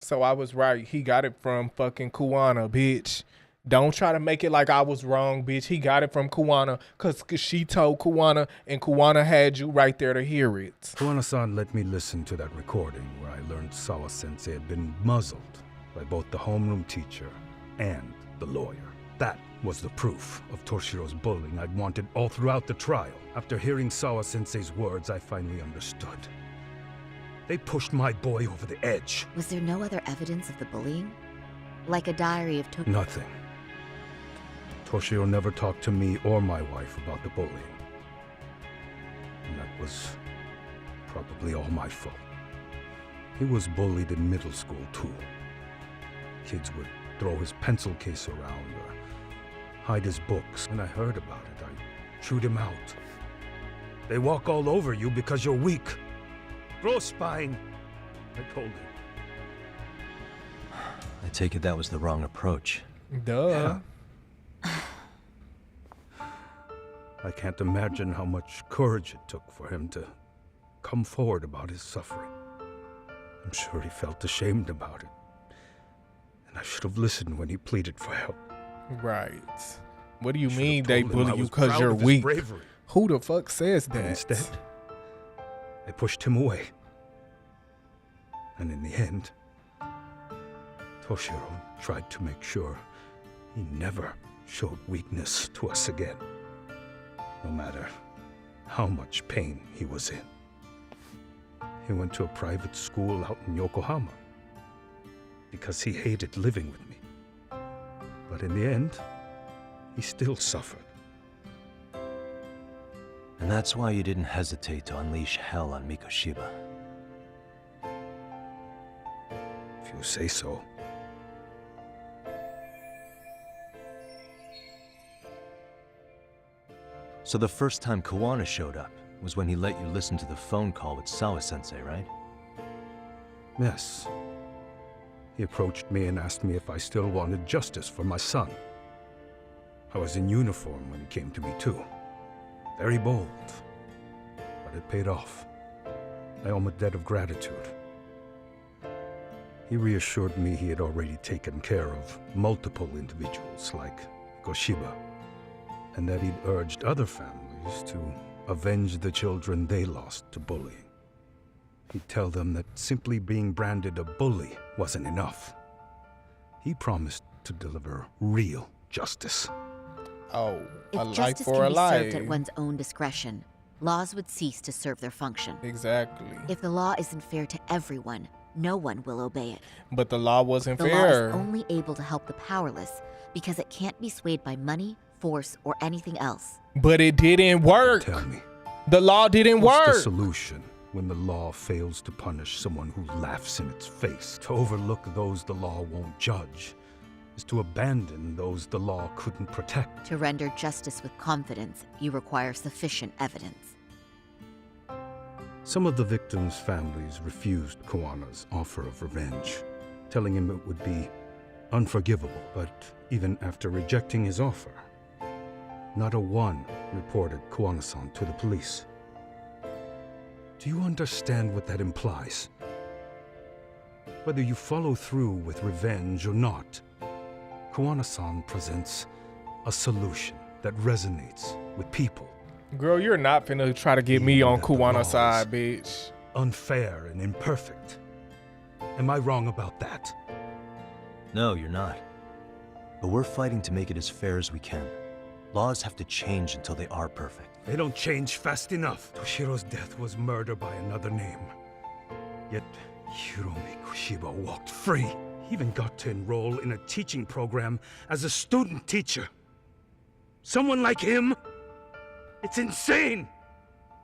So I was right. He got it from fucking Kawana, bitch. Don't try to make it like I was wrong, bitch. He got it from Kawana because she told Kawana and Kawana had you right there to hear it. Kawana-san let me listen to that recording where I learned Sawa-sensei had been muzzled by both the homeroom teacher and the lawyer. That was the proof of Toshiro's bullying I'd wanted all throughout the trial. After hearing Sawa-sensei's words, I finally understood. They pushed my boy over the edge. Was there no other evidence of the bullying? Like a diary of Nothing. Toshiro never talked to me or my wife about the bullying. And that was probably all my fault. He was bullied in middle school, too. Kids would throw his pencil case around or hide his books. When I heard about it, I chewed him out. They walk all over you because you're weak. Grow spine, I told him. I take it that was the wrong approach. Duh. Yeah. I can't imagine how much courage it took for him to come forward about his suffering. I'm sure he felt ashamed about it. And I should have listened when he pleaded for help. Right. What do you mean they bully you because you're weak? Who the fuck says that? Instead, I pushed him away. And in the end, Toshiro tried to make sure he never showed weakness to us again, no matter how much pain he was in. He went to a private school out in Yokohama because he hated living with me. But in the end, he still suffered. And that's why you didn't hesitate to unleash hell on Mikoshiba. If you say so. So the first time Kawana showed up was when he let you listen to the phone call with Sawa-sensei, right? Yes. He approached me and asked me if I still wanted justice for my son. I was in uniform when he came to me too. Very bold. But it paid off. I owe him a debt of gratitude. He reassured me he had already taken care of multiple individuals like Goshiba, and that he'd urged other families to avenge the children they lost to bullying. He'd tell them that simply being branded a bully wasn't enough. He promised to deliver real justice. Oh, a If life justice for can a be life. served at one's own discretion, laws would cease to serve their function. Exactly. If the law isn't fair to everyone, no one will obey it. But the law wasn't The law fair. is only able to help the powerless because it can't be swayed by money, force, or anything else. But it didn't work. Tell me. The law didn't What's work. the solution when the law fails to punish someone who laughs in its face? To overlook those the law won't judge is to abandon those the law couldn't protect. To render justice with confidence, you require sufficient evidence. Some of the victims' families refused Kawana's offer of revenge, telling him it would be unforgivable. But even after rejecting his offer, not a one reported Kuwana-san to the police. Do you understand what that implies? Whether you follow through with revenge or not, Kuwana-san presents a solution that resonates with people. Girl, you're not finna try to get me on Kuwana's side, bitch. Unfair and imperfect. Am I wrong about that? No, you're not. But we're fighting to make it as fair as we can. Laws have to change until they are perfect. They don't change fast enough. Toshiro's death was murder by another name. Yet, Hiromi Kushiba walked free. He even got to enroll in a teaching program as a student teacher. Someone like him? It's insane!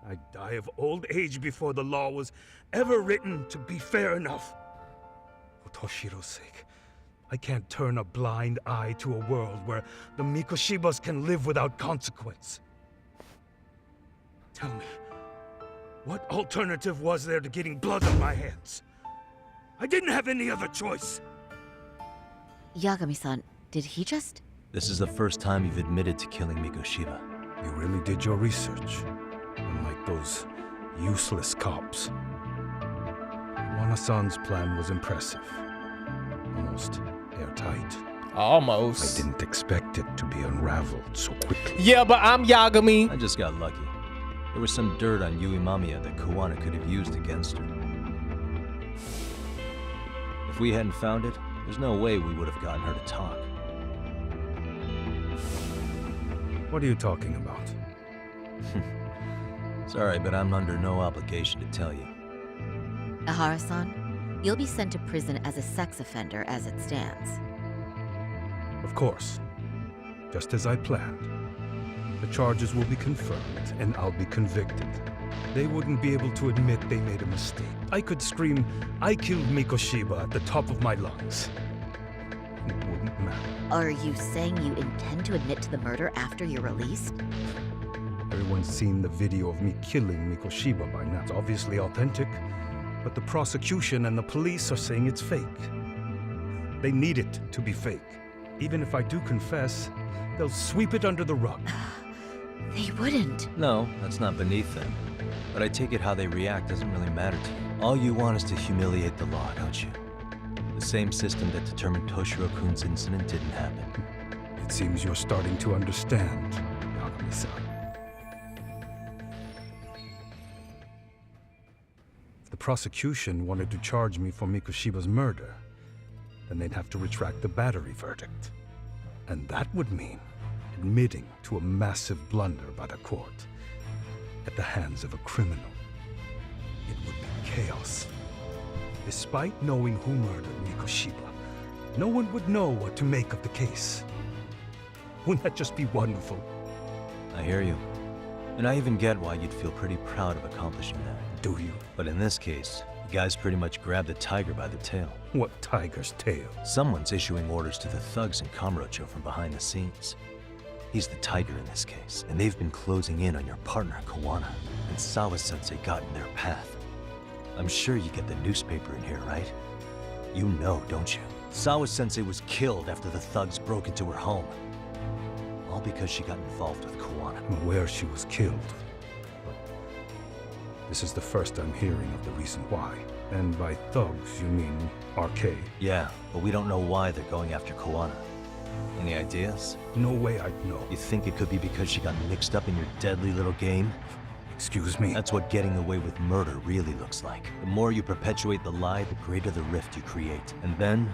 I'd die of old age before the law was ever written to be fair enough. For Toshiro's sake, I can't turn a blind eye to a world where the Mikoshibas can live without consequence. Tell me, what alternative was there to getting blood on my hands? I didn't have any other choice. Yagami-san, did he just... This is the first time you've admitted to killing Mikoshiba. You really did your research, unlike those useless cops. Kuwana-san's plan was impressive. Almost airtight. Almost. I didn't expect it to be unraveled so quickly. Yeah, but I'm Yagami. I just got lucky. There was some dirt on Yui Mamiya that Kuwana could have used against her. If we hadn't found it, there's no way we would have gotten her to talk. What are you talking about? Sorry, but I'm under no obligation to tell you. Ahara-san, you'll be sent to prison as a sex offender as it stands. Of course. Just as I planned. The charges will be confirmed, and I'll be convicted. They wouldn't be able to admit they made a mistake. I could scream, "I killed Mikoshiba" at the top of my lungs. It wouldn't matter. Are you saying you intend to admit to the murder after you're released? Everyone's seen the video of me killing Mikoshiba by now. It's obviously authentic, but the prosecution and the police are saying it's fake. They need it to be fake. Even if I do confess, they'll sweep it under the rug. They wouldn't. No, that's not beneath them. But I take it how they react doesn't really matter to you. All you want is to humiliate the law, don't you? The same system that determined Toshiro-kun's incident didn't happen. It seems you're starting to understand, Yagami-san. If the prosecution wanted to charge me for Mikoshiba's murder, then they'd have to retract the battery verdict. And that would mean admitting to a massive blunder by the court at the hands of a criminal. It would be chaos. Despite knowing who murdered Mikoshiba, no one would know what to make of the case. Wouldn't that just be wonderful? I hear you. And I even get why you'd feel pretty proud of accomplishing that. Do you? But in this case, you guys pretty much grabbed the tiger by the tail. What tiger's tail? Someone's issuing orders to the thugs in Kamurocho from behind the scenes. He's the tiger in this case, and they've been closing in on your partner, Kawana, and Sawa-sensei got in their path. I'm sure you get the newspaper in here, right? You know, don't you? Sawa-sensei was killed after the thugs broke into her home. All because she got involved with Kawana. I'm aware she was killed. But this is the first I'm hearing of the reason why. And by thugs, you mean arcade? Yeah, but we don't know why they're going after Kawana. Any ideas? No way I'd know. You think it could be because she got mixed up in your deadly little game? Excuse me? That's what getting away with murder really looks like. The more you perpetuate the lie, the greater the rift you create. And then,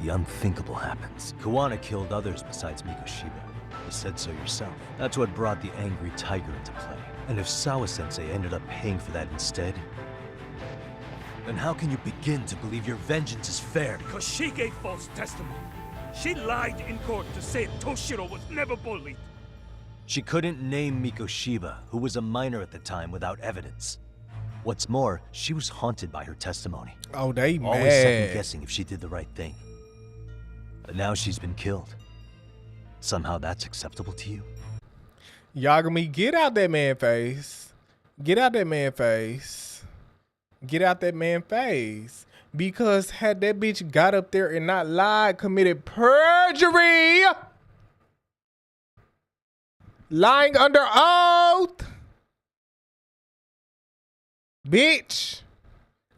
the unthinkable happens. Kawana killed others besides Mikoshiba. You said so yourself. That's what brought the angry tiger into play. And if Sawa-sensei ended up paying for that instead, then how can you begin to believe your vengeance is fair? Because she gave false testimony. She lied in court to say Toshiro was never bullied. She couldn't name Mikoshiba, who was a minor at the time, without evidence. What's more, she was haunted by her testimony. Oh, they mad. Always second-guessing if she did the right thing. But now she's been killed. Somehow that's acceptable to you? Yagami, get out that man face. Get out that man face. Get out that man face. Because had that bitch got up there and not lied, committed perjury, lying under oath, bitch,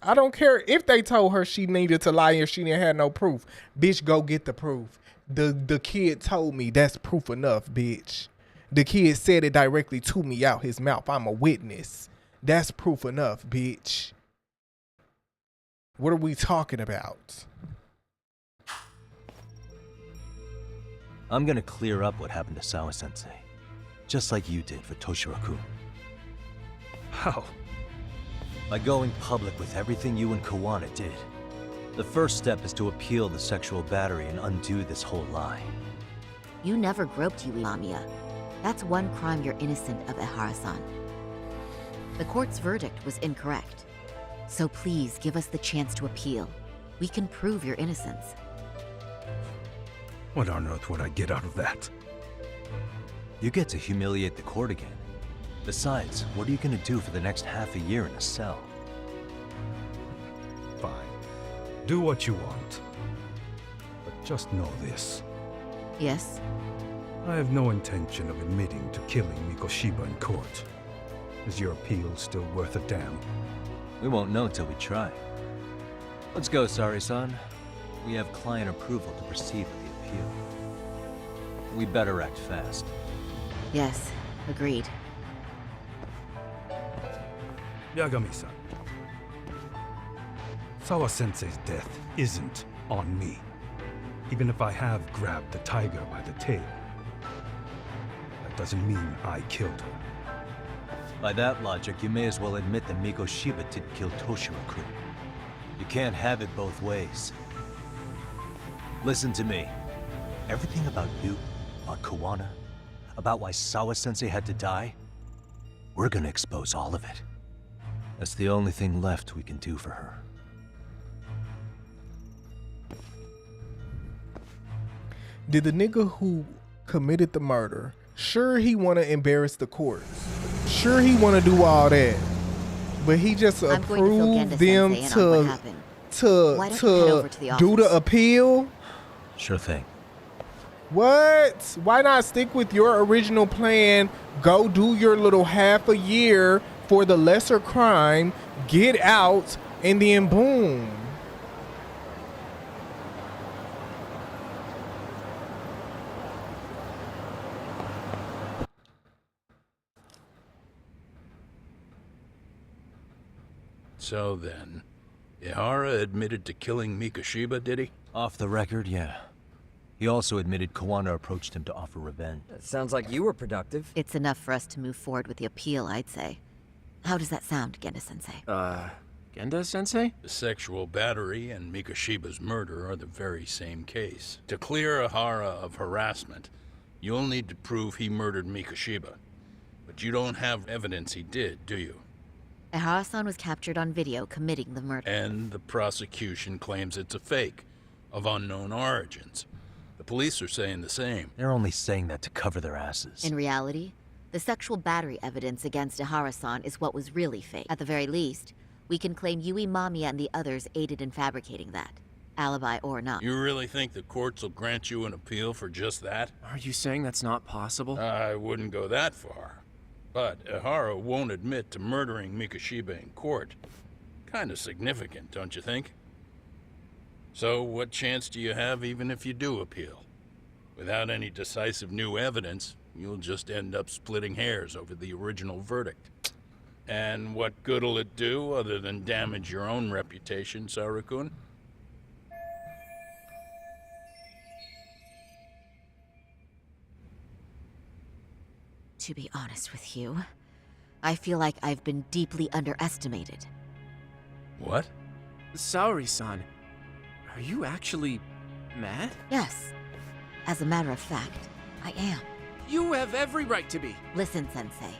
I don't care if they told her she needed to lie and she didn't have no proof. Bitch, go get the proof. The kid told me, that's proof enough, bitch. The kid said it directly to me out his mouth. I'm a witness. That's proof enough, bitch. What are we talking about? I'm gonna clear up what happened to Sawa-sensei, just like you did for Toshiro-kun. How? By going public with everything you and Kawana did. The first step is to appeal the sexual battery and undo this whole lie. You never groped Yui Mamiya. That's one crime you're innocent of, Ehara-san. The court's verdict was incorrect. So please give us the chance to appeal. We can prove your innocence. What on earth would I get out of that? You get to humiliate the court again. Besides, what are you gonna do for the next half a year in a cell? Fine. Do what you want. But just know this. Yes? I have no intention of admitting to killing Mikoshiba in court. Is your appeal still worth a damn? We won't know till we try. Let's go, Sari-san. We have client approval to proceed with the appeal. We better act fast. Yes, agreed. Yagami-san. Sawa-sensei's death isn't on me. Even if I have grabbed the tiger by the tail. That doesn't mean I killed her. By that logic, you may as well admit that Mikoshiba did kill Toshiro-kun. You can't have it both ways. Listen to me. Everything about you, about Kawana, about why Sawa-sensei had to die, we're gonna expose all of it. That's the only thing left we can do for her. Did the nigga who committed the murder, sure he want to embarrass the court, sure he want to do all that, but he just approved them to do the appeal? Sure thing. What? Why not stick with your original plan? Go do your little half a year for the lesser crime, get out, and then boom. So then, Ihara admitted to killing Mikoshiba, did he? Off the record, yeah. He also admitted Kawana approached him to offer revenge. That sounds like you were productive. It's enough for us to move forward with the appeal, I'd say. How does that sound, Genda-sensei? Genda-sensei? The sexual battery and Mikoshiba's murder are the very same case. To clear Ihara of harassment, you'll need to prove he murdered Mikoshiba. But you don't have evidence he did, do you? Ehara-san was captured on video committing the murder. And the prosecution claims it's a fake, of unknown origins. The police are saying the same. They're only saying that to cover their asses. In reality, the sexual battery evidence against Ehara-san is what was really fake. At the very least, we can claim Yui Mamiya and the others aided in fabricating that, alibi or not. You really think the courts will grant you an appeal for just that? Are you saying that's not possible? I wouldn't go that far. But Ihara won't admit to murdering Mikoshiba in court. Kinda significant, don't you think? So what chance do you have even if you do appeal? Without any decisive new evidence, you'll just end up splitting hairs over the original verdict. And what good'll it do other than damage your own reputation, Saru-kun? To be honest with you, I feel like I've been deeply underestimated. What? Saori-san, are you actually mad? Yes. As a matter of fact, I am. You have every right to be. Listen, Sensei.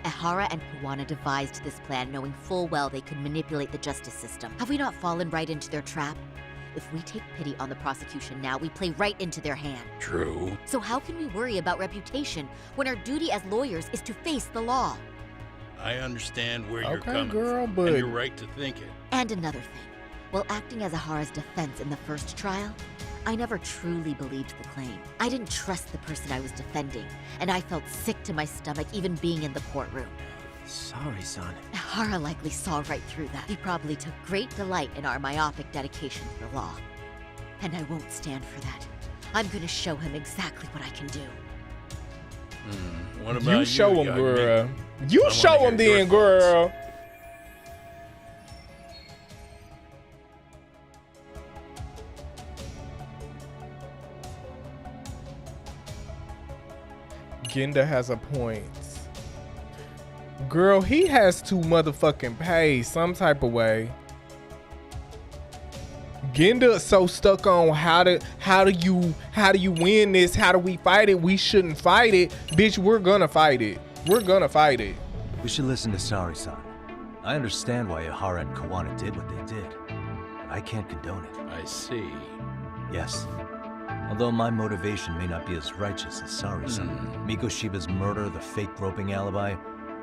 Ehara and Kawana devised this plan knowing full well they could manipulate the justice system. Have we not fallen right into their trap? If we take pity on the prosecution now, we play right into their hand. True. So how can we worry about reputation when our duty as lawyers is to face the law? I understand where you're coming girl, from, but... and you're right to think it. And another thing. While acting as Ahara's defense in the first trial, I never truly believed the claim. I didn't trust the person I was defending, and I felt sick to my stomach even being in the courtroom. Sorry, son. Ahara likely saw right through that. He probably took great delight in our myopic dedication to the law. And I won't stand for that. I'm gonna show him exactly what I can do. What about You show him, Yagami? girl. You I show wanna him hear your then, girl. Genda has a point. Girl, he has to motherfucking pay some type of way. Genda so stuck on how do you win this? How do we fight it? We shouldn't fight it. Bitch, we're gonna fight it. We're gonna fight it. We should listen to Sari-san. I understand why Ihara and Kawana did what they did, but I can't condone it. I see. Yes. Although my motivation may not be as righteous as Sari-san. Mikoshiba's murder, the fake groping alibi,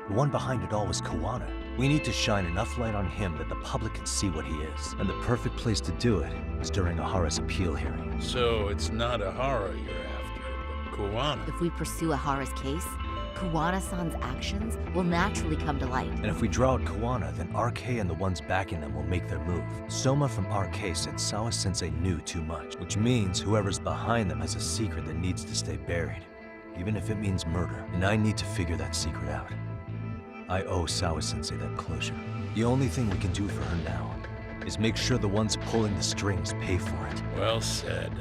the one behind it all was Kawana. We need to shine enough light on him that the public can see what he is. And the perfect place to do it is during Ahara's appeal hearing. So it's not Ahara you're after, but Kawana. If we pursue Ahara's case, Kawana-san's actions will naturally come to light. And if we draw out Kawana, then RK and the ones backing them will make their move. Soma from RK said Sawa-sensei knew too much, which means whoever's behind them has a secret that needs to stay buried, even if it means murder. And I need to figure that secret out. I owe Sawa-sensei that closure. The only thing we can do for her now is make sure the ones pulling the strings pay for it. Well said.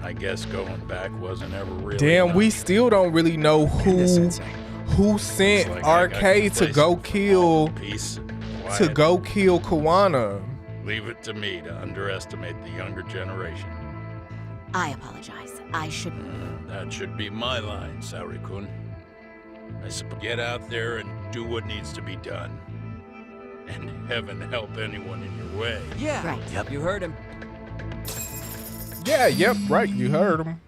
I guess going back wasn't ever really Damn, enough. we still don't really know who sent like I got RK to go kill peace and Kawana. Leave it to me to underestimate the younger generation. I apologize. I should... That should be my line, Saori-kun. I suppose get out there and do what needs to be done. And heaven help anyone in your way. Yeah. Right. Yep. You heard him. Yeah, yep, right. You heard him.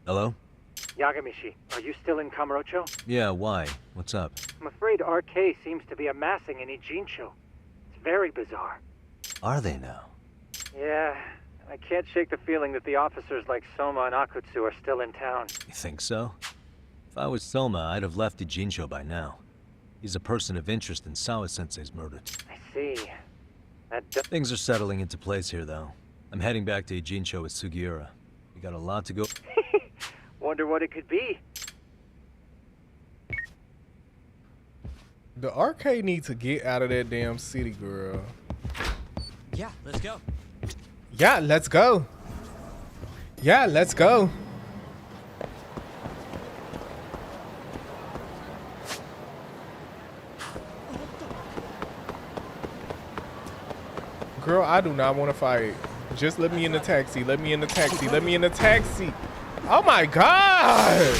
Hello? Yagamishi, are you still in Kamurocho? Yeah, why? What's up? I'm afraid RK seems to be amassing in Ijincho. It's very bizarre. Are they now? Yeah, I can't shake the feeling that the officers like Soma and Akutsu are still in town. You think so? If I was Soma, I'd have left Ijincho by now. He's a person of interest in Sawa-sensei's murder. I see. Things are settling into place here, though. I'm heading back to Ijincho with Sugiura. We got a lot to go. Wonder what it could be. The RK needs to get out of that damn city, girl. Yeah, let's go. Yeah, let's go. Yeah, let's go. Girl, I do not want to fight. Just let me in the taxi. Let me in the taxi. Let me in the taxi. Oh my God!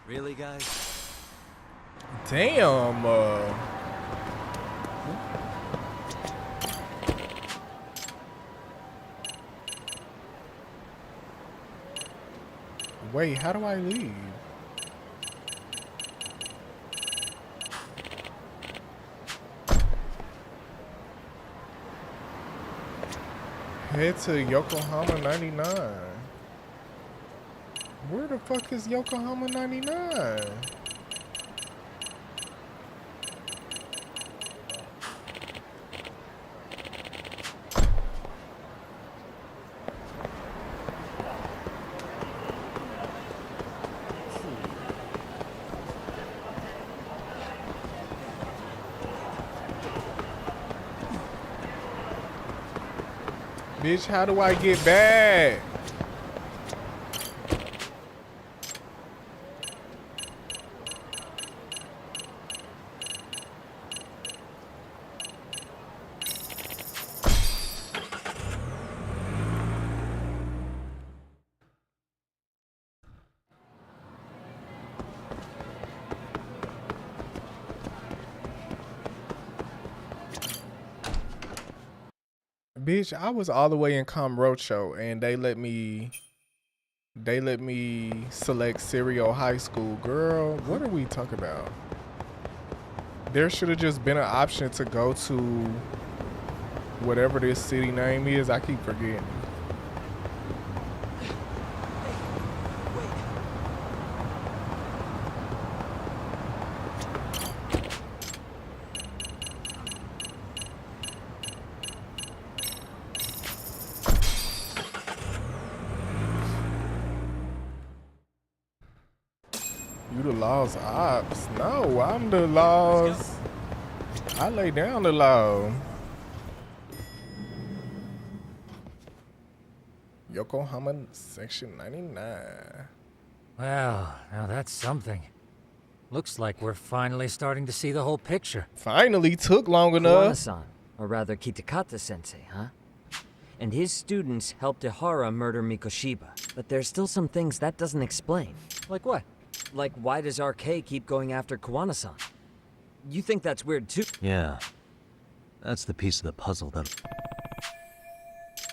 Really, guys? Damn. Wait, how do I leave? Head to Yokohama 99. Where the fuck is Yokohama 99? Bitch, how do I get back? Bitch, I was all the way in Kamurocho and they let me select Serio High School. Girl, what are we talking about? There should have just been an option to go to whatever this city name is. I keep forgetting. You the law's ops. No, I'm the law's. I lay down the law. Yokohama, section 99. Well, now that's something. Looks like we're finally starting to see the whole picture. Finally took long enough. Kuwana-san, or rather Kitakata-sensei, huh? And his students helped Ihara murder Mikoshiba. But there's still some things that doesn't explain. Like what? Like, why does RK keep going after Kuwana-san? You think that's weird too? Yeah. That's the piece of the puzzle that...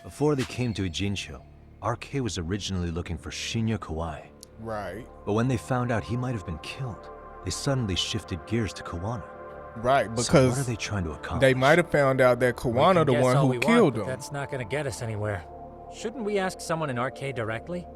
Before they came to Ijincho, RK was originally looking for Shinya Kawaii. Right. But when they found out he might have been killed, they suddenly shifted gears to Kuwana. Right, because so what are they trying to accomplish? They might have found out that Kuwana the one who killed him. That's not going to get us anywhere. Shouldn't we ask someone in RK directly?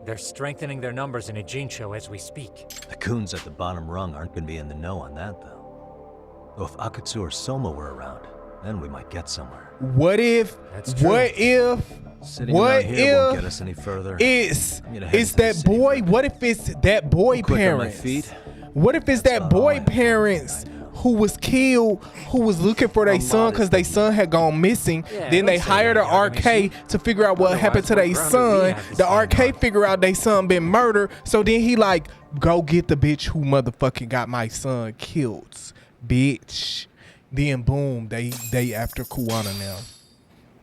They're strengthening their numbers in Ijincho as we speak. The goons at the bottom rung aren't going to be in the know on that, though. Though if Akutsu or Soma were around, then we might get somewhere. What if? Sitting around here won't get us any further. It's that boy? What if it's that boy parents? What if it's that boy parents who was killed, who was looking for their son because their son had gone missing? Then they hired an RK to figure out what happened to their son. The RK figure out their son been murdered. So then he like, go get the bitch who motherfucking got my son killed, bitch. Then boom, they after Kuwana now.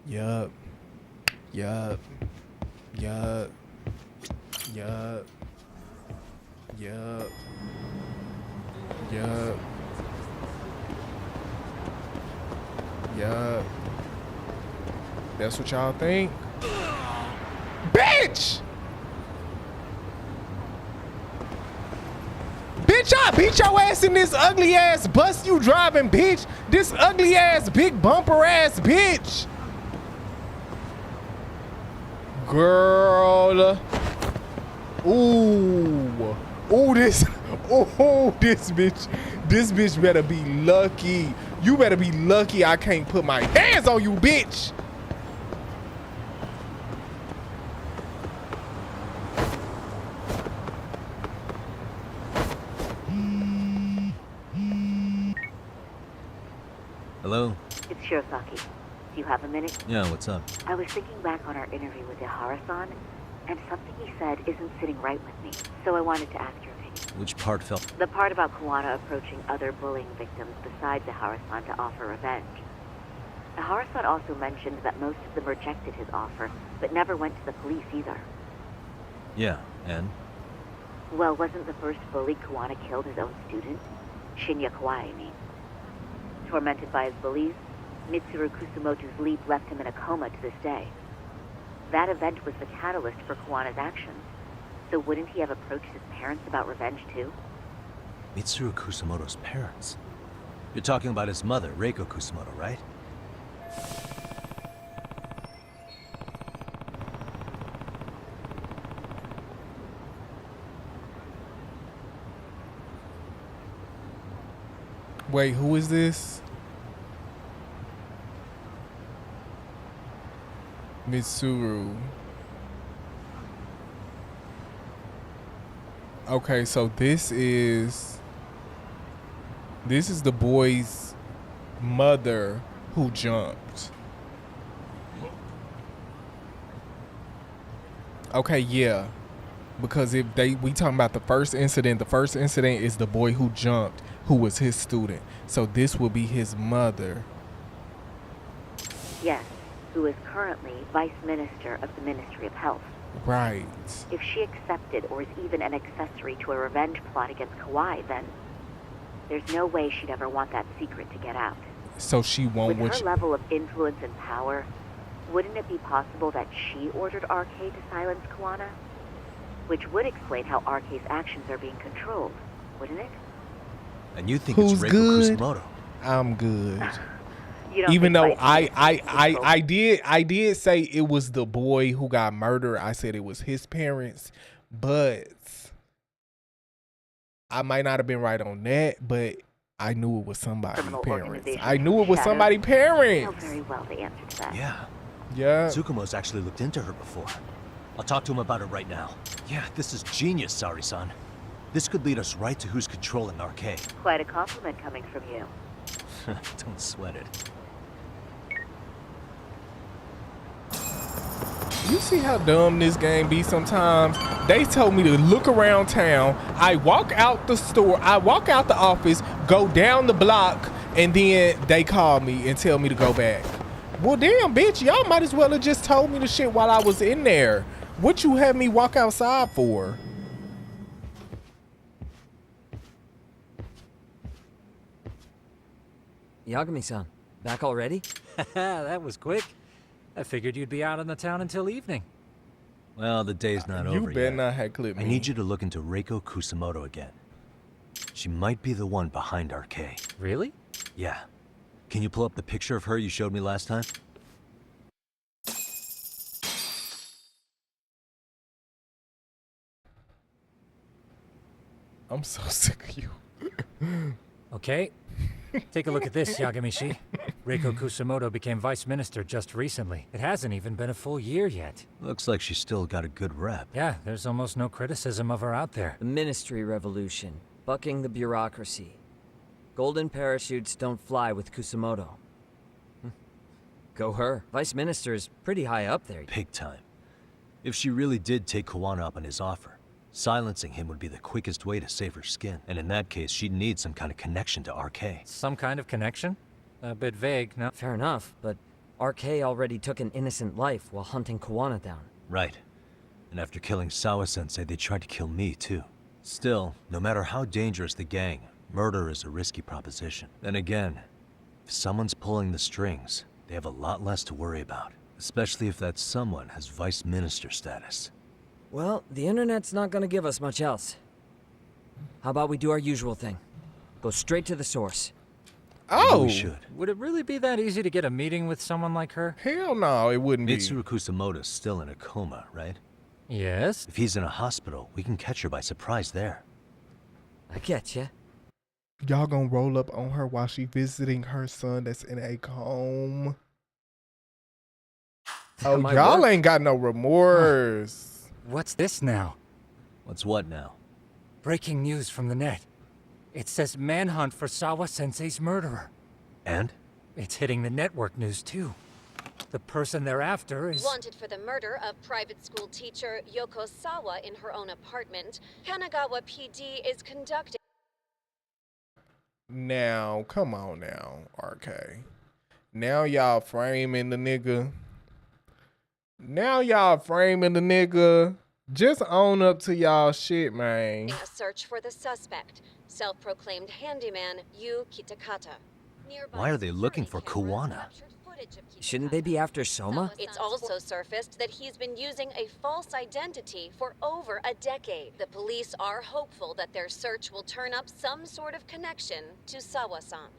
Yup. Yup. Yup. Yup. Yup. Yup. Yup. That's what y'all think? Bitch! Bitch, I beat your ass in this ugly ass bus you driving, bitch. This ugly ass big bumper ass bitch. Girl. Ooh. Ooh, this bitch. This bitch better be lucky. You better be lucky I can't put my hands on you, bitch. Hello? It's Shirosaki. Do you have a minute? Yeah, what's up? I was thinking back on our interview with Ihara-san, and something he said isn't sitting right with me. So I wanted to ask your opinion. Which part felt... The part about Kuwana approaching other bullying victims besides Ihara-san to offer revenge. Ihara-san also mentioned that most of them rejected his offer, but never went to the police either. Yeah, and? Well, wasn't the first bully Kuwana killed his own student? Shinya Kawaii, I mean. Tormented by his bullies, Mitsuru Kusumoto's leap left him in a coma to this day. That event was the catalyst for Kuwana's actions. So wouldn't he have approached his parents about revenge too? Mitsuru Kusumoto's parents? You're talking about his mother, Reiko Kusumoto, right? Wait, who is this? Mitsuru. Okay, so this is the boy's mother who jumped. Okay, yeah. Because if we talking about the first incident is the boy who jumped, who was his student. So this will be his mother. Yes, who is currently Vice Minister of the Ministry of Health. Right. If she accepted or is even an accessory to a revenge plot against Kawaii, then there's no way she'd ever want that secret to get out. so she won't. With her level of influence and power, wouldn't it be possible that she ordered RK to silence Koana? Which would explain how RK's actions are being controlled, wouldn't it? And you think Who's it's Reiko good? Kusumoto? I'm good. You don't Even think though Vice I did say it was the boy who got murdered. I said it was his parents, but I might not have been right on that. But I knew it was somebody's criminal parents. organization I knew it was shadows? somebody's Know parents. very well the answer to that. Yeah. Yeah. Tsukumo's actually looked into her before. I'll talk to him about it right now. Yeah, this is genius, Sari-san. This could lead us right to who's controlling RK. Quite a compliment coming from you. Don't sweat it. You see how dumb this game be sometimes? They told me to look around town. I walk out the store. I walk out the office, go down the block, and then they call me and tell me to go back. Well, damn, bitch, y'all might as well have just told me the shit while I was in there. What you had me walk outside for? Yagami-san, back already? That was quick. I figured you'd be out in the town until evening. Well, the day's not over You better yet. not have clipped me. I need you to look into Reiko Kusumoto again. She might be the one behind RK. Really? Yeah. Can you pull up the picture of her you showed me last time? I'm so sick of you. Okay. Take a look at this, Yagamishi. Reiko Kusumoto became vice minister just recently. It hasn't even been a full year yet. Looks like she's still got a good rep. Yeah, there's almost no criticism of her out there. The Ministry Revolution. Bucking the bureaucracy. Golden parachutes don't fly with Kusumoto. Go her. Vice Minister's pretty high up there. Big time. If she really did take Koana up on his offer, silencing him would be the quickest way to save her skin. And in that case, she'd need some kind of connection to RK. Some kind of connection? A bit vague, no? Fair enough, but RK already took an innocent life while hunting Koana down. Right. And after killing Sawa-sensei, they tried to kill me, too. Still, no matter how dangerous the gang, murder is a risky proposition. Then again, if someone's pulling the strings, they have a lot less to worry about. Especially if that someone has vice minister status. Well, the internet's not gonna give us much else. How about we do our usual thing? Go straight to the source. Oh! We should. Would it really be that easy to get a meeting with someone like her? Hell no, it wouldn't be. Mitsuru Kusumoto's still in a coma, right? Yes? If he's in a hospital, we can catch her by surprise there. I get ya. Y'all gonna roll up on her while she visiting her son that's in a coma. Oh, y'all ain't got no remorse. What's this now? What's what now? Breaking news from the net. It says manhunt for Sawa-sensei's murderer. And? It's hitting the network news too. The person they're after is... Wanted for the murder of private school teacher Yoko Sawa in her own apartment, Kanagawa PD is conducting... Now, come on now, RK. Now y'all framing the nigga. Just own up to y'all shit, man. a search for the suspect, self-proclaimed handyman Yu Kitakata. Why are they looking for Koana? Shouldn't they be after Soma? It's also surfaced that he's been using a false identity for over a decade. The police are hopeful that their search will turn up some sort of connection to Sawa-san.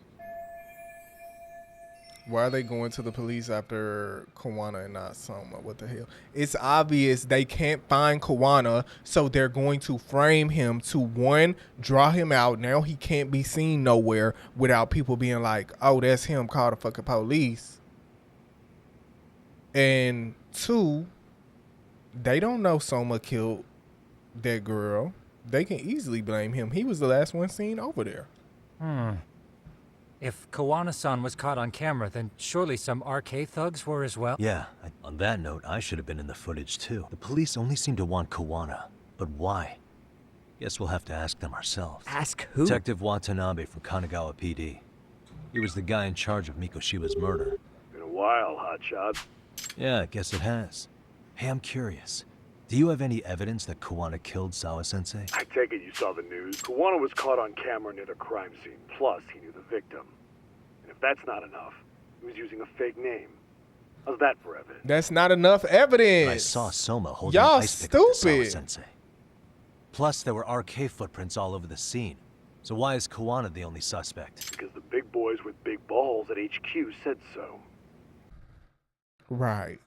Why are they going to the police after Koana and not Soma? What the hell? It's obvious they can't find Koana, so they're going to frame him to, one, draw him out. Now he can't be seen nowhere without people being like, oh, that's him, call the fucking police. And two, they don't know Soma killed that girl. They can easily blame him. He was the last one seen over there. If Koana-san was caught on camera, then surely some RK thugs were as well? Yeah, on that note, I should have been in the footage too. The police only seem to want Koana, but why? Guess we'll have to ask them ourselves. Ask who? Detective Watanabe from Kanagawa PD. He was the guy in charge of Mikoshiba's murder. Been a while, hotshot. Yeah, I guess it has. Hey, I'm curious. Do you have any evidence that Koana killed Sawa-sensei? I take it you saw the news. Koana was caught on camera near the crime scene. Plus, he knew the victim. And if that's not enough, he was using a fake name. How's that for evidence? That's not enough evidence. But I saw Soma holding Y'all an ice pick up to stupid. Sawa-sensei. Plus, there were RK footprints all over the scene. So why is Koana the only suspect? Because the big boys with big balls at HQ said so. Right.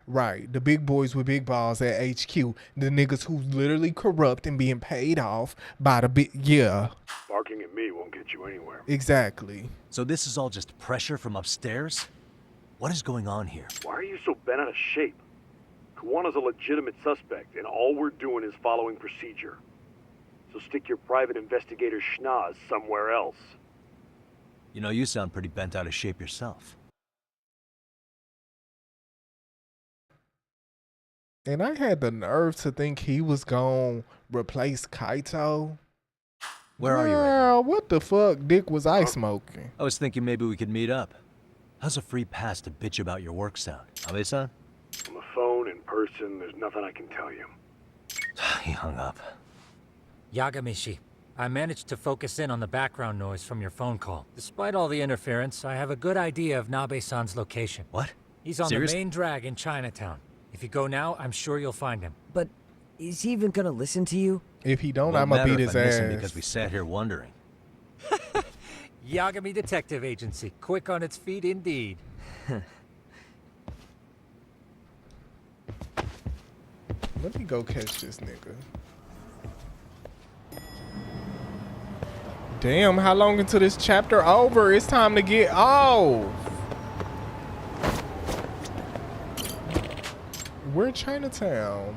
Right. The big boys with big balls at HQ. The niggas who's literally corrupt and being paid off by the big... Yeah. Barking at me won't get you anywhere. Exactly. So this is all just pressure from upstairs? What is going on here? Why are you so bent out of shape? Kawana's a legitimate suspect, and all we're doing is following procedure. So stick your private investigator schnoz somewhere else. You know, you sound pretty bent out of shape yourself. And I had the nerve to think he was gonna replace Kaito. Where are you right now? What the fuck dick was I smoking? I was thinking maybe we could meet up. How's a free pass to bitch about your work sound? Abe-san? On the phone, in person, there's nothing I can tell you. He hung up. Yagamishi, I managed to focus in on the background noise from your phone call. Despite all the interference, I have a good idea of Nabe-san's location. What? He's on Serious? the main drag in Chinatown. If you go now, I'm sure you'll find him. But is he even gonna listen to you? If he don't, Won't I'ma matter beat if his I miss him ass. because we sat here wondering. Yagami Detective Agency, quick on its feet indeed. Let me go catch this nigga. Damn, how long until this chapter over? It's time to get off. We're in Chinatown.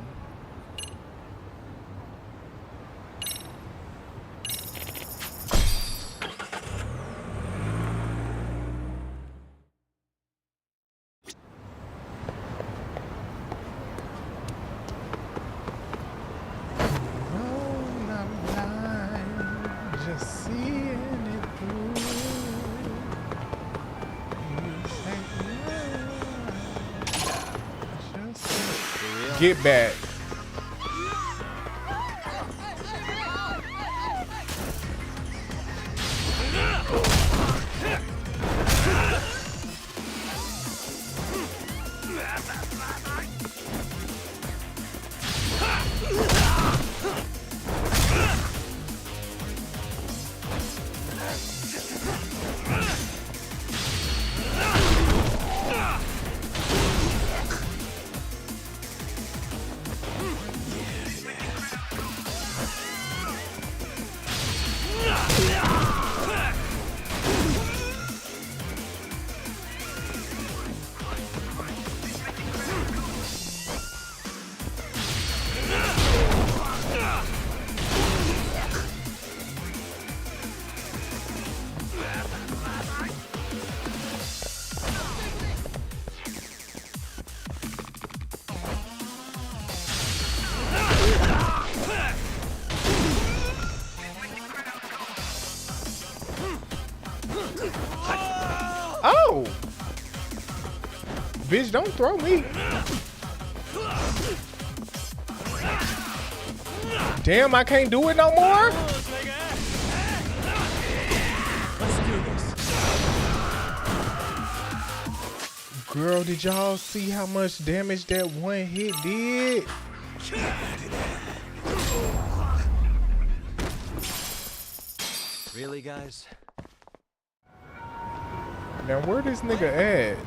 Just seeing it through. Get back. Oh! Bitch, don't throw me. Damn, I can't do it no more? Girl, did y'all see how much damage that one hit did? Really, guys? Now, where this nigga at?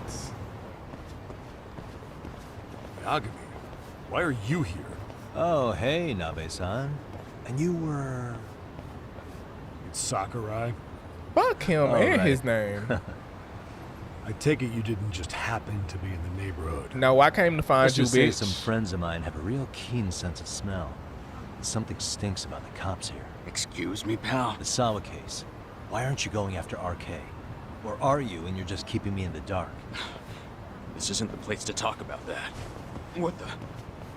Yagami, why are you here? Oh, hey, Nabe-san. And you were... It's Sakurai. Fuck him Oh, and right. his name. I take it you didn't just happen to be in the neighborhood. No, I came to find Let's you, just say bitch. some friends of mine have a real keen sense of smell. Something stinks about the cops here. Excuse me, pal. The Sawa case. Why aren't you going after RK? Or are you and you're just keeping me in the dark? This isn't the place to talk about that. What the?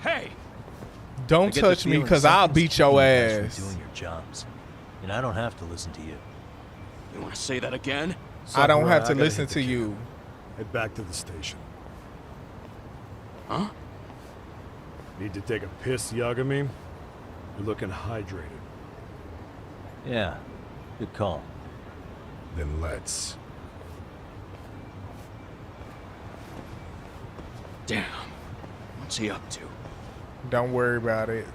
Hey! I Don't get the touch me, feeling because I'll something's beat your keeping you guys ass. from doing your jobs. And I don't have to listen to you. You want to say that again? I don't Sakurai, have to gotta listen hit the to you. Head back to the station. Huh? Need to take a piss, Yagami? You're looking hydrated. Yeah, good call. Then let's. Damn. What's he up to? Don't worry about it.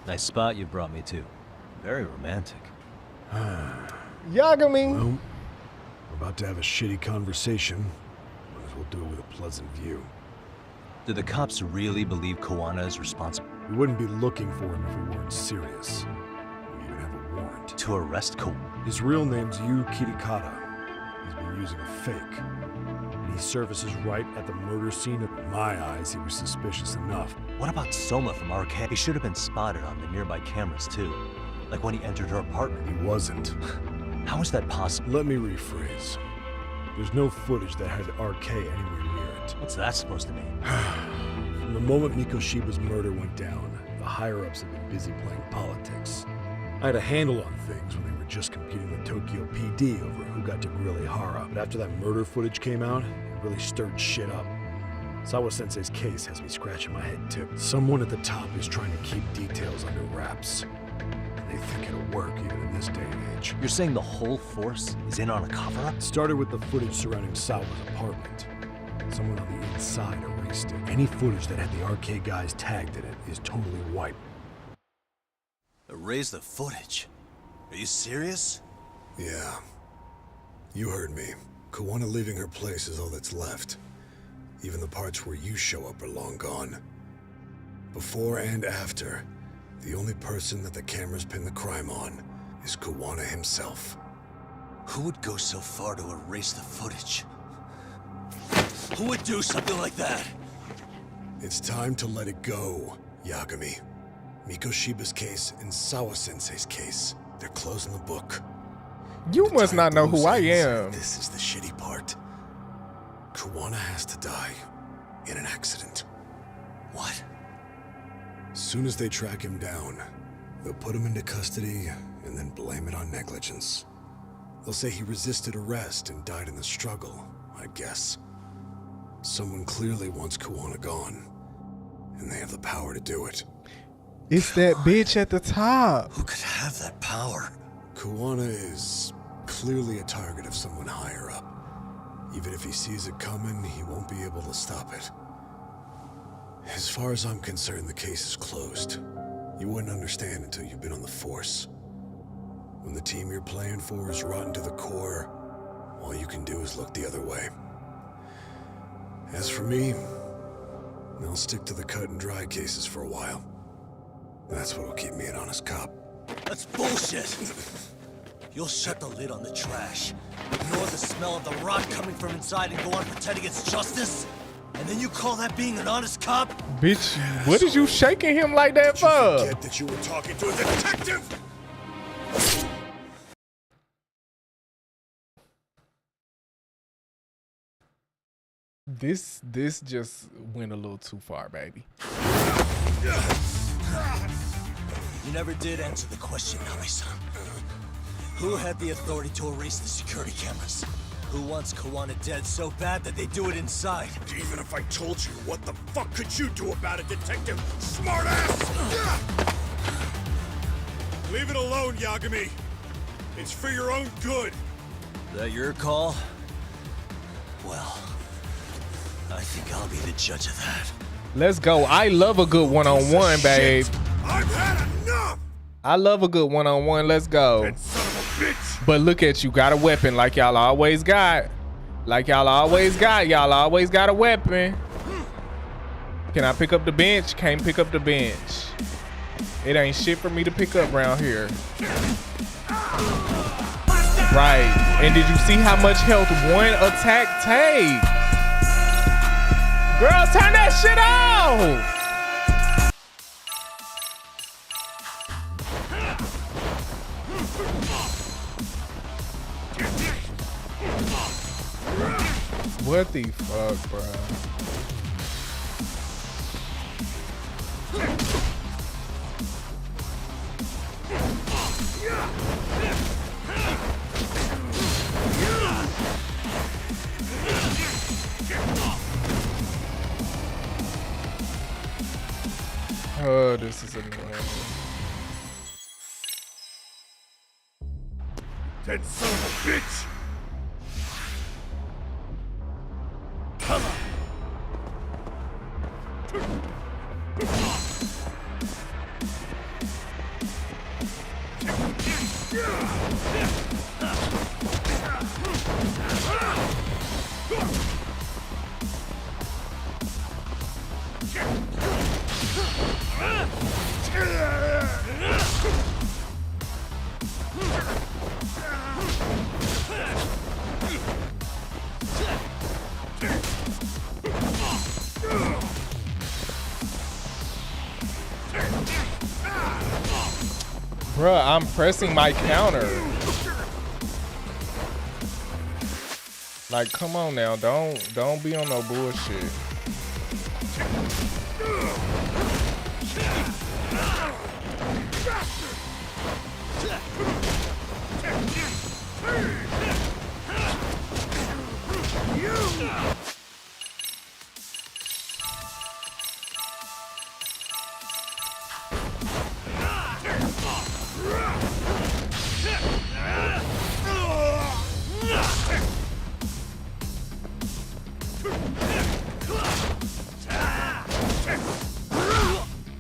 Nice spot you brought me to. Very romantic. Yagami! Well, we're about to have a shitty conversation. Might as well do it with a pleasant view. Do the cops really believe Koana is responsible? We wouldn't be looking for him if we weren't serious. We even have a warrant. To arrest Koana? His real name's Yu Kirikata. He's been using a fake. And he surfaces right at the murder scene. In my eyes, he was suspicious enough. What about Soma from RK? He should have been spotted on the nearby cameras too. Like when he entered her apartment. He wasn't. How is that possible? Let me rephrase. There's no footage that had RK anywhere near it. What's that supposed to mean? From the moment Mikoshiba's murder went down, the higher-ups have been busy playing politics. I had a handle on things when they were just competing with Tokyo PD over who got to grill Ihara. But after that murder footage came out, it really stirred shit up. Sawa-sensei's case has me scratching my head too. Someone at the top is trying to keep details under wraps. And they think it'll work even in this day and age. You're saying the whole force is in on a cover-up? Started with the footage surrounding Sawa's apartment. Someone on the inside erased it. Any footage that had the RK guys tagged in it is totally wiped. Erase the footage? Are you serious? Yeah. You heard me. Koana leaving her place is all that's left. Even the parts where you show up are long gone. Before and after, the only person that the cameras pin the crime on is Koana himself. Who would go so far to erase the footage? Who would do something like that? It's time to let it go, Yagami. Mikoshiba's case and Sawa-sensei's case, they're closing the book. You must not know who I am. This is the shitty part. Koana has to die in an accident. What? As soon as they track him down, they'll put him into custody and then blame it on negligence. They'll say he resisted arrest and died in the struggle, I guess. Someone clearly wants Koana gone, and they have the power to do it. It's that bitch at the top. Who could have that power? Koana is clearly a target of someone higher up. Even if he sees it coming, he won't be able to stop it. As far as I'm concerned, the case is closed. You wouldn't understand until you've been on the force. When the team you're playing for is rotten to the core, all you can do is look the other way. As for me, I'll stick to the cut and dry cases for a while. That's what'll keep me an honest cop. That's bullshit! You'll shut the lid on the trash, ignore the smell of the rot coming from inside, and go on pretending it's justice? And then you call that being an honest cop? Bitch, what is you shaking him like that for? Did you forget that you were talking to a detective? This just went a little too far, baby. You never did answer the question, Nami-san. Who had the authority to erase the security cameras? Who wants Koana dead so bad that they do it inside? Even if I told you, what the fuck could you do about it, detective? Smartass! Leave it alone, Yagami. It's for your own good. Is that your call? Well, I think I'll be the judge of that. Let's go. I love a good one-on-one, babe. I've had enough! I love a good one-on-one. Let's go. That son of a bitch! But look at you. Got a weapon like y'all always got. Like y'all always got. Y'all always got a weapon. Can I pick up the bench? Can't pick up the bench. It ain't shit for me to pick up around here. Right. And did you see how much health one attack takes? Girl, turn that shit off! What the fuck, bro? Oh, this is annoying. blockhead son of a bitch! Come on! Bruh, I'm pressing my counter. Like, come on now, don't be on no bullshit.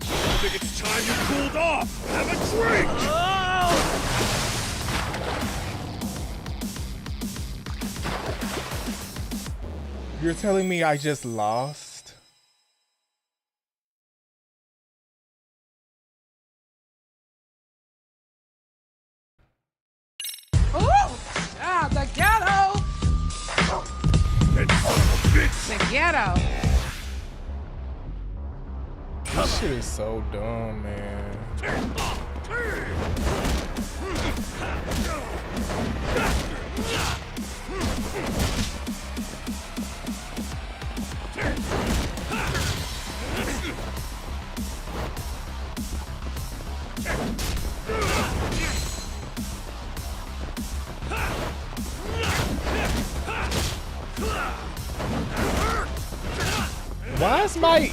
I think it's time you cooled off. Have a drink. You're telling me I just lost? Ooh! Ah, the ghetto! The ghetto. This shit is so dumb, man. Why is my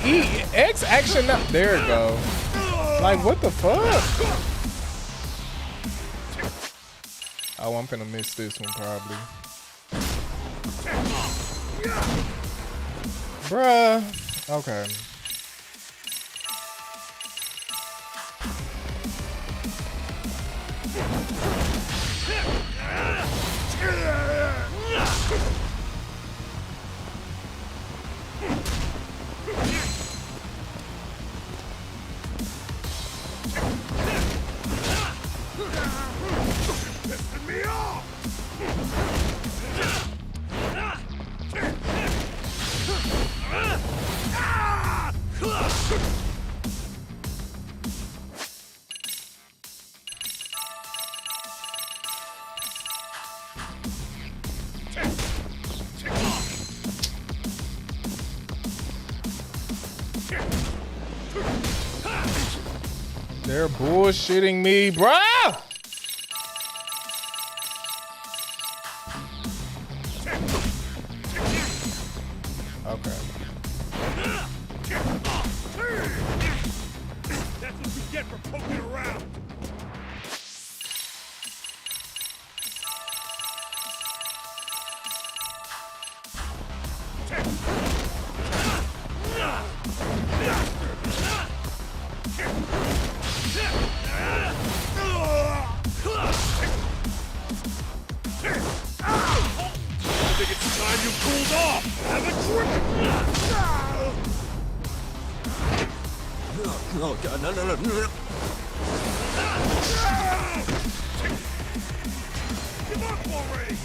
X action not? There it go. Like, what the fuck? Oh, I'm finna miss this one probably. Bruh. Okay. Pissing me off! They're bullshitting me, bruh! Okay. That's what you get for poking around. I think it's time you cooled off. Have a drink. Oh god, no. Give up already.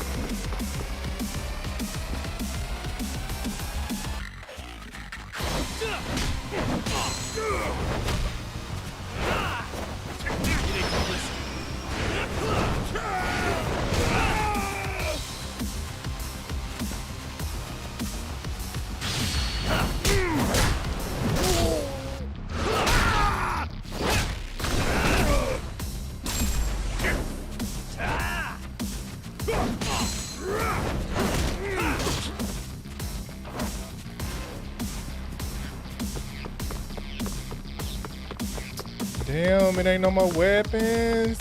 Damn, it ain't no more weapons.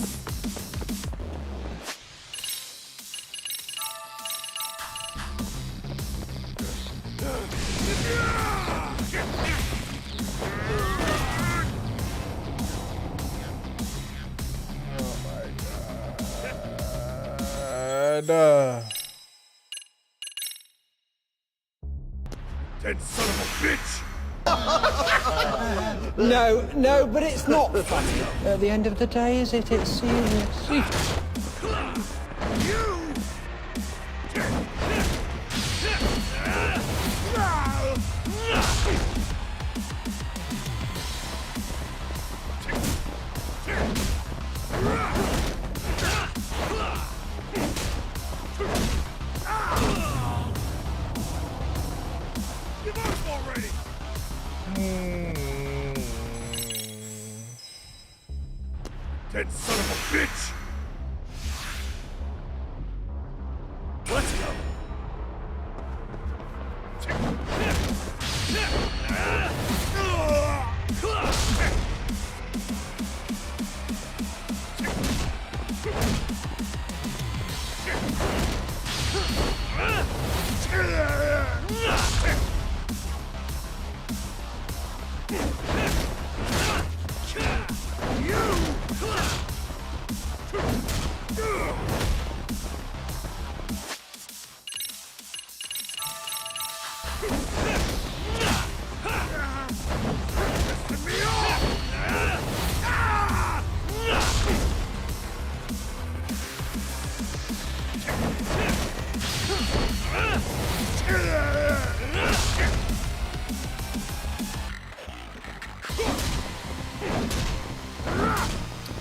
Oh my god. That son of a bitch! No, but it's not funny. At the end of the day, is it? It's serious. Give up already! That son of a bitch! Let's go!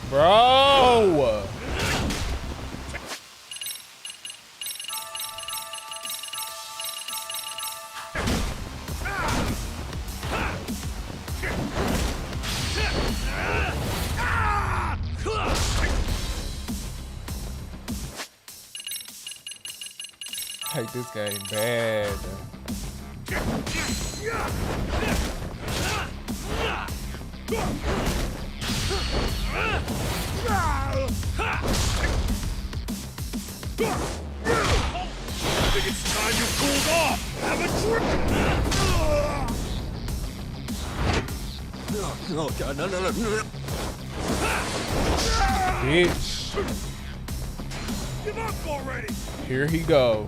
Bro! I hate this game bad. I think it's time you cooled off! Have a drink! Oh god, no. Bitch. Give up already! Here he go.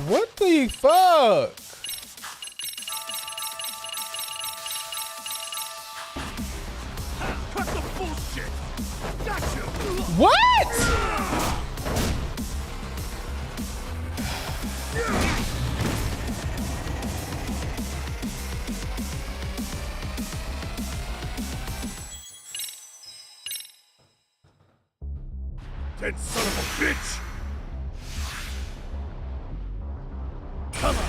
What the fuck? Cut the bullshit! Gotcha! What? That son of a bitch! Come on!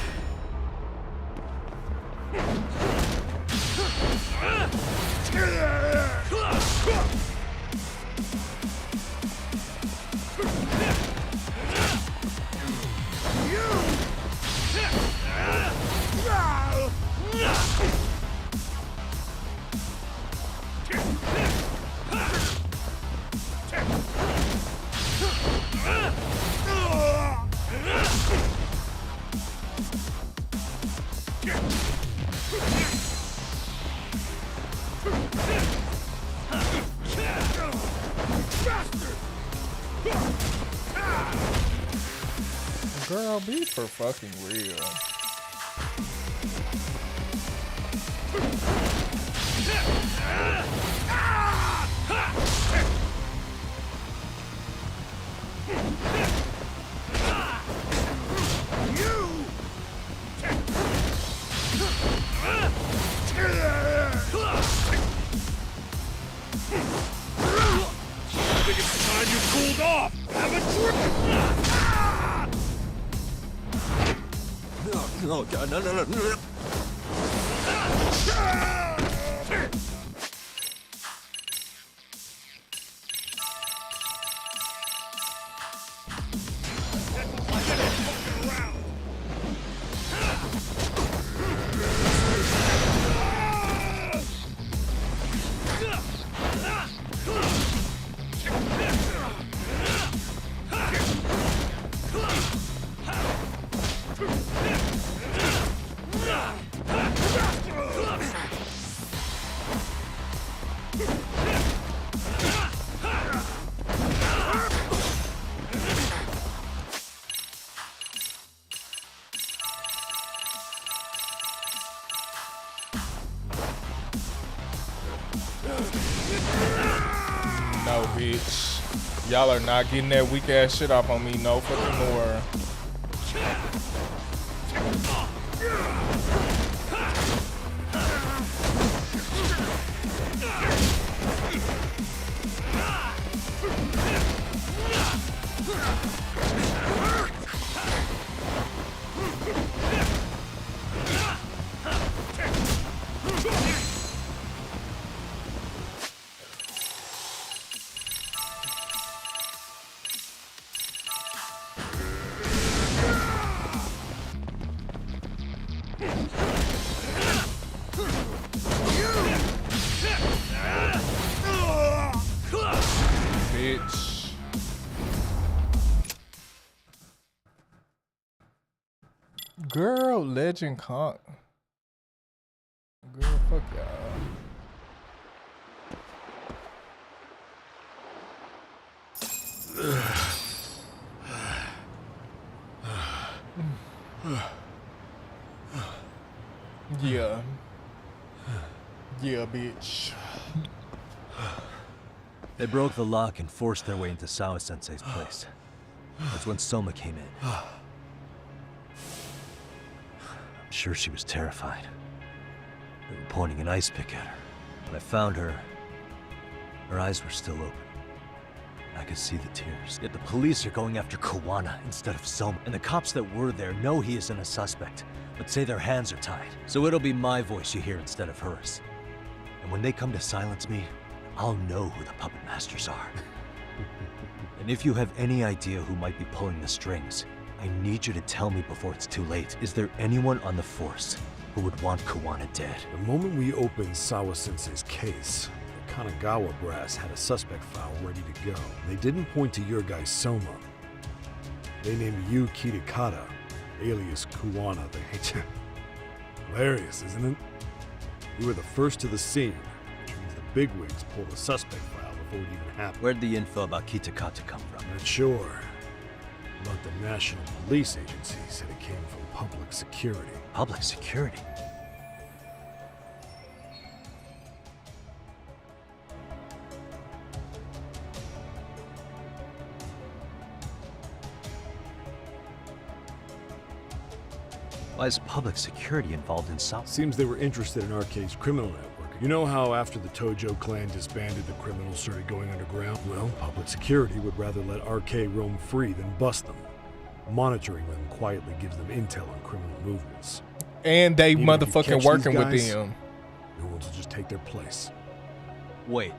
Girl, be for fucking real. I think it's time you cooled off! Have a drink! Oh god, no. Y'all are not getting that weak ass shit off on me, no fucking more. Bitch. Girl, Legend Con. Girl, fuck y'all. Yeah. Yeah, bitch. They broke the lock and forced their way into Sawa-sensei's place. That's when Soma came in. I'm sure she was terrified. They were pointing an ice pick at her. When I found her, her eyes were still open. I could see the tears. Yet the police are going after Kawana instead of Soma. And the cops that were there know he isn't a suspect, but say their hands are tied. So it'll be my voice you hear instead of hers. And when they come to silence me, I'll know who the puppet masters are. And if you have any idea who might be pulling the strings, I need you to tell me before it's too late. Is there anyone on the force who would want Kawana dead? The moment we opened Sawa-sensei's case, the Kanagawa brass had a suspect file ready to go. They didn't point to your guy Soma. They named you Kitakata, alias Kawana the Hater. Hilarious, isn't it? You were the first to the scene, which means the bigwigs pulled the suspect file before it even happened. Where'd the info about Kitakata come from? Not sure. But the National Police Agency said it came from public security. Public security? Why is public security involved in Sawa? Seems they were interested in RK's criminal network. You know how after the Tojo clan disbanded, the criminals started going underground? Well, public security would rather let RK roam free than bust them. Monitoring them quietly gives them intel on criminal movements. And they Even motherfucking working with guys, them. New ones will just take their place. Wait,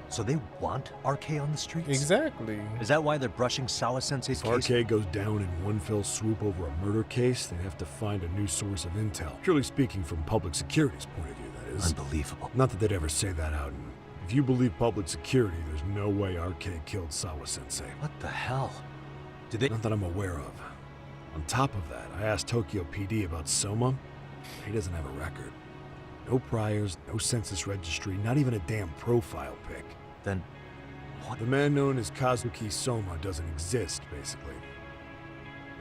so they want RK on the streets? Exactly. Is that why they're brushing Sawa-sensei's case? If RK goes down in one fell swoop over a murder case, they have to find a new source of intel. Purely speaking, from public security's point of view, that is. Unbelievable. Not that they'd ever say that out. And if you believe public security, there's no way RK killed Sawa-sensei. What the hell? Did they? Not that I'm aware of. On top of that, I asked Tokyo PD about Soma. He doesn't have a record. No priors, no census registry, not even a damn profile pic. Then, what? The man known as Kazuki Soma doesn't exist, basically.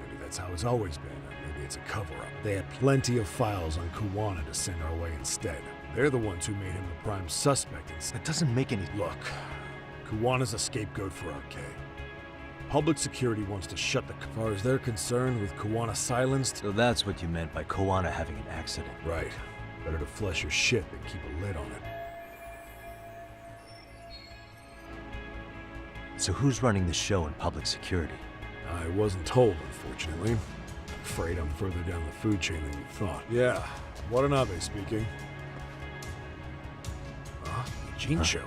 Maybe that's how it's always been, or maybe it's a cover-up. They had plenty of files on Kawana to send our way instead. They're the ones who made him the prime suspect instead. That doesn't make any... Look, Kawana's a scapegoat for RK. Public security wants to shut the... As far as they're concerned, with Kawana silenced... So that's what you meant by Kawana having an accident. Right. Better to flush your shit than keep a lid on it. So who's running the show in public security? I wasn't told, unfortunately. Afraid I'm further down the food chain than you thought. Yeah, Watanabe speaking. Jincho.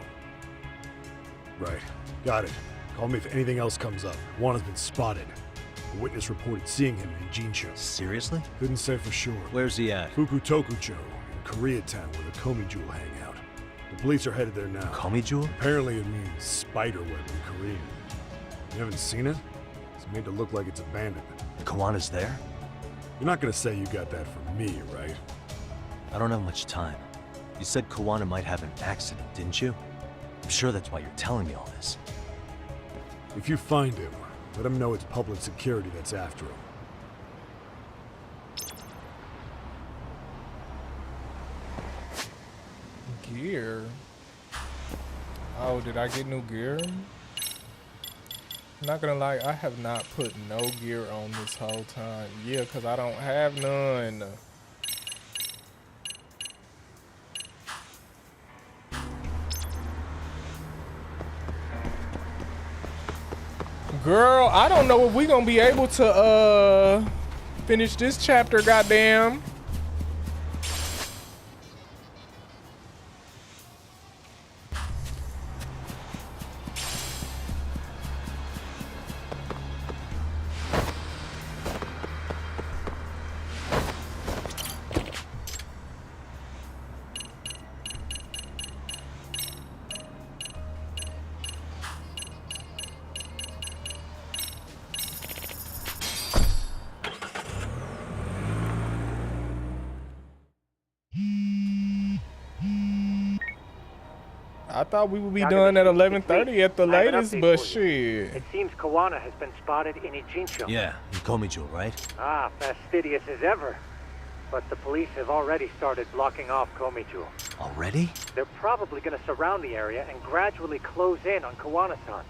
Right, got it. Call me if anything else comes up. Juan has been spotted. A witness reported seeing him in Jincho. Seriously? Couldn't say for sure. Where's he at? Fukutokucho, in Koreatown, where the Komi Jewel hang out. The police are headed there now. Komi Jewel? Apparently it means spider web in Korean. You haven't seen it? It's made to look like it's abandoned. And Kawana's there? You're not gonna say you got that from me, right? I don't have much time. You said Kawana might have an accident, didn't you? I'm sure that's why you're telling me all this. If you find him, let him know it's public security that's after him. Gear? Oh, did I get new gear? Not gonna lie, I have not put no gear on this whole time. Yeah, because I don't have none. Girl, I don't know if we gonna be able to finish this chapter, goddamn. I thought we would be done at 11:30 at the latest, but shit. It seems Kawana has been spotted in Ijincho. Yeah, in Komijo, right? Ah, fastidious as ever. But the police have already started blocking off Komijo. Already? They're probably going to surround the area and gradually close in on Kawana-san.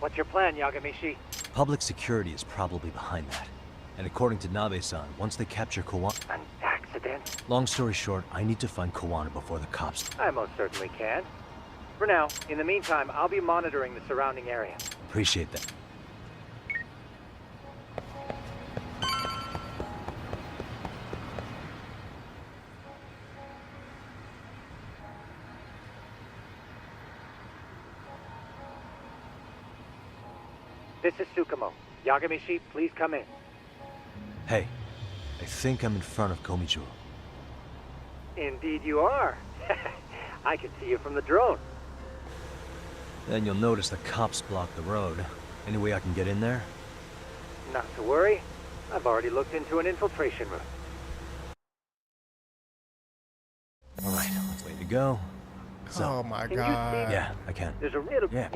What's your plan, Yagamishi? Public security is probably behind that. And according to Nabe-san, once they capture Kawana... An accident? Long story short, I need to find Kawana before the cops... I most certainly can. For now, in the meantime, I'll be monitoring the surrounding area. Appreciate that. This is Tsukumo. Yagamishi, please come in. Hey, I think I'm in front of Komijo. Indeed you are. I can see you from the drone. Then you'll notice the cops block the road. Any way I can get in there? Not to worry. I've already looked into an infiltration route. Alright, way to go. So, Oh my Can you god. see? yeah, I can. There's a little... Yeah.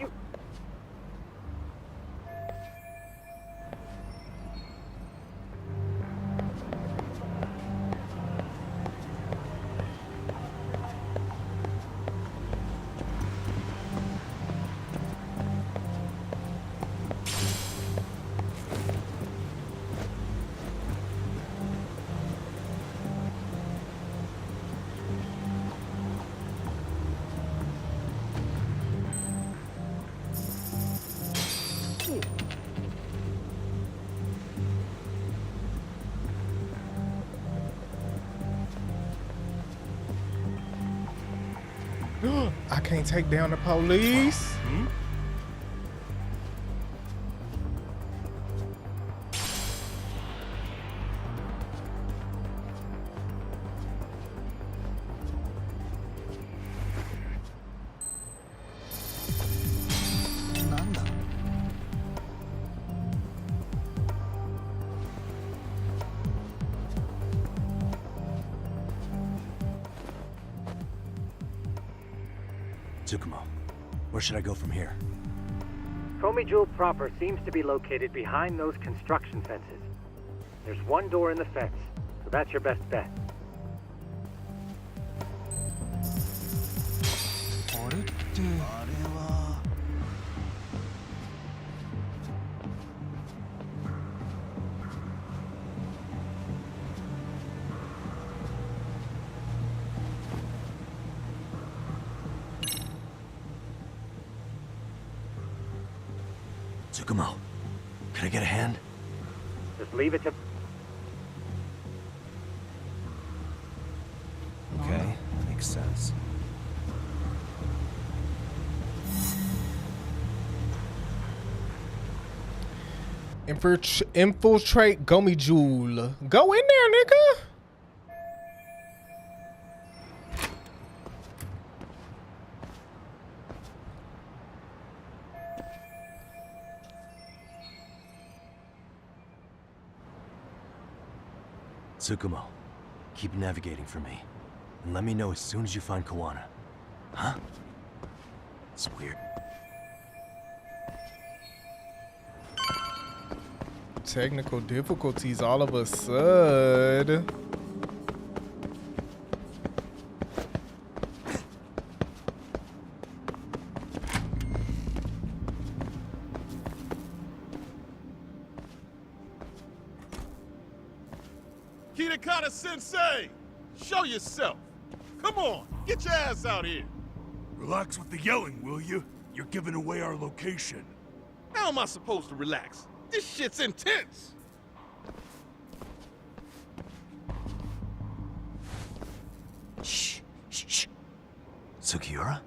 I can't take down the police. Tsukumo, where should I go from here? Komijo proper seems to be located behind those construction fences. There's one door in the fence, so that's your best bet. Tsukumo, can I get a hand? Just leave it to... Okay, makes sense. Infiltrate Gomijool. Go in there, nigga. Tsukumo, keep navigating for me. And let me know as soon as you find Kawana. Huh? It's weird. Technical difficulties all of a sudden. Kitakata Sensei! Show yourself! Come on, get your ass out here! Relax with the yelling, will you? You're giving away our location. How am I supposed to relax? This shit's intense! Shh. Sugiura?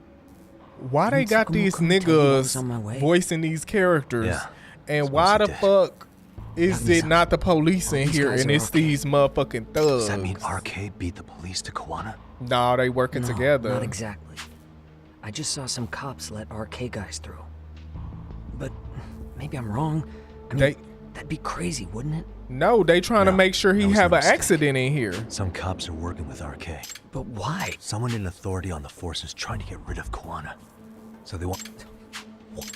Why they got these niggas voicing these characters? Yeah, and why the fuck is it not the police in here and it's these motherfucking thugs? Does that mean RK beat the police to Koana? No, they working together. Not exactly. I just saw some cops let RK guys through. But maybe I'm wrong. I mean, that'd be crazy, wouldn't it? No, they trying to make sure he have an accident in here. Some cops are working with RK. But why? Someone in authority on the force is trying to get rid of Koana. So they want...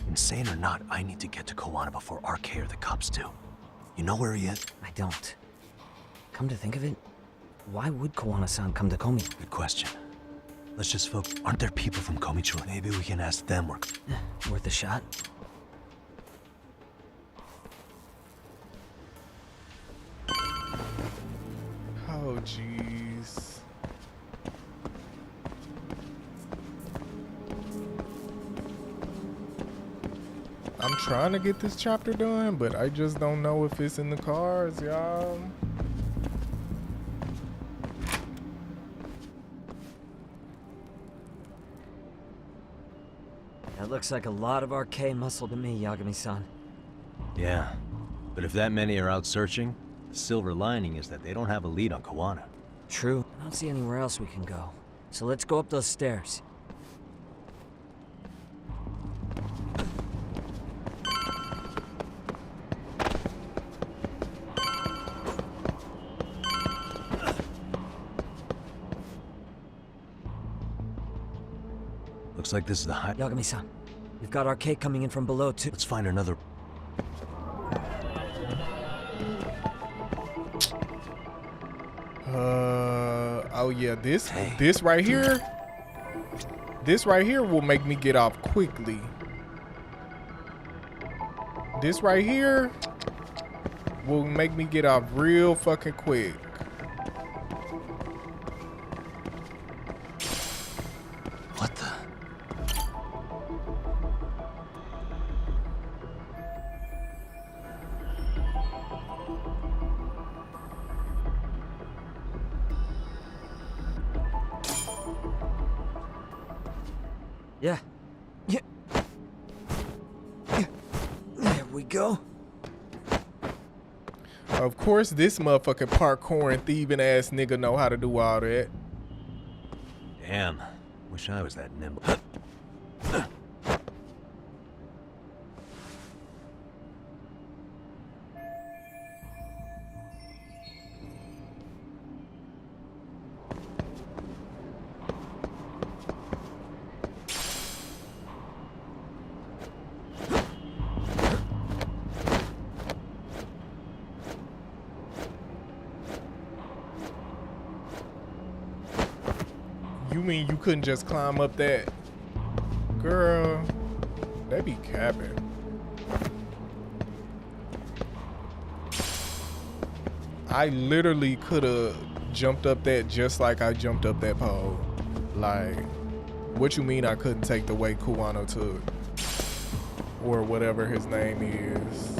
Insane or not, I need to get to Koana before RK or the cops do. You know where he is? I don't. Come to think of it, why would Koana-san come to Komi? Good question. Let's just focus. Aren't there people from Komichu? Maybe we can ask them where... Worth a shot? Oh, jeez. I'm trying to get this chapter done, but I just don't know if it's in the cards, y'all. That looks like a lot of RK muscle to me, Yagami-san. Yeah, but if that many are out searching, the silver lining is that they don't have a lead on Koana. True. I don't see anywhere else we can go. So let's go up those stairs. Looks like this is the high... Yagami-san, we've got RK coming in from below too. Let's find another... Oh yeah, this right here. This right here will make me get off quickly. This right here will make me get off real fucking quick. What the? Yeah. There we go. Of course, this motherfucking parkour and thieving ass nigga know how to do all that. Damn. Wish I was that nimble. You mean you couldn't just climb up that? Girl, they be capping. I literally could have jumped up that just like I jumped up that pole. Like, what you mean I couldn't take the way Kuwano took? Or whatever his name is.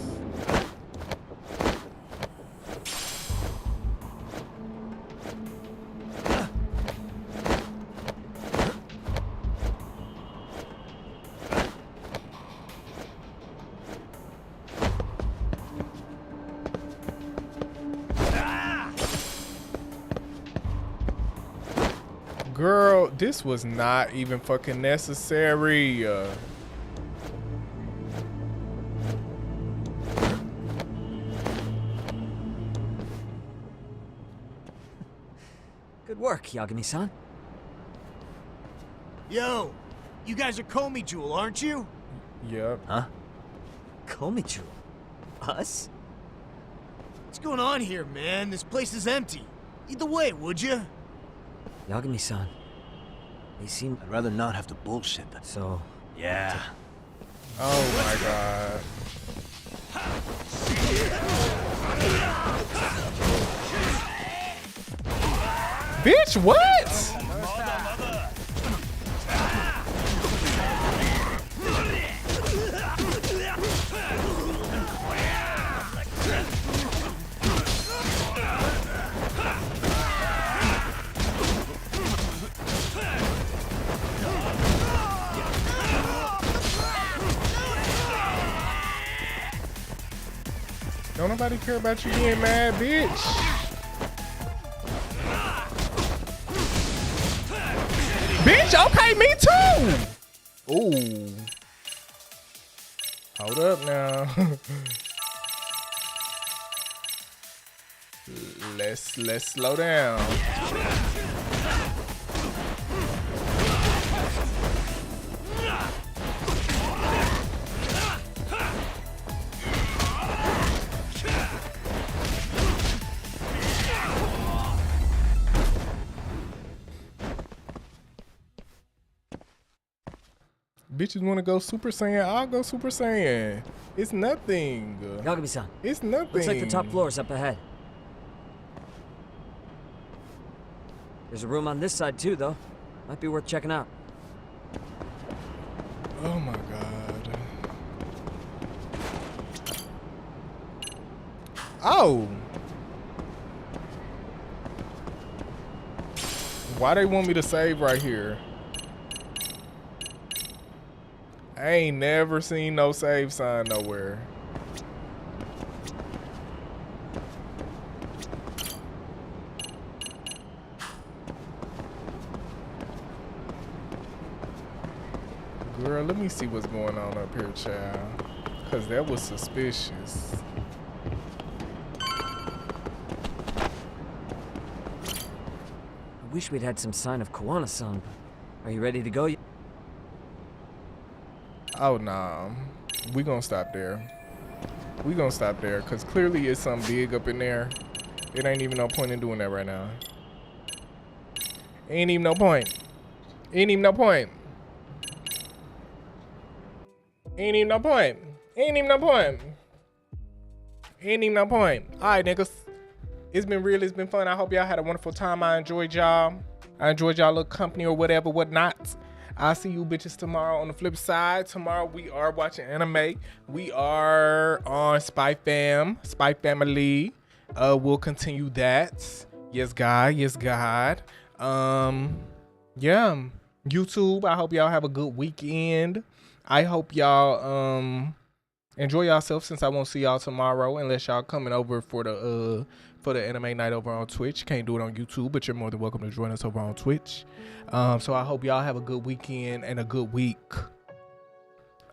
Girl, this was not even fucking necessary. Good work, Yagami-san. Yo, you guys are Komi Jewel, aren't you? Yep. Huh? Komi Jewel? Us? What's going on here, man? This place is empty. Lead the way, would you? Yagami-san, they seem... I'd rather not have to bullshit them. So... Yeah. Oh my god. Bitch, what? Don't nobody care about you being mad, bitch. Bitch, okay, me too. Ooh. Hold up now. Let's slow down. Bitches want to go Super Saiyan, I'll go Super Saiyan. It's nothing. Yagami-san. It's nothing. Looks like the top floor is up ahead. There's a room on this side too, though. Might be worth checking out. Oh my god. Oh. Why they want me to save right here? I ain't never seen no save sign nowhere. Girl, let me see what's going on up here, child. Cause that was suspicious. I wish we'd had some sign of Koana-san, but are you ready to go? Oh, nah. We gonna stop there. We gonna stop there, cause clearly it's something big up in there. It ain't even no point in doing that right now. Ain't even no point. Ain't even no point. Ain't even no point. Ain't even no point. Ain't even no point. All right, niggas. It's been real. It's been fun. I hope y'all had a wonderful time. I enjoyed y'all. I enjoyed y'all little company or whatever, whatnot. I'll see you bitches tomorrow on the flip side. Tomorrow we are watching anime. We are on Spy Family. We'll continue that. Yes, God. Yes, God. Yeah. YouTube, I hope y'all have a good weekend. I hope y'all enjoy yourself since I won't see y'all tomorrow unless y'all coming over for the anime night over on Twitch. Can't do it on YouTube, but you're more than welcome to join us over on Twitch. So I hope y'all have a good weekend and a good week.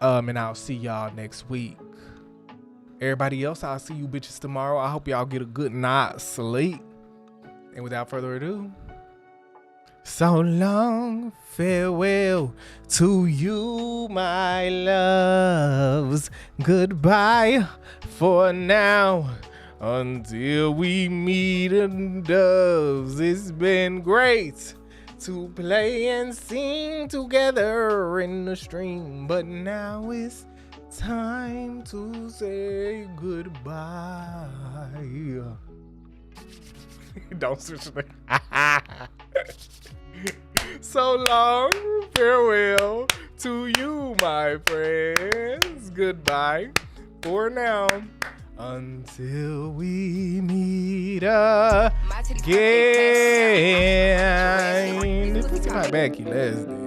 And I'll see y'all next week. Everybody else, I'll see you bitches tomorrow. I hope y'all get a good night's sleep. And without further ado, so long, farewell to you, my loves. Goodbye for now. Until we meet in doves. It's been great to play and sing together in the stream, but now it's time to say goodbye. Don't switch the So long, farewell to you, my friends. Goodbye for now. Until we meet again. This is my Becky Leslie.